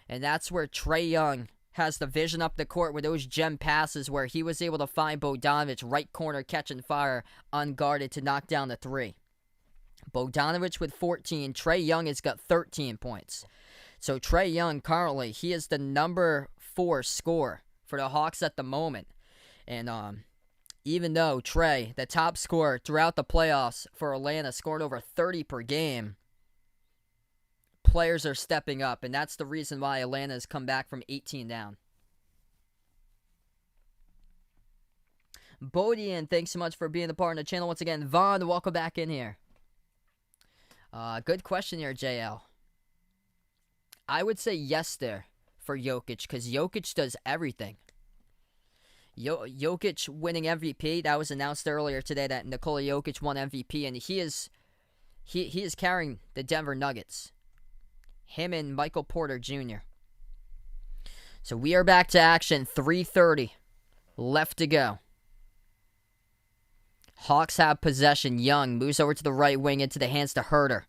And that's where Trae Young has the vision up the court with those gem passes where he was able to find Bogdanovic right corner catching fire unguarded to knock down the three. Bogdanovic with 14. Trae Young has got 13 points. So Trae Young currently, he is the number 4 scorer for the Hawks at the moment. And even though Trae, the top scorer throughout the playoffs for Atlanta, scored over 30 per game, players are stepping up, and that's the reason why Atlanta has come back from 18 down. Bodian, thanks so much for being a part of the channel once again. Vaughn, welcome back in here. Good question here, JL. I would say yes there for Jokic, because Jokic does everything. Jokic winning MVP, that was announced earlier today that Nikola Jokic won MVP, and he is carrying the Denver Nuggets. Him and Michael Porter Jr. So we are back to action. 3:30 left to go. Hawks have possession. Young moves over to the right wing into the hands to Herter.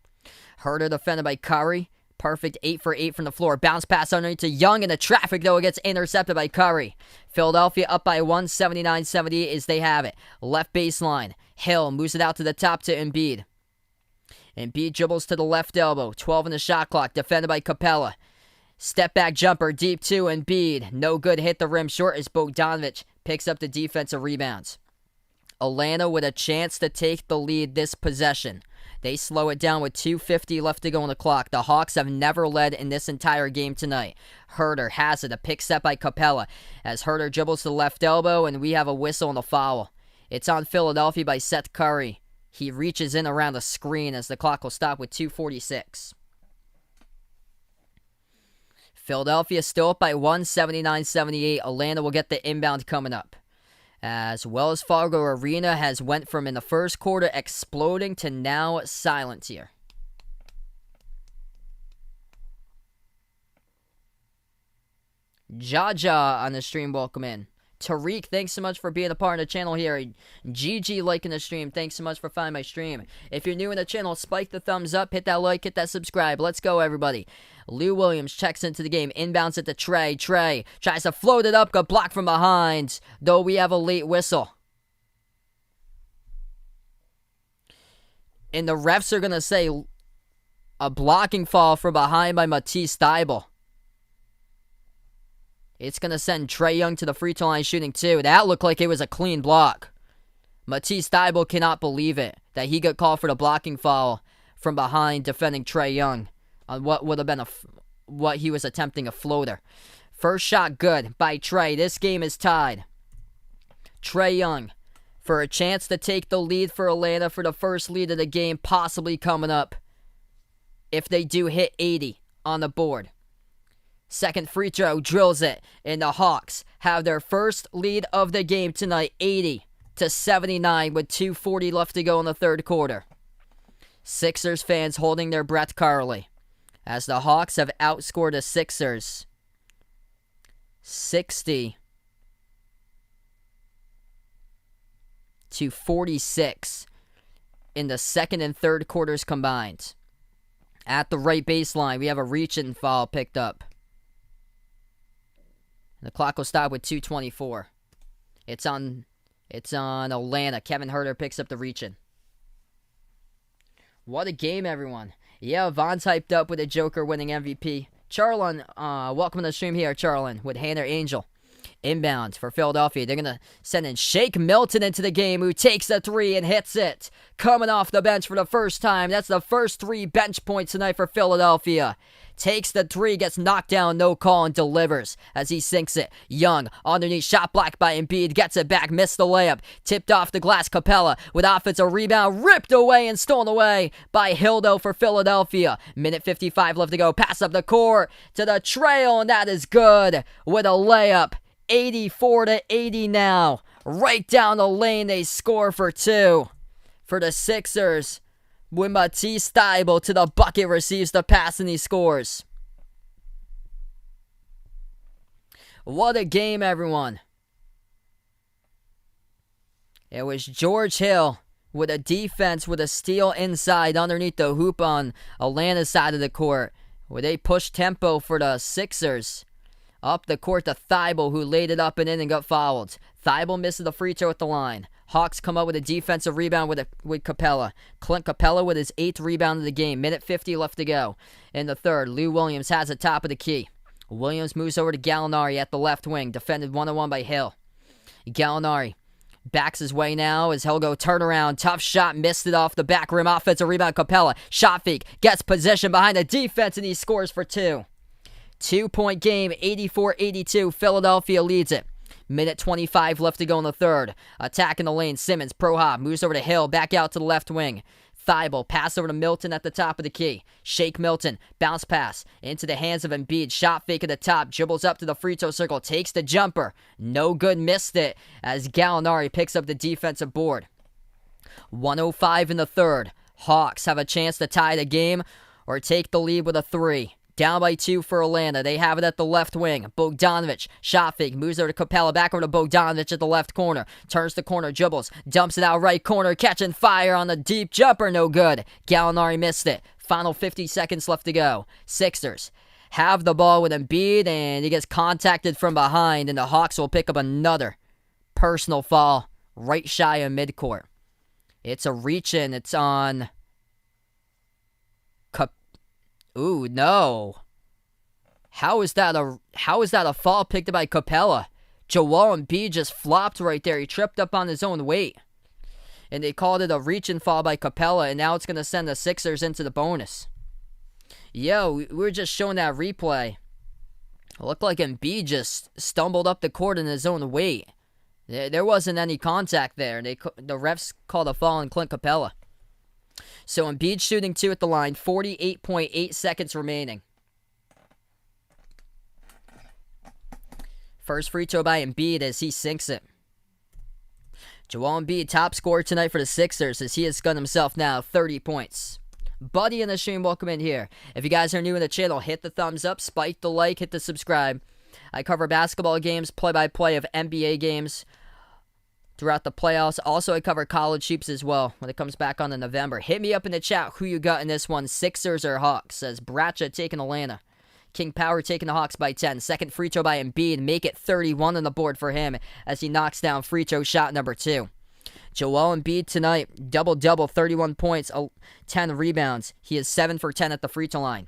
Herter defended by Curry. Perfect 8 for 8 from the floor. Bounce pass underneath to Young, and the traffic, though, it gets intercepted by Curry. Philadelphia up by 1, 79-78 as they have it. Left baseline. Hill moves it out to the top to Embiid. Embiid dribbles to the left elbow. 12 in the shot clock. Defended by Capella. Step back jumper deep to Embiid. No good. Hit the rim short as Bogdanovic picks up the defensive rebounds. Atlanta with a chance to take the lead this possession. They slow it down with 2:50 left to go on the clock. The Hawks have never led in this entire game tonight. Herter has it. A pick set by Capella as Herter dribbles to the left elbow, and we have a whistle and a foul. It's on Philadelphia by Seth Curry. He reaches in around the screen as the clock will stop with 2:46. Philadelphia still up by 1, 79-78. Atlanta will get the inbound coming up. As Wells Fargo Arena has went from in the first quarter exploding to now silence here. Jaja on the stream, welcome in. Tariq, thanks so much for being a part of the channel here. GG liking the stream, thanks so much for finding my stream. If you're new in the channel, spike the thumbs up, hit that like, hit that subscribe. Let's go, everybody. Lou Williams checks into the game, inbounds it to Trae. Trae tries to float it up, got blocked from behind, though we have a late whistle. And the refs are going to say a blocking foul from behind by Matisse Thybulle. It's going to send Trae Young to the free throw line shooting two. That looked like it was a clean block. Matisse Thybulle cannot believe it, that he got called for the blocking foul from behind defending Trae Young on what would have been what he was attempting a floater. First shot good by Trae. This game is tied. Trae Young for a chance to take the lead for Atlanta for the first lead of the game, possibly coming up if they do hit 80 on the board. Second free throw, drills it, and the Hawks have their first lead of the game tonight, 80-79 with 2:40 left to go in the third quarter. Sixers fans holding their breath currently as the Hawks have outscored the Sixers 60-46 in the second and third quarters combined. At the right baseline, we have a reach-in foul picked up. The clock will stop with 2:24. It's on Atlanta. Kevin Herter picks up the reach-in. What a game, everyone. Yeah, Von's hyped up with a Joker winning MVP. Charlon, welcome to the stream here, Charlon, with Hannah Angel. Inbound for Philadelphia. They're going to send in Shake Milton into the game, who takes a three and hits it. Coming off the bench for the first time. That's the first 3 bench points tonight for Philadelphia. Takes the three, gets knocked down, no call, and delivers as he sinks it. Young, underneath, shot blocked by Embiid, gets it back, missed the layup. Tipped off the glass, Capella with offensive rebound, ripped away and stolen away by Hildo for Philadelphia. Minute 55 left to go, pass up the court to the trail, and that is good with a layup. 84-80 now. Right down the lane, they score for 2 for the Sixers. When Matisse Thybulle to the bucket receives the pass and he scores. What a game, everyone. It was George Hill with a defense with a steal inside underneath the hoop on Atlanta's side of the court, where they pushed tempo for the Sixers. Up the court to Thibault, who laid it up and in and got fouled. Thibault misses the free throw at the line. Hawks come up with a defensive rebound with Capella. Clint Capella with his 8th rebound of the game. Minute 50 left to go. In the third, Lou Williams has the top of the key. Williams moves over to Gallinari at the left wing, defended 1-on-1 by Hill. Gallinari backs his way now as he'll go turnaround. Tough shot, missed it off the back rim. Offensive rebound, Capella. Shot fake, gets position behind the defense, and he scores for 2. 2-point game, 84-82. Philadelphia leads it. Minute 25 left to go in the third. Attack in the lane. Simmons, pro hop, moves over to Hill, back out to the left wing. Thibault, pass over to Milton at the top of the key. Shake Milton, bounce pass into the hands of Embiid. Shot fake at the top, dribbles up to the free throw circle, takes the jumper. No good, missed it as Gallinari picks up the defensive board. 1:05 in the third. Hawks have a chance to tie the game or take the lead with a 3. Down by 2 for Atlanta. They have it at the left wing. Bogdanovic, shot fake, moves over to Capella, back over to Bogdanovic at the left corner. Turns the corner, dribbles, dumps it out right corner, catching fire on the deep jumper, no good. Gallinari missed it. Final 50 seconds left to go. Sixers have the ball with Embiid, and he gets contacted from behind, and the Hawks will pick up another personal foul right shy of midcourt. It's a reach-in. It's on... Ooh, no. How is that a fall picked up by Capella? Joel Embiid just flopped right there. He tripped up on his own weight. And they called it a reach-and fall by Capella, and now it's going to send the Sixers into the bonus. Yo, we were just showing that replay. It looked like Embiid just stumbled up the court in his own weight. There wasn't any contact there. The refs called a fall on Clint Capella. So Embiid shooting 2 at the line, 48.8 seconds remaining. First free throw by Embiid as he sinks it. Joel Embiid, top scorer tonight for the Sixers as he has gunned himself now 30 points. Buddy in the stream, welcome in here. If you guys are new in the channel, hit the thumbs up, spike the like, hit the subscribe. I cover basketball games, play-by-play of NBA games throughout the playoffs. Also, I cover college hoops as well when it comes back on in November. Hit me up in the chat who you got in this one, Sixers or Hawks. Says Bracha taking Atlanta. King Power taking the Hawks by 10. Second free throw by Embiid. Make it 31 on the board for him as he knocks down free throw shot number 2. Joel Embiid tonight, double-double, 31 points, 10 rebounds. He is 7 for 10 at the free throw line.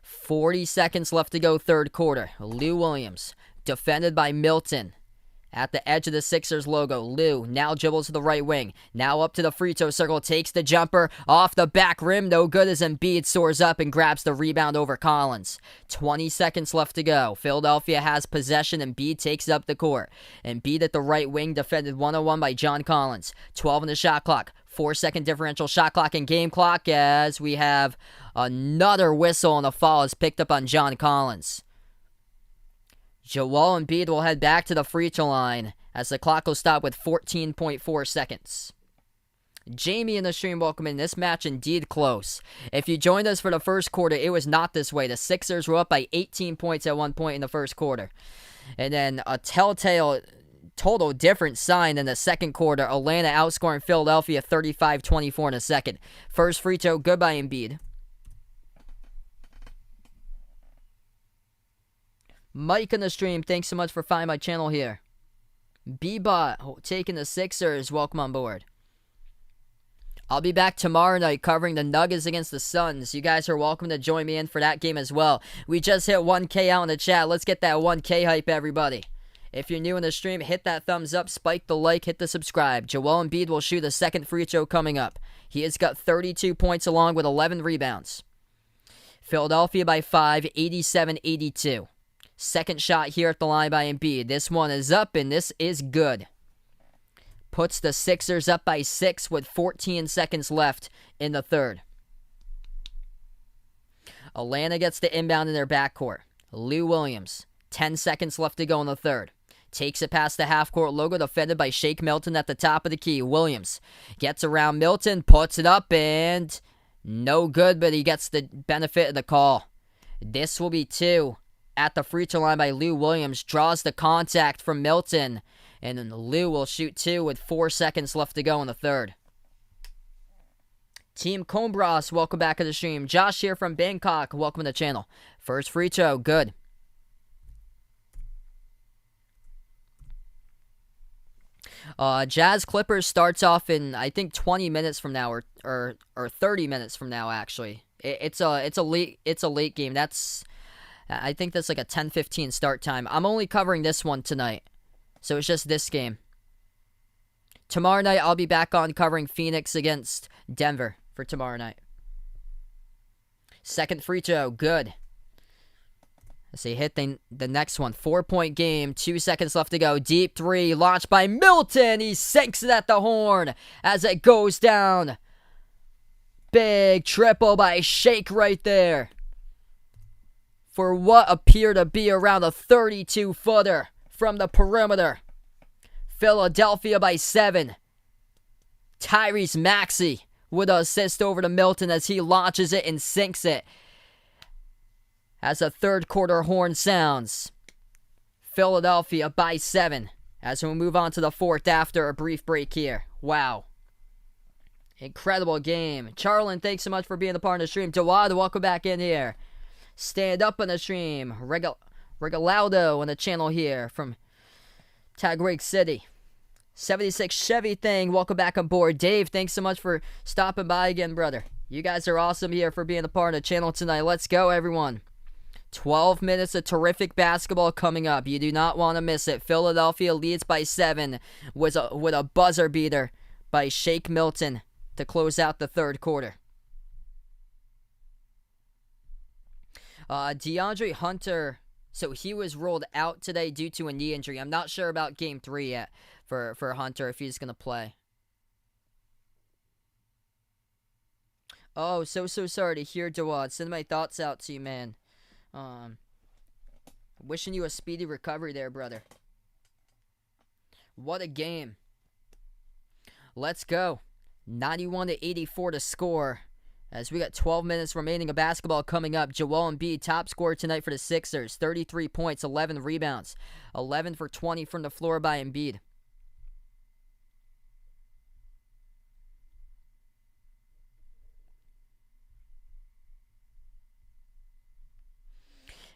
40 seconds left to go, third quarter. Lou Williams, defended by Milton. At the edge of the Sixers logo, Lou now dribbles to the right wing. Now up to the free throw circle, takes the jumper off the back rim. No good as Embiid soars up and grabs the rebound over Collins. 20 seconds left to go. Philadelphia has possession. Embiid takes up the court. Embiid at the right wing, defended 1-on-1 by John Collins. 12 on the shot clock. 4-second differential shot clock and game clock as we have another whistle and a foul is picked up on John Collins. Joel Embiid will head back to the free throw line as the clock will stop with 14.4 seconds. Jamie in the stream, welcome in. This match indeed close. If you joined us for the first quarter, it was not this way. The Sixers were up by 18 points at one point in the first quarter. And then a telltale, total different sign in the second quarter. Atlanta outscoring Philadelphia 35-24 in a second. First free throw, good by Embiid. Mike in the stream, thanks so much for finding my channel here. Bebot taking the Sixers, welcome on board. I'll be back tomorrow night covering the Nuggets against the Suns. You guys are welcome to join me in for that game as well. We just hit 1K out in the chat. Let's get that 1K hype, everybody. If you're new in the stream, hit that thumbs up, spike the like, hit the subscribe. Joel Embiid will shoot a second free throw coming up. He has got 32 points along with 11 rebounds. Philadelphia by 5, 87-82. Second shot here at the line by Embiid. This one is up, and this is good. Puts the Sixers up by 6 with 14 seconds left in the third. Atlanta gets the inbound in their backcourt. Lou Williams, 10 seconds left to go in the third. Takes it past the half-court logo, defended by Shake Milton at the top of the key. Williams gets around Milton, puts it up, and no good, but he gets the benefit of the call. This will be 2 at the free throw line by Lou Williams. Draws the contact from Milton. And then Lou will shoot 2 with 4 seconds left to go in the third. Team Combros, welcome back to the stream. Josh here from Bangkok, welcome to the channel. First free throw, good. Jazz Clippers starts off in, I think, 20 minutes from now, or 30 minutes from now, actually. It's a late game. I think that's like a 10:15 start time. I'm only covering this one tonight, so it's just this game. Tomorrow night, I'll be back on covering Phoenix against Denver for tomorrow night. Second free throw, good. Let's see, hit the next one. 4-point game, 2 seconds left to go. Deep three, launched by Milton. He sinks it at the horn as it goes down. Big triple by Shake right there. For what appeared to be around a 32-footer from the perimeter. Philadelphia by 7. Tyrese Maxey with an assist over to Milton as he launches it and sinks it. As the third quarter horn sounds. Philadelphia by 7. As we move on to the fourth after a brief break here. Wow. Incredible game. Charlin, thanks so much for being a part of the stream. Dawad, welcome back in here. Stand up on the stream. Regalado on the channel here from Tagrig City. 76 Chevy thing, welcome back on board. Dave, thanks so much for stopping by again, brother. You guys are awesome here for being a part of the channel tonight. Let's go, everyone. 12 minutes of terrific basketball coming up. You do not want to miss it. Philadelphia leads by 7 with a buzzer beater by Shake Milton to close out the third quarter. DeAndre Hunter, so he was ruled out today due to a knee injury. I'm not sure about Game 3 yet for Hunter, if he's going to play. Oh, so sorry to hear, Dawad. Send my thoughts out to you, man. Wishing you a speedy recovery there, brother. What a game. Let's go. 91-84 to score. As we got 12 minutes remaining of basketball coming up. Joel Embiid, top scorer tonight for the Sixers. 33 points, 11 rebounds. 11 for 20 from the floor by Embiid.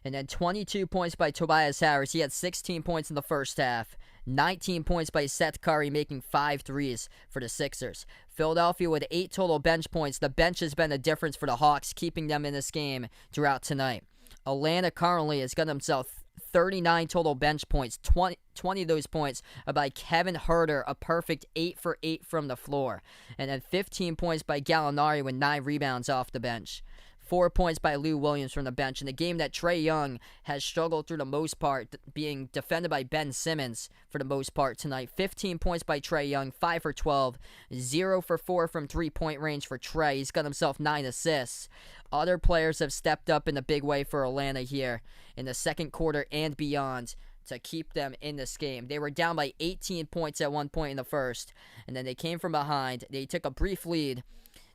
And then 22 points by Tobias Harris. He had 16 points in the first half. 19 points by Seth Curry, making 5 threes for the Sixers. Philadelphia with 8 total bench points. The bench has been the difference for the Hawks, keeping them in this game throughout tonight. Atlanta currently has got himself 39 total bench points. 20 of those points are by Kevin Huerter, a perfect 8 for 8 from the floor. And then 15 points by Gallinari with 9 rebounds off the bench. 4 points by Lou Williams from the bench. In a game that Trae Young has struggled through the most part, being defended by Ben Simmons for the most part tonight. 15 points by Trae Young, 5 for 12, 0 for 4 from three-point range for Trae. He's got himself 9 assists. Other players have stepped up in a big way for Atlanta here in the second quarter and beyond to keep them in this game. They were down by 18 points at one point in the first, and then they came from behind. They took a brief lead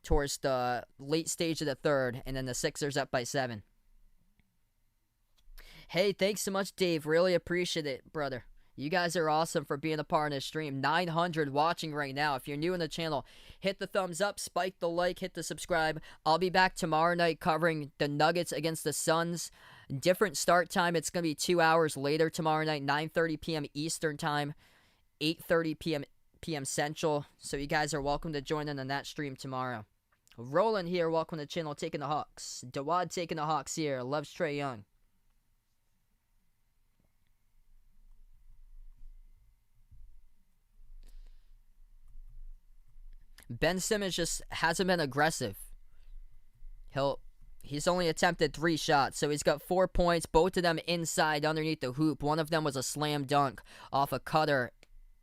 towards the late stage of the third, and then the Sixers up by 7. Hey, thanks so much, Dave. Really appreciate it, brother. You guys are awesome for being a part of this stream. 900 watching right now. If you're new in the channel, hit the thumbs up, spike the like, hit the subscribe. I'll be back tomorrow night covering the Nuggets against the Suns. Different start time. It's going to be 2 hours later tomorrow night, 9:30 p.m. Eastern time, 8:30 p.m. Central. So you guys are welcome to join in on that stream tomorrow. Roland here, welcome to the channel, taking the Hawks. Dawad taking the Hawks here, loves Trae Young. Ben Simmons just hasn't been aggressive. He's only attempted 3 shots, so he's got 4 points, both of them inside underneath the hoop. One of them was a slam dunk off a cutter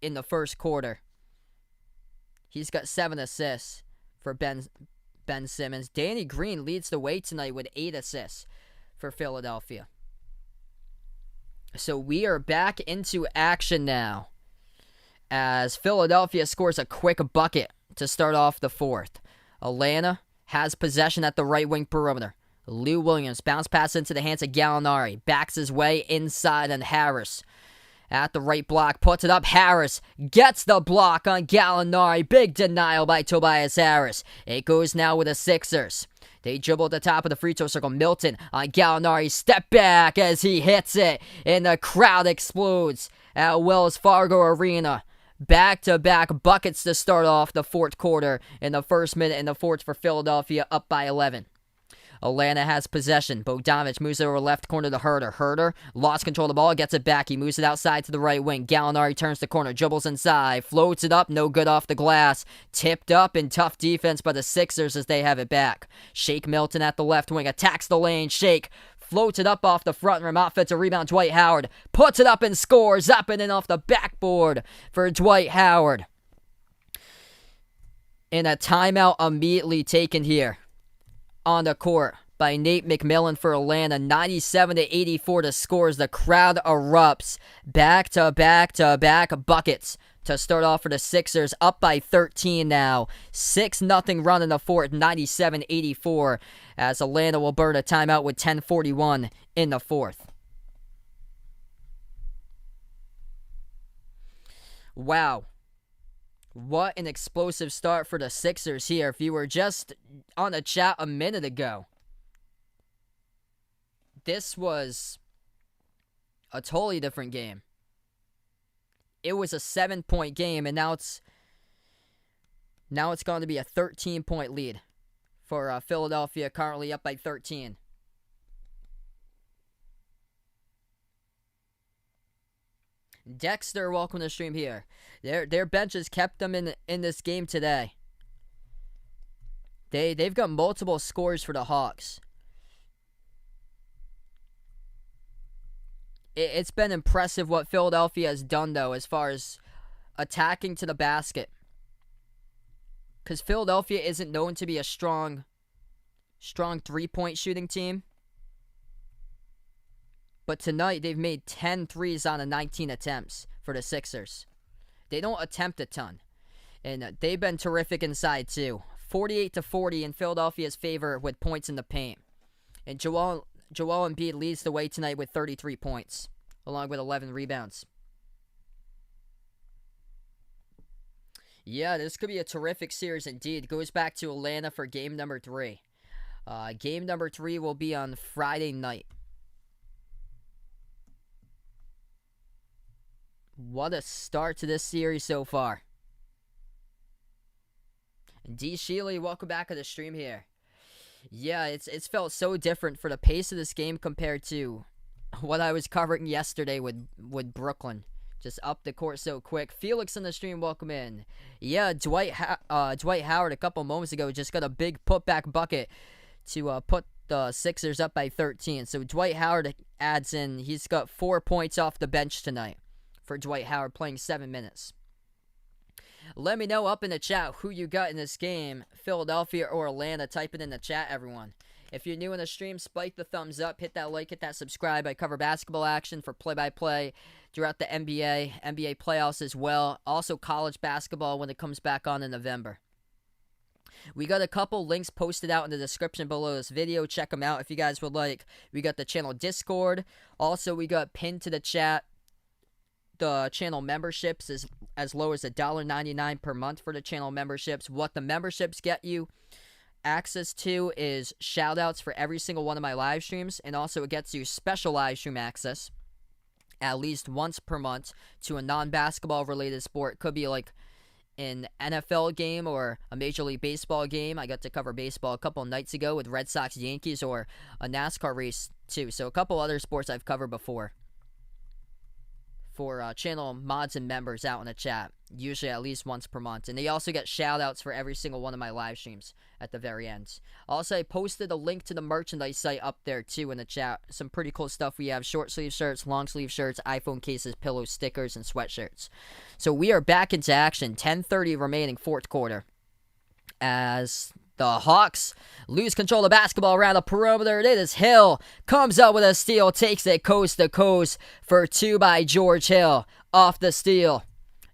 in the first quarter. He's got 7 assists for Ben Simmons. Danny Green leads the way tonight with 8 assists for Philadelphia. So we are back into action now as Philadelphia scores a quick bucket to start off the fourth. Atlanta has possession at the right wing perimeter. Lou Williams, bounce pass into the hands of Gallinari. Backs his way inside on Harris. At the right block, puts it up. Harris gets the block on Gallinari. Big denial by Tobias Harris. It goes now with the Sixers. They dribble at the top of the free throw circle. Milton on Gallinari. Step back as he hits it. And the crowd explodes at Wells Fargo Arena. Back-to-back buckets to start off the fourth quarter. In the first minute in the fourth for Philadelphia, up by 11. Atlanta has possession. Bogdanovich moves it over left corner to Herter. Herter lost control of the ball, gets it back. He moves it outside to the right wing. Gallinari turns the corner, dribbles inside, floats it up, no good off the glass. Tipped up in tough defense by the Sixers as they have it back. Shake Milton at the left wing, attacks the lane. Shake floats it up off the front rim. Offensive rebound, Dwight Howard puts it up and scores. Up and in off the backboard for Dwight Howard. And a timeout immediately taken here on the court by Nate McMillan for Atlanta. 97-84 to score as the crowd erupts. Back-to-back buckets to start off for the Sixers. Up by 13 now. 6-0 run in the fourth. 97-84 as Atlanta will burn a timeout with 10:41 in the fourth. Wow. What an explosive start for the Sixers here. If you were just on the chat a minute ago, this was a totally different game. It was a 7-point game, and now it's going to be a 13-point lead for Philadelphia, currently up by 13. Dexter, welcome to the stream here. Their benches kept them in this game today. They've got multiple scores for the Hawks. It's been impressive what Philadelphia has done, though, as far as attacking to the basket. Because Philadelphia isn't known to be a strong three-point shooting team. But tonight, they've made 10 threes on 19 attempts for the Sixers. They don't attempt a ton. And they've been terrific inside, too. 48-40 in Philadelphia's favor with points in the paint. And Joel Embiid leads the way tonight with 33 points, along with 11 rebounds. Yeah, this could be a terrific series indeed. Goes back to Atlanta for game number 3. Game number 3 will be on Friday night. What a start to this series so far. D. Sheely, welcome back to the stream here. Yeah, it's felt so different for the pace of this game compared to what I was covering yesterday with Brooklyn. Just up the court so quick. Felix on the stream, welcome in. Yeah, Dwight Howard a couple moments ago just got a big putback bucket to put the Sixers up by 13. So Dwight Howard adds in. He's got 4 points off the bench tonight for Dwight Howard, playing 7 minutes. Let me know up in the chat who you got in this game, Philadelphia or Atlanta. Type it in the chat, everyone. If you're new in the stream, spike the thumbs up, hit that like, hit that subscribe. I cover basketball action for play-by-play throughout the NBA playoffs as well. Also college basketball when it comes back on in November. We got a couple links posted out in the description below this video. Check them out if you guys would like. We got the channel Discord. Also, we got pinned to the chat the channel memberships is as low as $1.99 per month for the channel memberships. What the memberships get you access to is shout-outs for every single one of my live streams, and also it gets you special live stream access at least once per month to a non-basketball related sport. Could be like an NFL game or a Major League Baseball game. I got to cover baseball a couple nights ago with Red Sox Yankees, or a NASCAR race too. So a couple other sports I've covered before for channel mods and members out in the chat, usually at least once per month. And they also get shout-outs for every single one of my live streams at the very end. Also, I posted a link to the merchandise site up there too in the chat. Some pretty cool stuff we have: short sleeve shirts, long sleeve shirts, iPhone cases, pillows, stickers, and sweatshirts. So we are back into action. 10:30 remaining fourth quarter as the Hawks lose control of the basketball around the perimeter. It is Hill. Comes up with a steal. Takes it coast to coast for 2 by George Hill. Off the steal.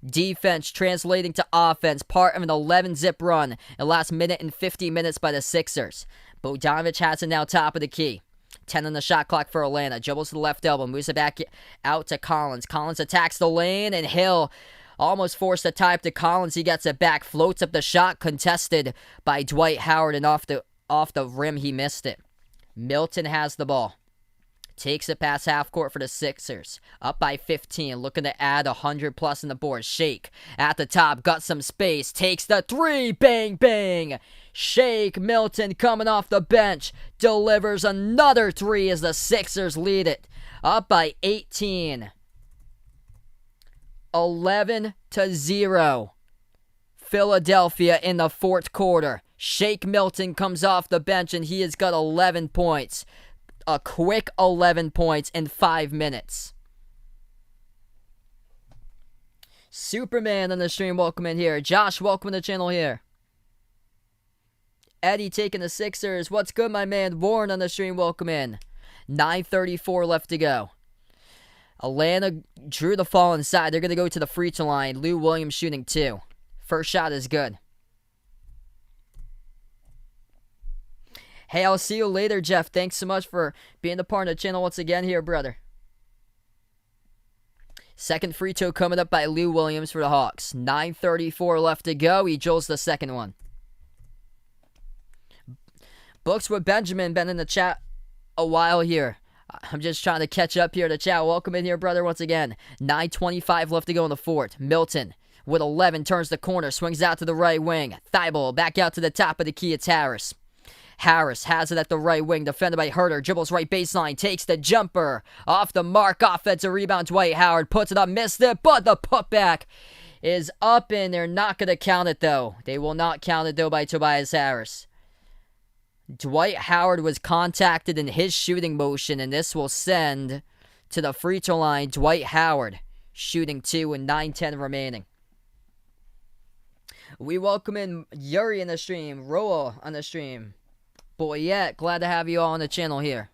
Defense translating to offense. Part of an 11-zip run in the last minute and 50 minutes by the Sixers. Bogdanovich has it now top of the key. 10 on the shot clock for Atlanta. Dribbles to the left elbow. Moves it back out to Collins. Collins attacks the lane, and Hill almost forced a tie up to Collins. He gets it back. Floats up the shot. Contested by Dwight Howard, and off the rim, he missed it. Milton has the ball. Takes it past half court for the Sixers. Up by 15. Looking to add 100 plus in the board. Shake at the top. Got some space. Takes the three. Bang, bang. Shake Milton coming off the bench. Delivers another three as the Sixers lead it. Up by 18. 11-0. Philadelphia in the fourth quarter. Shake Milton comes off the bench and he has got 11 points. A quick 11 points in 5 minutes. Superman on the stream, welcome in here. Josh, welcome to the channel here. Eddie taking the Sixers. What's good, my man? Warren on the stream, welcome in. 9:34 left to go. Atlanta drew the fall inside. They're going to go to the free throw line. Lou Williams shooting 2. First shot is good. Hey, I'll see you later, Jeff. Thanks so much for being a part of the channel once again here, brother. Second free throw coming up by Lou Williams for the Hawks. 9:34 left to go. He drills the second one. Books with Benjamin, been in the chat a while here. I'm just trying to catch up here to chat. Welcome in here, brother, once again. 9:25 left to go in the fourth. Milton with 11 turns the corner, swings out to the right wing. Thibault back out to the top of the key. It's Harris. Harris has it at the right wing, defended by Herter. Dribbles right baseline, takes the jumper. Off the mark, offensive rebound. Dwight Howard puts it up, missed it, but the putback is up, and they're not going to count it, though. They will not count it, though, by Tobias Harris. Dwight Howard was contacted in his shooting motion, and this will send to the free throw line Dwight Howard, shooting 2 with 9:10 remaining. We welcome in Yuri in the stream, Roa on the stream. Boyette, glad to have you all on the channel here.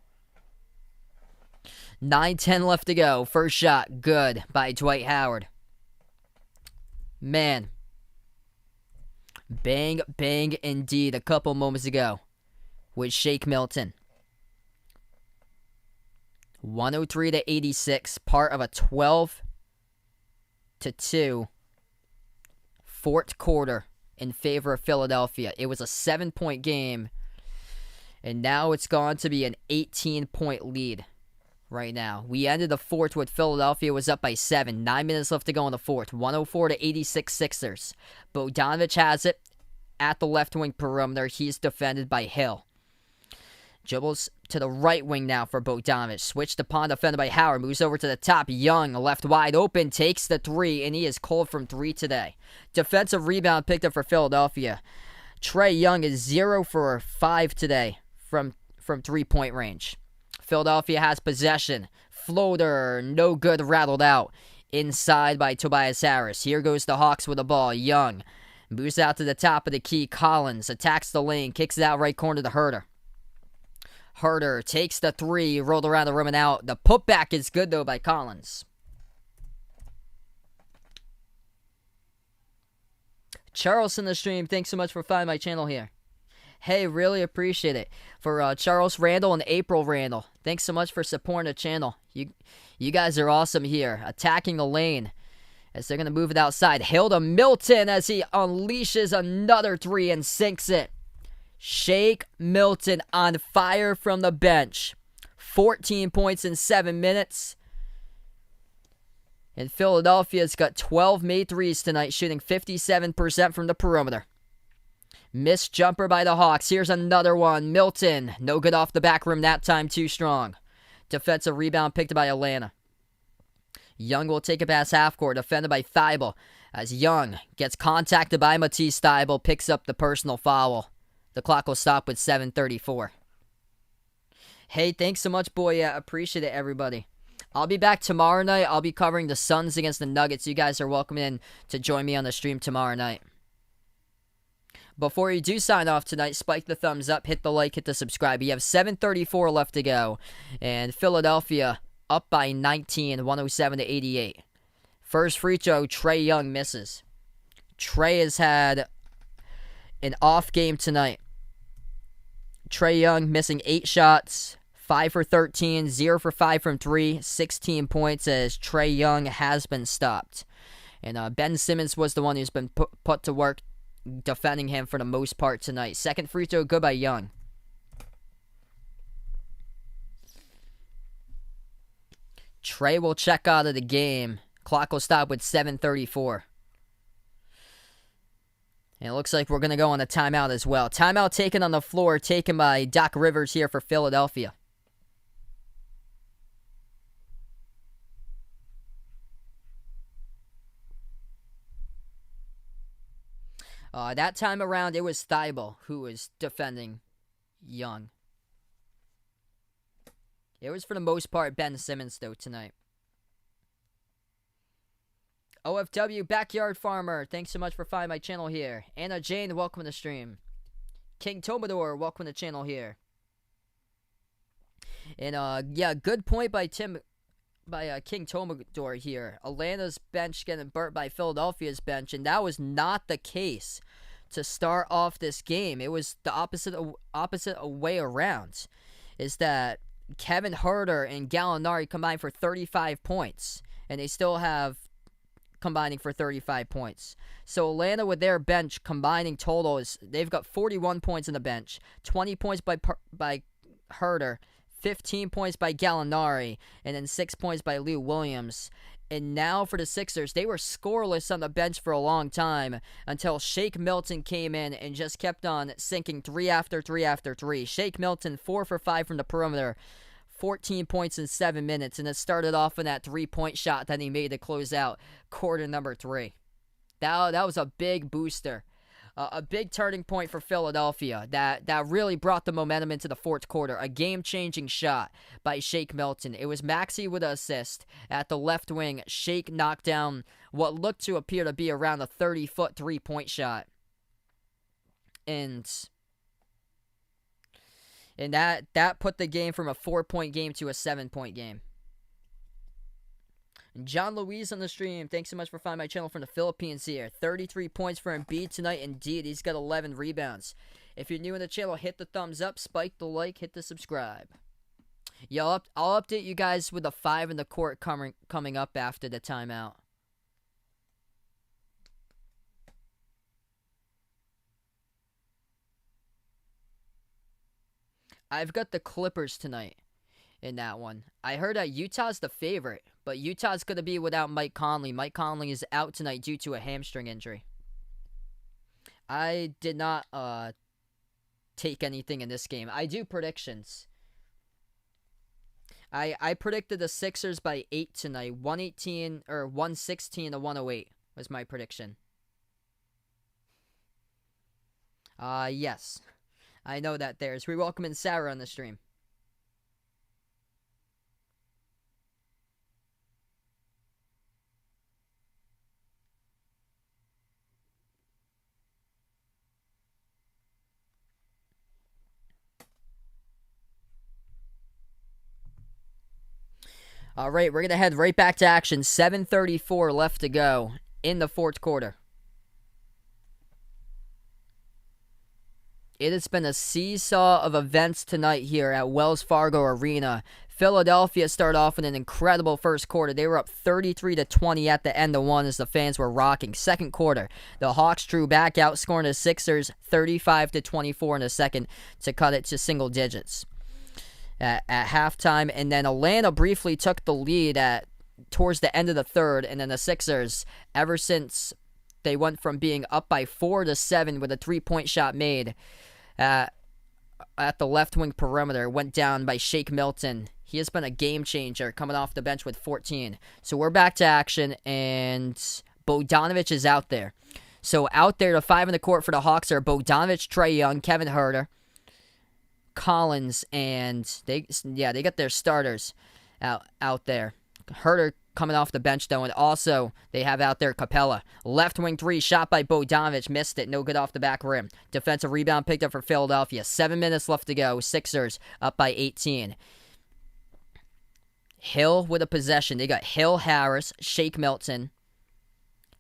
9:10 left to go. First shot, good by Dwight Howard. Man. Bang, bang indeed a couple moments ago with Shake Milton. 103-86, part of a 12-2 fourth quarter in favor of Philadelphia. It was a 7-point game. And now it's gone to be an 18-point lead right now. We ended the fourth with Philadelphia was up by 7. 9 minutes left to go in the fourth. 104-86 Sixers. Bogdanovich has it at the left wing perimeter. He's defended by Hill. Dribbles to the right wing now for Bogdanovich. Switched upon, defended by Howard. Moves over to the top. Young, left wide open, takes the 3, and he is cold from 3 today. Defensive rebound picked up for Philadelphia. Trae Young is 0 for 5 today from 3-point range. Philadelphia has possession. Floater, no good, rattled out. Inside by Tobias Harris. Here goes the Hawks with the ball. Young moves out to the top of the key. Collins attacks the lane, kicks it out right corner to Herter. Herter takes the 3, rolled around the rim and out. The putback is good, though, by Collins. Charles in the stream, thanks so much for finding my channel here. Hey, really appreciate it. For Charles Randall and April Randall, thanks so much for supporting the channel. You guys are awesome here. Attacking the lane as they're going to move it outside. Hill to Milton as he unleashes another 3 and sinks it. Shake Milton on fire from the bench. 14 points in 7 minutes. And Philadelphia's got 12 made threes tonight, shooting 57% from the perimeter. Missed jumper by the Hawks. Here's another one. Milton. No good off the back rim that time. Too strong. Defensive rebound picked by Atlanta. Young will take it past half court. Defended by Thibault. As Young gets contacted by Matisse Thibault. Picks up the personal foul. The clock will stop with 7:34. Hey, thanks so much, boy. Yeah, appreciate it, everybody. I'll be back tomorrow night. I'll be covering the Suns against the Nuggets. You guys are welcome in to join me on the stream tomorrow night. Before you do sign off tonight, spike the thumbs up, hit the like, hit the subscribe. You have 7:34 left to go. And Philadelphia up by 19, 107-88. First free throw, Trae Young misses. Trae has had an off game tonight. Trae Young missing 8 shots, 5 for 13, 0 for 5 from 3, 16 points as Trae Young has been stopped. And Ben Simmons was the one who's been put to work defending him for the most part tonight. Second free throw good by Young. Trae will check out of the game. Clock will stop with 7:34. And it looks like we're going to go on a timeout as well. Timeout taken on the floor, taken by Doc Rivers here for Philadelphia. That time around, it was Thibault who was defending Young. It was, for the most part, Ben Simmons, though, tonight. OFW Backyard Farmer, thanks so much for finding my channel here. Anna Jane, welcome to the stream. King Tomador, welcome to the channel here. And, yeah, good point by King Tomador here. Atlanta's bench getting burnt by Philadelphia's bench, and that was not the case to start off this game. It was the opposite way around. Is that Kevin Huerter and Gallinari combined for 35 points, and they still have combining for 35 points. So Atlanta with their bench combining total is they've got 41 points in the bench, 20 points by Huerter, 15 points by Gallinari, and then 6 points by Lou Williams. And now for the Sixers, they were scoreless on the bench for a long time until Shake Milton came in and just kept on sinking 3 after 3 after 3. Shake Milton 4 for 5 from the perimeter, 14 points in 7 minutes, and it started off in that 3-point shot that he made to close out quarter number 3. That was a big booster. A big turning point for Philadelphia that really brought the momentum into the fourth quarter. A game-changing shot by Shake Milton. It was Maxey with an assist. At the left wing, Shake knocked down what looked to appear to be around a 30-foot 3-point shot. And that put the game from a 4-point game to a 7-point game. John Luis on the stream, thanks so much for finding my channel from the Philippines here. 33 points for Embiid tonight. Indeed, he's got 11 rebounds. If you're new in the channel, hit the thumbs up, spike the like, hit the subscribe. Yeah, I'll update you guys with the 5 in the court coming up after the timeout. I've got the Clippers tonight in that one. I heard that Utah's the favorite, but Utah's going to be without Mike Conley. Mike Conley is out tonight due to a hamstring injury. I did not take anything in this game. I do predictions. I predicted the Sixers by 8 tonight. 118 or 116 to 108 was my prediction. Yes. I know that there's. We welcome in Sarah on the stream. All right, we're going to head right back to action. 7:34 left to go in the fourth quarter. It has been a seesaw of events tonight here at Wells Fargo Arena. Philadelphia started off in an incredible first quarter. They were up 33-20 at the end of one as the fans were rocking. Second quarter, the Hawks drew back, outscoring the Sixers 35-24 in the second to cut it to single digits at halftime. And then Atlanta briefly took the lead towards the end of the third. And then the Sixers, ever since they went from being up by 4-7 with a 3-point shot made at the left wing perimeter, went down by Shake Milton. He has been a game changer coming off the bench with 14. So we're back to action, and Bogdanovic is out there. So out there, the 5 in the court for the Hawks are Bogdanovic, Trae Young, Kevin Huerter, Collins, and they got their starters out there. Huerter coming off the bench, though, and also they have out there Capella. Left wing 3, shot by Bogdanovic, missed it, no good off the back rim. Defensive rebound picked up for Philadelphia. 7 minutes left to go. Sixers up by 18. Hill with a possession. They got Hill, Harris, Shake Milton,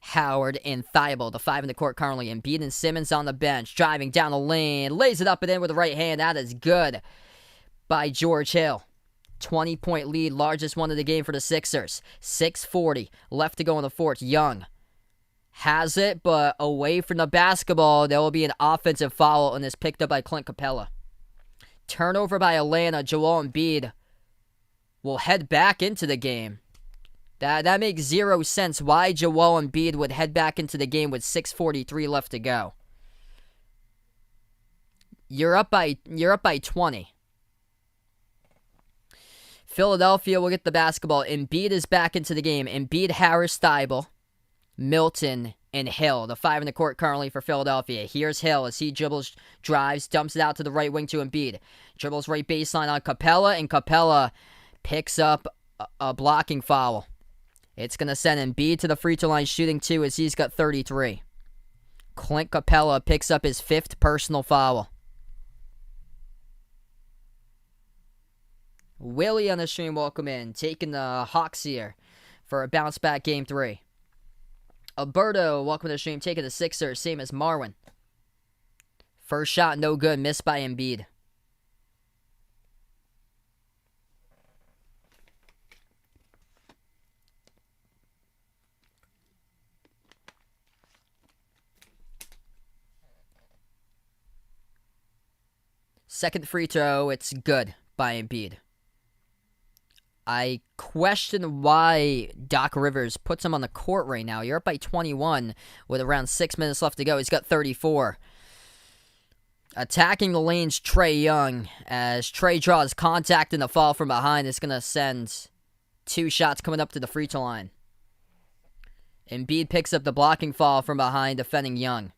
Howard and Thibault, the 5 in the court currently. Embiid and Simmons on the bench, driving down the lane, lays it up and in with the right hand. That is good by George Hill. 20-point lead, largest one of the game for the Sixers. 6:40 left to go in the fourth. Young has it, but away from the basketball. There will be an offensive foul, and it's picked up by Clint Capella. Turnover by Atlanta. Joel Embiid will head back into the game. That makes zero sense why Joel Embiid would head back into the game with 6:43 left to go. You're up by 20. Philadelphia will get the basketball. Embiid is back into the game. Embiid, Harris, Thibault, Milton, and Hill, the 5 in the court currently for Philadelphia. Here's Hill as he dribbles, drives, dumps it out to the right wing to Embiid. Dribbles right baseline on Capella, and Capella picks up a blocking foul. It's going to send Embiid to the free throw line shooting 2 as he's got 33. Clint Capella picks up his 5th personal foul. Willie on the stream, welcome in. Taking the Hawks here for a bounce back game 3. Alberto, welcome to the stream. Taking the Sixers, same as Marwin. First shot, no good. Missed by Embiid. Second free throw, it's good by Embiid. I question why Doc Rivers puts him on the court right now. You're up by 21 with around 6 minutes left to go. He's got 34. Attacking the lanes, Trae Young. As Trae draws contact in the fall from behind, it's going to send 2 shots coming up to the free throw line. Embiid picks up the blocking foul from behind, defending Young.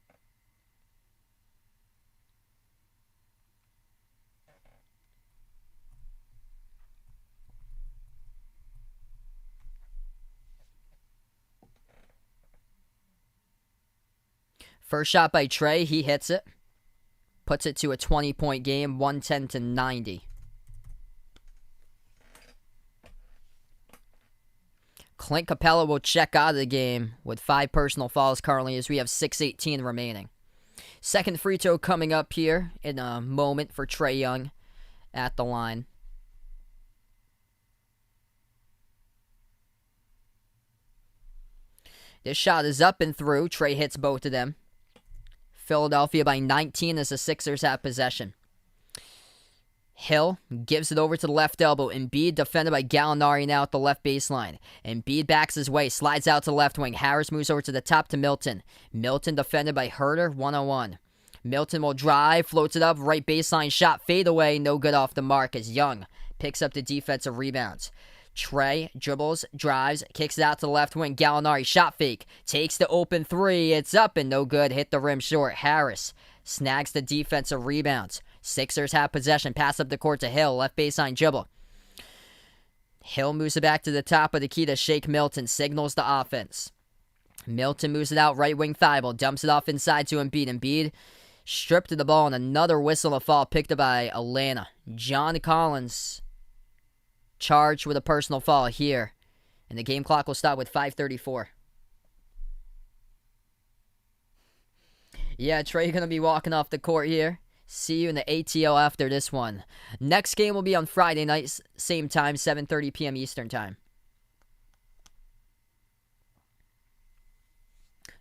First shot by Trae, he hits it. Puts it to a 20-point game, 110-90. Clint Capella will check out of the game with 5 personal fouls currently as we have 6:18 remaining. Second free throw coming up here in a moment for Trae Young at the line. This shot is up and through. Trae hits both of them. Philadelphia by 19 as the Sixers have possession. Hill gives it over to the left elbow. Embiid defended by Gallinari now at the left baseline. Embiid backs his way, slides out to the left wing. Harris moves over to the top to Milton. Milton defended by Herter, 1-on-1. Milton will drive, floats it up, right baseline shot, fade away, no good off the mark as Young picks up the defensive rebounds. Trae dribbles, drives, kicks it out to the left wing. Gallinari shot fake, takes the open 3. It's up and no good. Hit the rim short. Harris snags the defensive rebounds. Sixers have possession. Pass up the court to Hill. Left baseline dribble. Hill moves it back to the top of the key to Shake Milton. Signals the offense. Milton moves it out right wing Thibault. Dumps it off inside to Embiid. Embiid stripped of the ball and another whistle of foul picked up by Atlanta. John Collins charged with a personal foul here. And the game clock will stop with 5:34. Yeah, Trae going to be walking off the court here. See you in the ATL after this one. Next game will be on Friday night, same time, 7:30 p.m. Eastern time.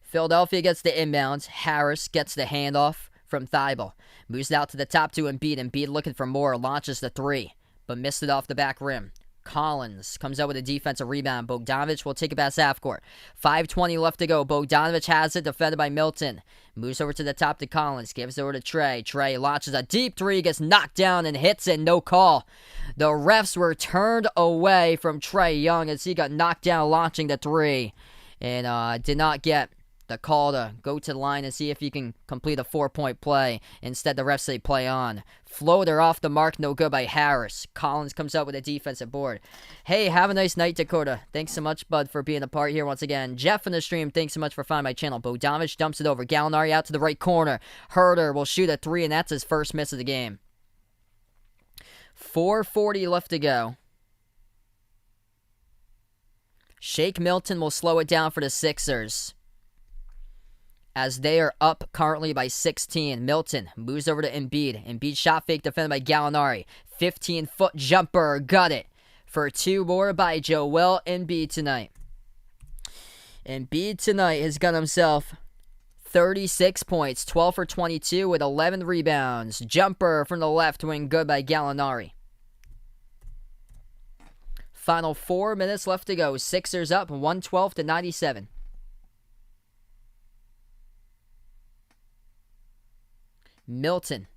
Philadelphia gets the inbounds. Harris gets the handoff from Thibault. Moves it out to the top to Embiid. Embiid looking for more. Launches the 3, but missed it off the back rim. Collins comes out with a defensive rebound. Bogdanovich will take it past half court. 5:20 left to go. Bogdanovich has it, defended by Milton. Moves over to the top to Collins. Gives it over to Trae. Trae launches a deep 3, gets knocked down and hits it. No call. The refs were turned away from Trae Young as he got knocked down launching the 3. And did not get the call to go to the line and see if he can complete a 4-point play. Instead, the refs say play on. Floater off the mark, no good by Harris. Collins comes out with a defensive board. Hey, have a nice night, Dakota. Thanks so much, bud, for being a part here once again. Jeff in the stream, thanks so much for finding my channel. Bogdanovich dumps it over. Gallinari out to the right corner. Herter will shoot a 3, and that's his first miss of the game. 4:40 left to go. Shake Milton will slow it down for the Sixers. as they are up currently by 16. Milton moves over to Embiid. Embiid shot fake defended by Gallinari. 15-foot jumper, got it for 2 more by Joel Embiid tonight. Embiid tonight has got himself 36 points, 12 for 22 with 11 rebounds. Jumper from the left wing, good by Gallinari. Final 4 minutes left to go. Sixers up 112-97. Milton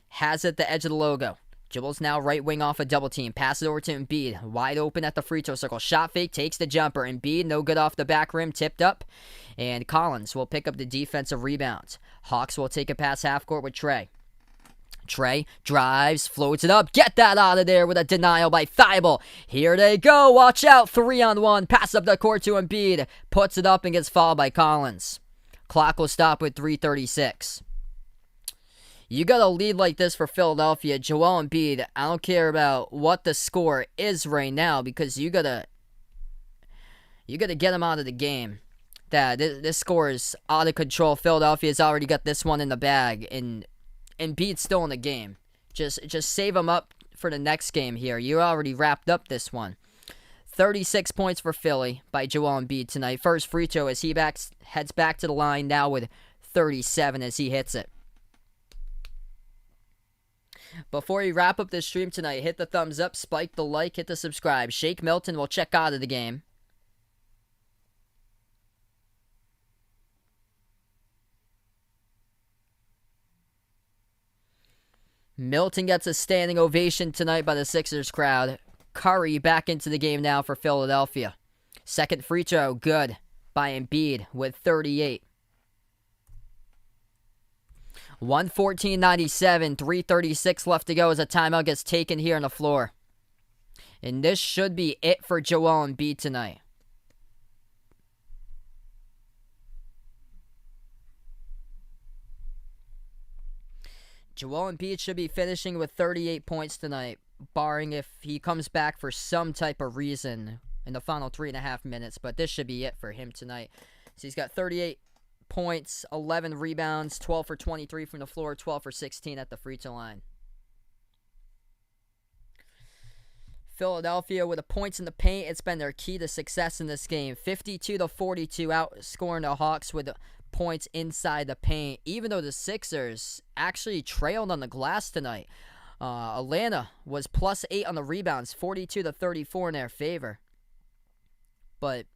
has it at the edge of the logo. Dribbles now right wing off a double team. Passes over to Embiid. Wide open at the free throw circle. Shot fake. Takes the jumper. Embiid no good off the back rim. Tipped up. And Collins will pick up the defensive rebound. Hawks will take it past half court with Trey. Trey drives. Floats it up. Get that out of there with a denial by Thibault. Here they go. Watch out. 3-on-1. Pass up the court to Embiid. Puts it up and gets fouled by Collins. Clock will stop with 3:36. You got a lead like this for Philadelphia. Joel Embiid, I don't care about what the score is right now because you gotta get him out of the game. This score is out of control. Philadelphia's already got this one in the bag, and Embiid's still in the game. Just save him up for the next game here. You already wrapped up this one. 36 points for Philly by Joel Embiid tonight. First free throw as he heads back to the line now with 37 as he hits it. Before you wrap up this stream tonight, hit the thumbs up, spike the like, hit the subscribe. Shake Milton will check out of the game. Milton gets a standing ovation tonight by the Sixers crowd. Curry back into the game now for Philadelphia. Second free throw, good by Embiid with 38. 114-97, 3:36 left to go as a timeout gets taken here on the floor. And this should be it for Joel Embiid tonight. Joel Embiid should be finishing with 38 points tonight, barring if he comes back for some type of reason in the final 3.5 minutes. But this should be it for him tonight. So he's got 38 points, 11 rebounds, 12 for 23 from the floor, 12 for 16 at the free throw line. Philadelphia with the points in the paint, it's been their key to success in this game. 52-42 outscoring the Hawks with points inside the paint, even though the Sixers actually trailed on the glass tonight. Atlanta was +8 on the rebounds, 42-34 in their favor. But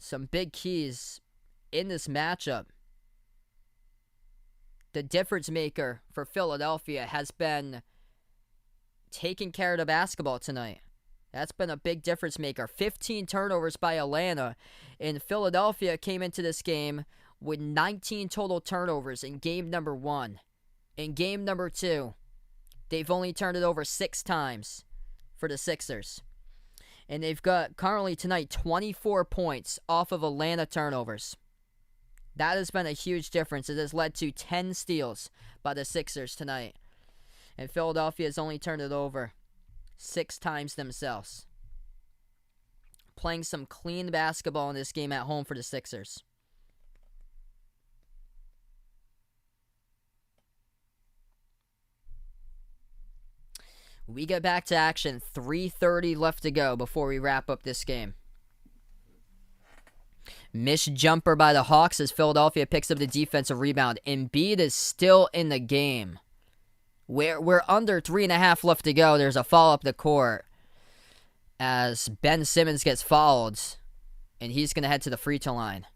some big keys in this matchup. The difference maker for Philadelphia has been taking care of the basketball tonight. That's been a big difference maker. 15 turnovers by Atlanta. And Philadelphia came into this game with 19 total turnovers in game number 1. In game number 2, they've only turned it over 6 times for the Sixers. And they've got currently tonight 24 points off of Atlanta turnovers. That has been a huge difference. It has led to 10 steals by the Sixers tonight. And Philadelphia has only turned it over 6 times themselves. Playing some clean basketball in this game at home for the Sixers. We get back to action. 3:30 left to go before we wrap up this game. Missed jumper by the Hawks as Philadelphia picks up the defensive rebound. Embiid is still in the game. We're under 3.5 left to go. There's a foul up the court as Ben Simmons gets fouled, and he's going to head to the free throw line.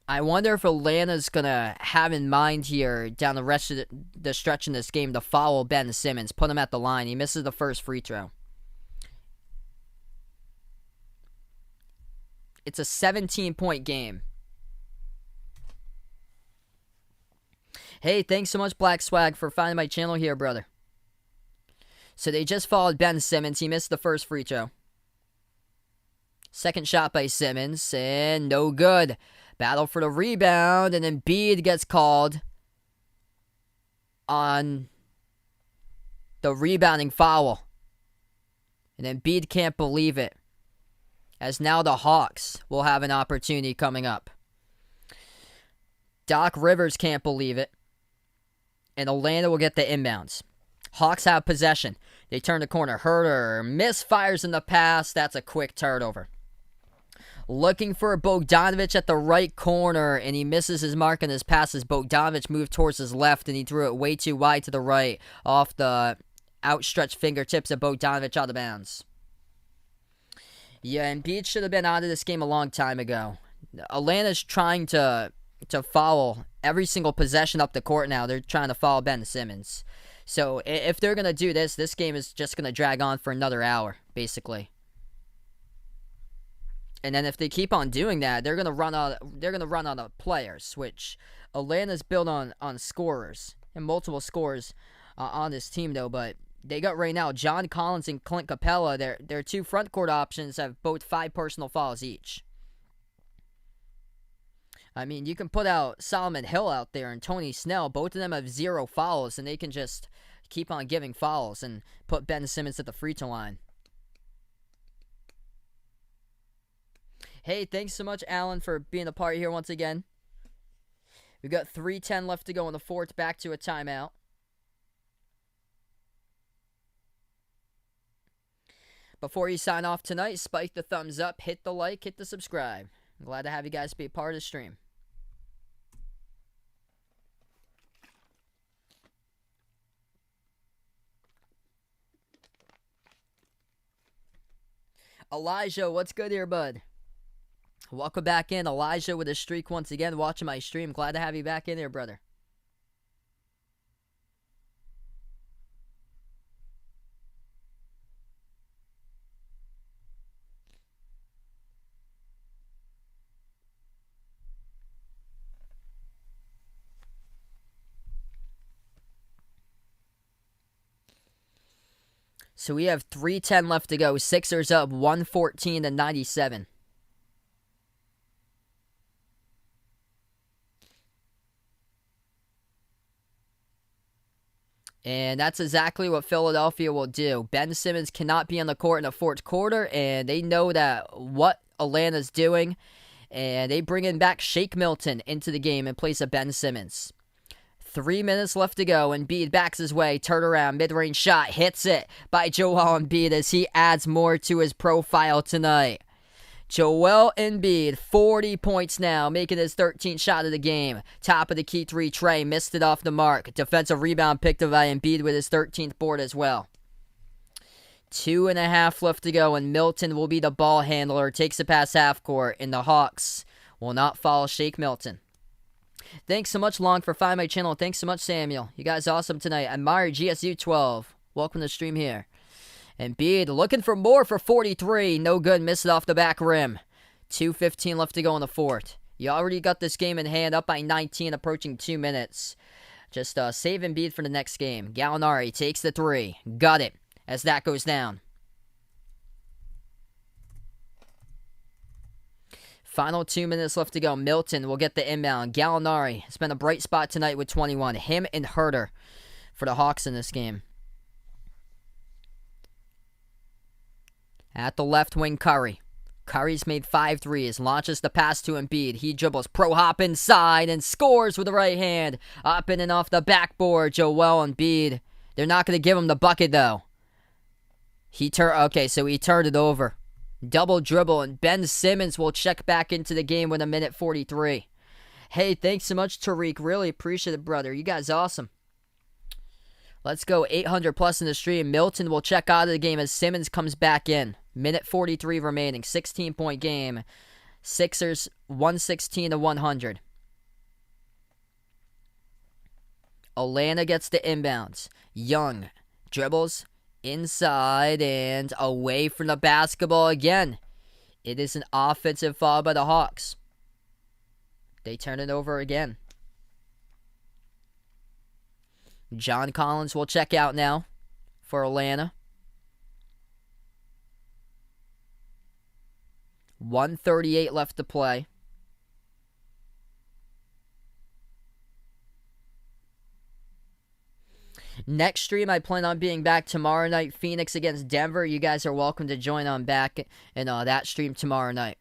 I wonder if Atlanta's going to have in mind here down the rest of the stretch in this game to foul Ben Simmons, put him at the line. He misses the first free throw. It's a 17-point game. Hey, thanks so much, Black Swag, for finding my channel here, brother. So they just fouled Ben Simmons. He missed the first free throw. Second shot by Simmons, and no good. Battle for the rebound, and Embiid gets called. on the rebounding foul. And Embiid can't believe it, as now the Hawks will have an opportunity coming up. Doc Rivers can't believe it, and Atlanta will get the inbounds. Hawks have possession. They turn the corner. Herter misfires in the pass. That's a quick turnover. Looking for Bogdanovic at the right corner, and he misses his mark on his passes. Bogdanovic moved towards his left, and he threw it way too wide to the right off the outstretched fingertips of Bogdanovic out of bounds. Yeah, Embiid should have been out of this game a long time ago. Atlanta's trying to foul every single possession up the court now. They're trying to foul Ben Simmons. So if they're going to do this game is just going to drag on for another hour, basically. And then if they keep on doing that, they're going to run out of players, which Atlanta's built on scorers and multiple scorers on this team, though. But they got right now John Collins and Clint Capella. Their two front court options have both 5 personal fouls each. I mean, you can put out Solomon Hill out there and Tony Snell. Both of them have 0 fouls, and they can just keep on giving fouls and put Ben Simmons at the free throw line. Hey, thanks so much, Alan, for being a part here once again. We've got 3:10 left to go in the fourth, back to a timeout. Before you sign off tonight, spike the thumbs up, hit the like, hit the subscribe. I'm glad to have you guys be a part of the stream. Elijah, what's good here, bud? Welcome back in. Elijah with a streak once again, watching my stream. Glad to have you back in here, brother. So we have 3:10 left to go. Sixers up 114-97. And that's exactly what Philadelphia will do. Ben Simmons cannot be on the court in the fourth quarter, and they know that what Atlanta's doing, and they bring in back Shake Milton into the game in place of Ben Simmons. 3 minutes left to go. Embiid backs his way, turn around, mid-range shot, hits it by Joel Embiid as he adds more to his profile tonight. Joel Embiid, 40 points now, making his 13th shot of the game. Top of the key 3, Trey missed it off the mark. Defensive rebound picked up by Embiid with his 13th board as well. 2.5 left to go, and Milton will be the ball handler. Takes it past half court, and the Hawks will not follow Shake Milton. Thanks so much, Long, for finding my channel. Thanks so much, Samuel. You guys awesome tonight. Amari GSU12. Welcome to the stream here. Embiid looking for more for 43. No good. Missed it off the back rim. 2:15 left to go in the fourth. You already got this game in hand, up by 19, approaching 2 minutes. Just save Embiid for the next game. Gallinari takes the 3. Got it as that goes down. Final 2 minutes left to go. Milton will get the inbound. Gallinari has been a bright spot tonight with 21. Him and Herter for the Hawks in this game. At the left wing, Curry. Curry's made 5 threes. Launches the pass to Embiid. He dribbles. Pro hop inside and scores with the right hand. Up in and off the backboard. Joel Embiid. They're not going to give him the bucket, though. Okay, so he turned it over. Double dribble, and Ben Simmons will check back into the game with 1:43. Hey, thanks so much, Tariq. Really appreciate it, brother. You guys awesome. Let's go 800 plus in the stream. Milton will check out of the game as Simmons comes back in. 1:43 remaining. 16-point game. Sixers 116-100. Atlanta gets the inbounds. Young dribbles inside and away from the basketball again. It is an offensive foul by the Hawks. They turn it over again. John Collins will check out now for Atlanta. 1:38 left to play. Next stream, I plan on being back tomorrow night. Phoenix against Denver. You guys are welcome to join on back in that stream tomorrow night.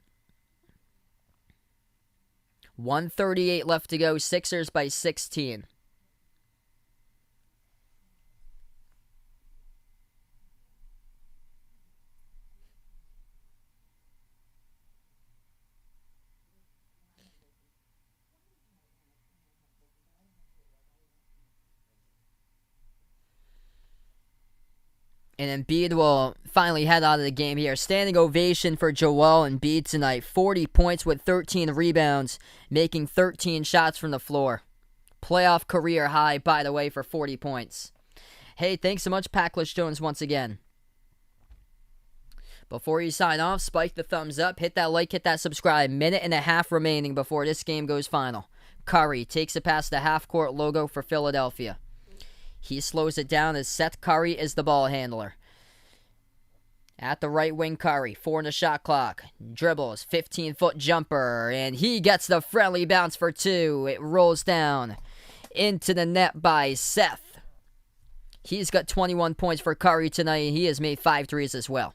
1:38 left to go. Sixers by 16. And Embiid will finally head out of the game here. Standing ovation for Joel Embiid tonight. 40 points with 13 rebounds, making 13 shots from the floor. Playoff career high, by the way, for 40 points. Hey, thanks so much, Packless Jones, once again. Before you sign off, spike the thumbs up, hit that like, hit that subscribe. Minute and a half remaining before this game goes final. Curry takes it past the half-court logo for Philadelphia. He slows it down as Seth Curry is the ball handler. At the right wing, Curry, 4 in the shot clock. Dribbles, 15-foot jumper, and he gets the friendly bounce for 2. It rolls down into the net by Seth. He's got 21 points for Curry tonight, and he has made 5 threes as well.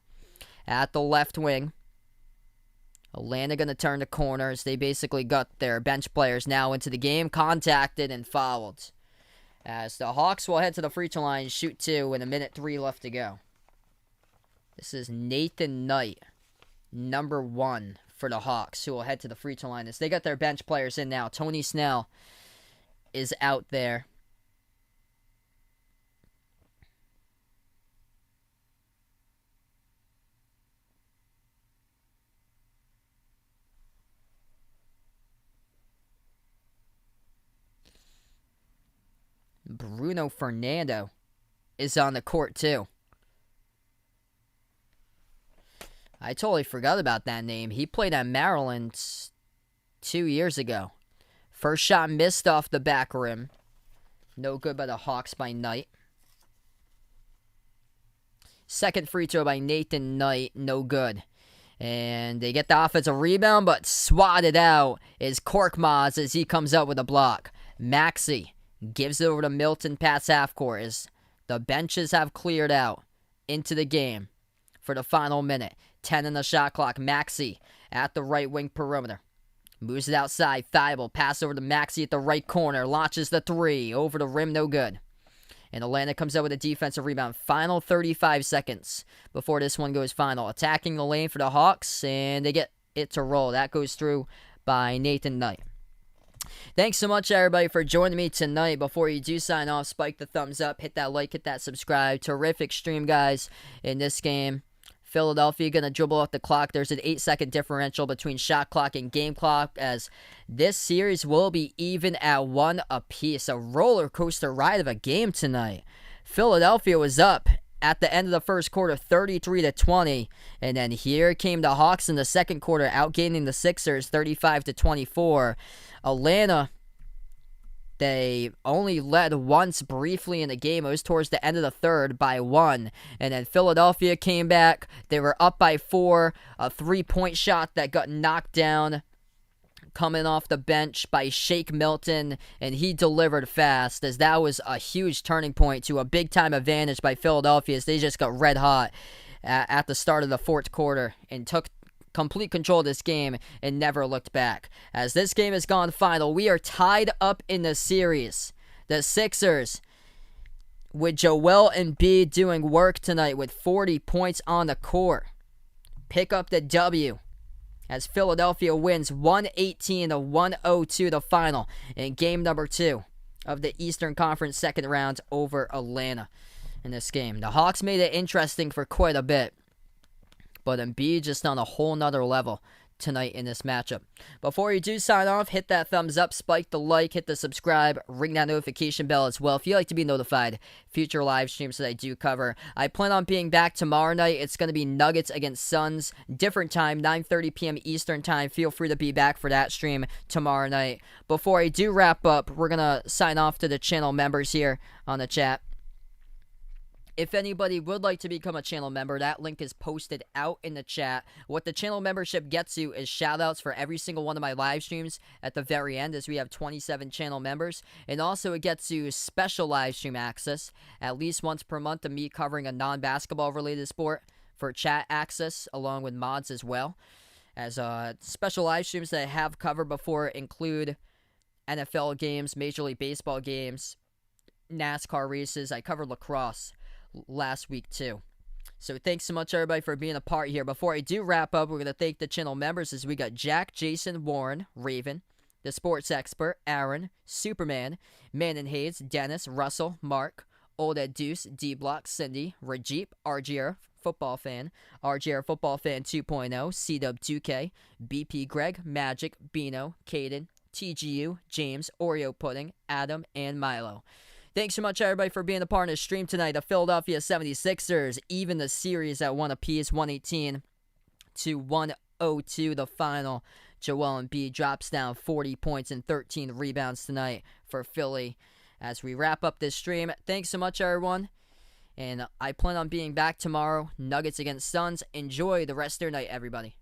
At the left wing, Atlanta going to turn the corners. They basically got their bench players now into the game, contacted and fouled. As the Hawks will head to the free throw line, shoot 2 with 1:03 left to go. This is Nathan Knight, number 1 for the Hawks, who will head to the free throw line. As they got their bench players in now. Tony Snell is out there. Bruno Fernando is on the court too. I totally forgot about that name. He played at Maryland 2 years ago. First shot missed off the back rim. No good by the Hawks by Knight. Second free throw by Nathan Knight. No good. And they get the offensive rebound, but swatted out is Korkmaz as he comes up with a block. Maxey gives it over to Milton past half court as the benches have cleared out into the game for the final minute. 10 in the shot clock. Maxey at the right wing perimeter. Moves it outside. Thibault pass over to Maxey at the right corner. Launches the 3. Over the rim, no good. And Atlanta comes out with a defensive rebound. Final 35 seconds before this one goes final. Attacking the lane for the Hawks, and they get it to roll. That goes through by Nathan Knight. Thanks so much, everybody, for joining me tonight. Before you do sign off, spike the thumbs up, hit that like, hit that subscribe. Terrific stream, guys, in this game. Philadelphia going to dribble off the clock. There's an 8-second differential between shot clock and game clock, as this series will be even at 1 apiece. A roller coaster ride of a game tonight. Philadelphia was up at the end of the first quarter, 33-20, and then here came the Hawks in the second quarter, outgaining the Sixers 35-24. Atlanta, they only led once briefly in the game. It was towards the end of the third by 1. And then Philadelphia came back. They were up by 4. A 3-point shot that got knocked down coming off the bench by Shake Milton. And he delivered fast, as that was a huge turning point to a big-time advantage by Philadelphia, as they just got red hot at the start of the fourth quarter and took complete control of this game and never looked back. As this game has gone final, we are tied up in the series. The Sixers, with Joel Embiid doing work tonight with 40 points on the court, pick up the W as Philadelphia wins 118-102 the final in game number 2 of the Eastern Conference second round over Atlanta in this game. The Hawks made it interesting for quite a bit, but Embiid just on a whole nother level tonight in this matchup. Before you do sign off, hit that thumbs up, spike the like, hit the subscribe, ring that notification bell as well if you like to be notified future live streams that I do cover. I plan on being back tomorrow night. It's going to be Nuggets against Suns, different time, 9:30 p.m. Eastern time. Feel free to be back for that stream tomorrow night. Before I do wrap up, we're going to sign off to the channel members here on the chat. If anybody would like to become a channel member, that link is posted out in the chat. What the channel membership gets you is shoutouts for every single one of my live streams at the very end, as we have 27 channel members. And also it gets you special live stream access at least once per month to me covering a non-basketball related sport, for chat access along with mods as well. As special live streams that I have covered before include NFL games, Major League Baseball games, NASCAR races. I covered lacrosse last week too. So thanks so much everybody for being a part here. Before I do wrap up, we're going to thank the channel members, as we got Jack, Jason, Warren, Raven, the sports expert, Aaron, Superman, Man and Hayes, Dennis, Russell, Mark, Old Ed Deuce, D-Block, Cindy, Rajeep, RGR Football Fan, RGR Football Fan 2.0, CW2K, BP Greg, Magic, Bino, Caden, TGU, James, Oreo Pudding, Adam, and Milo. Thanks so much, everybody, for being a part of the stream tonight. The Philadelphia 76ers even the series at 1 apiece, 118 to 102, the final. Joel Embiid drops down 40 points and 13 rebounds tonight for Philly. As we wrap up this stream, thanks so much, everyone. And I plan on being back tomorrow. Nuggets against Suns. Enjoy the rest of your night, everybody.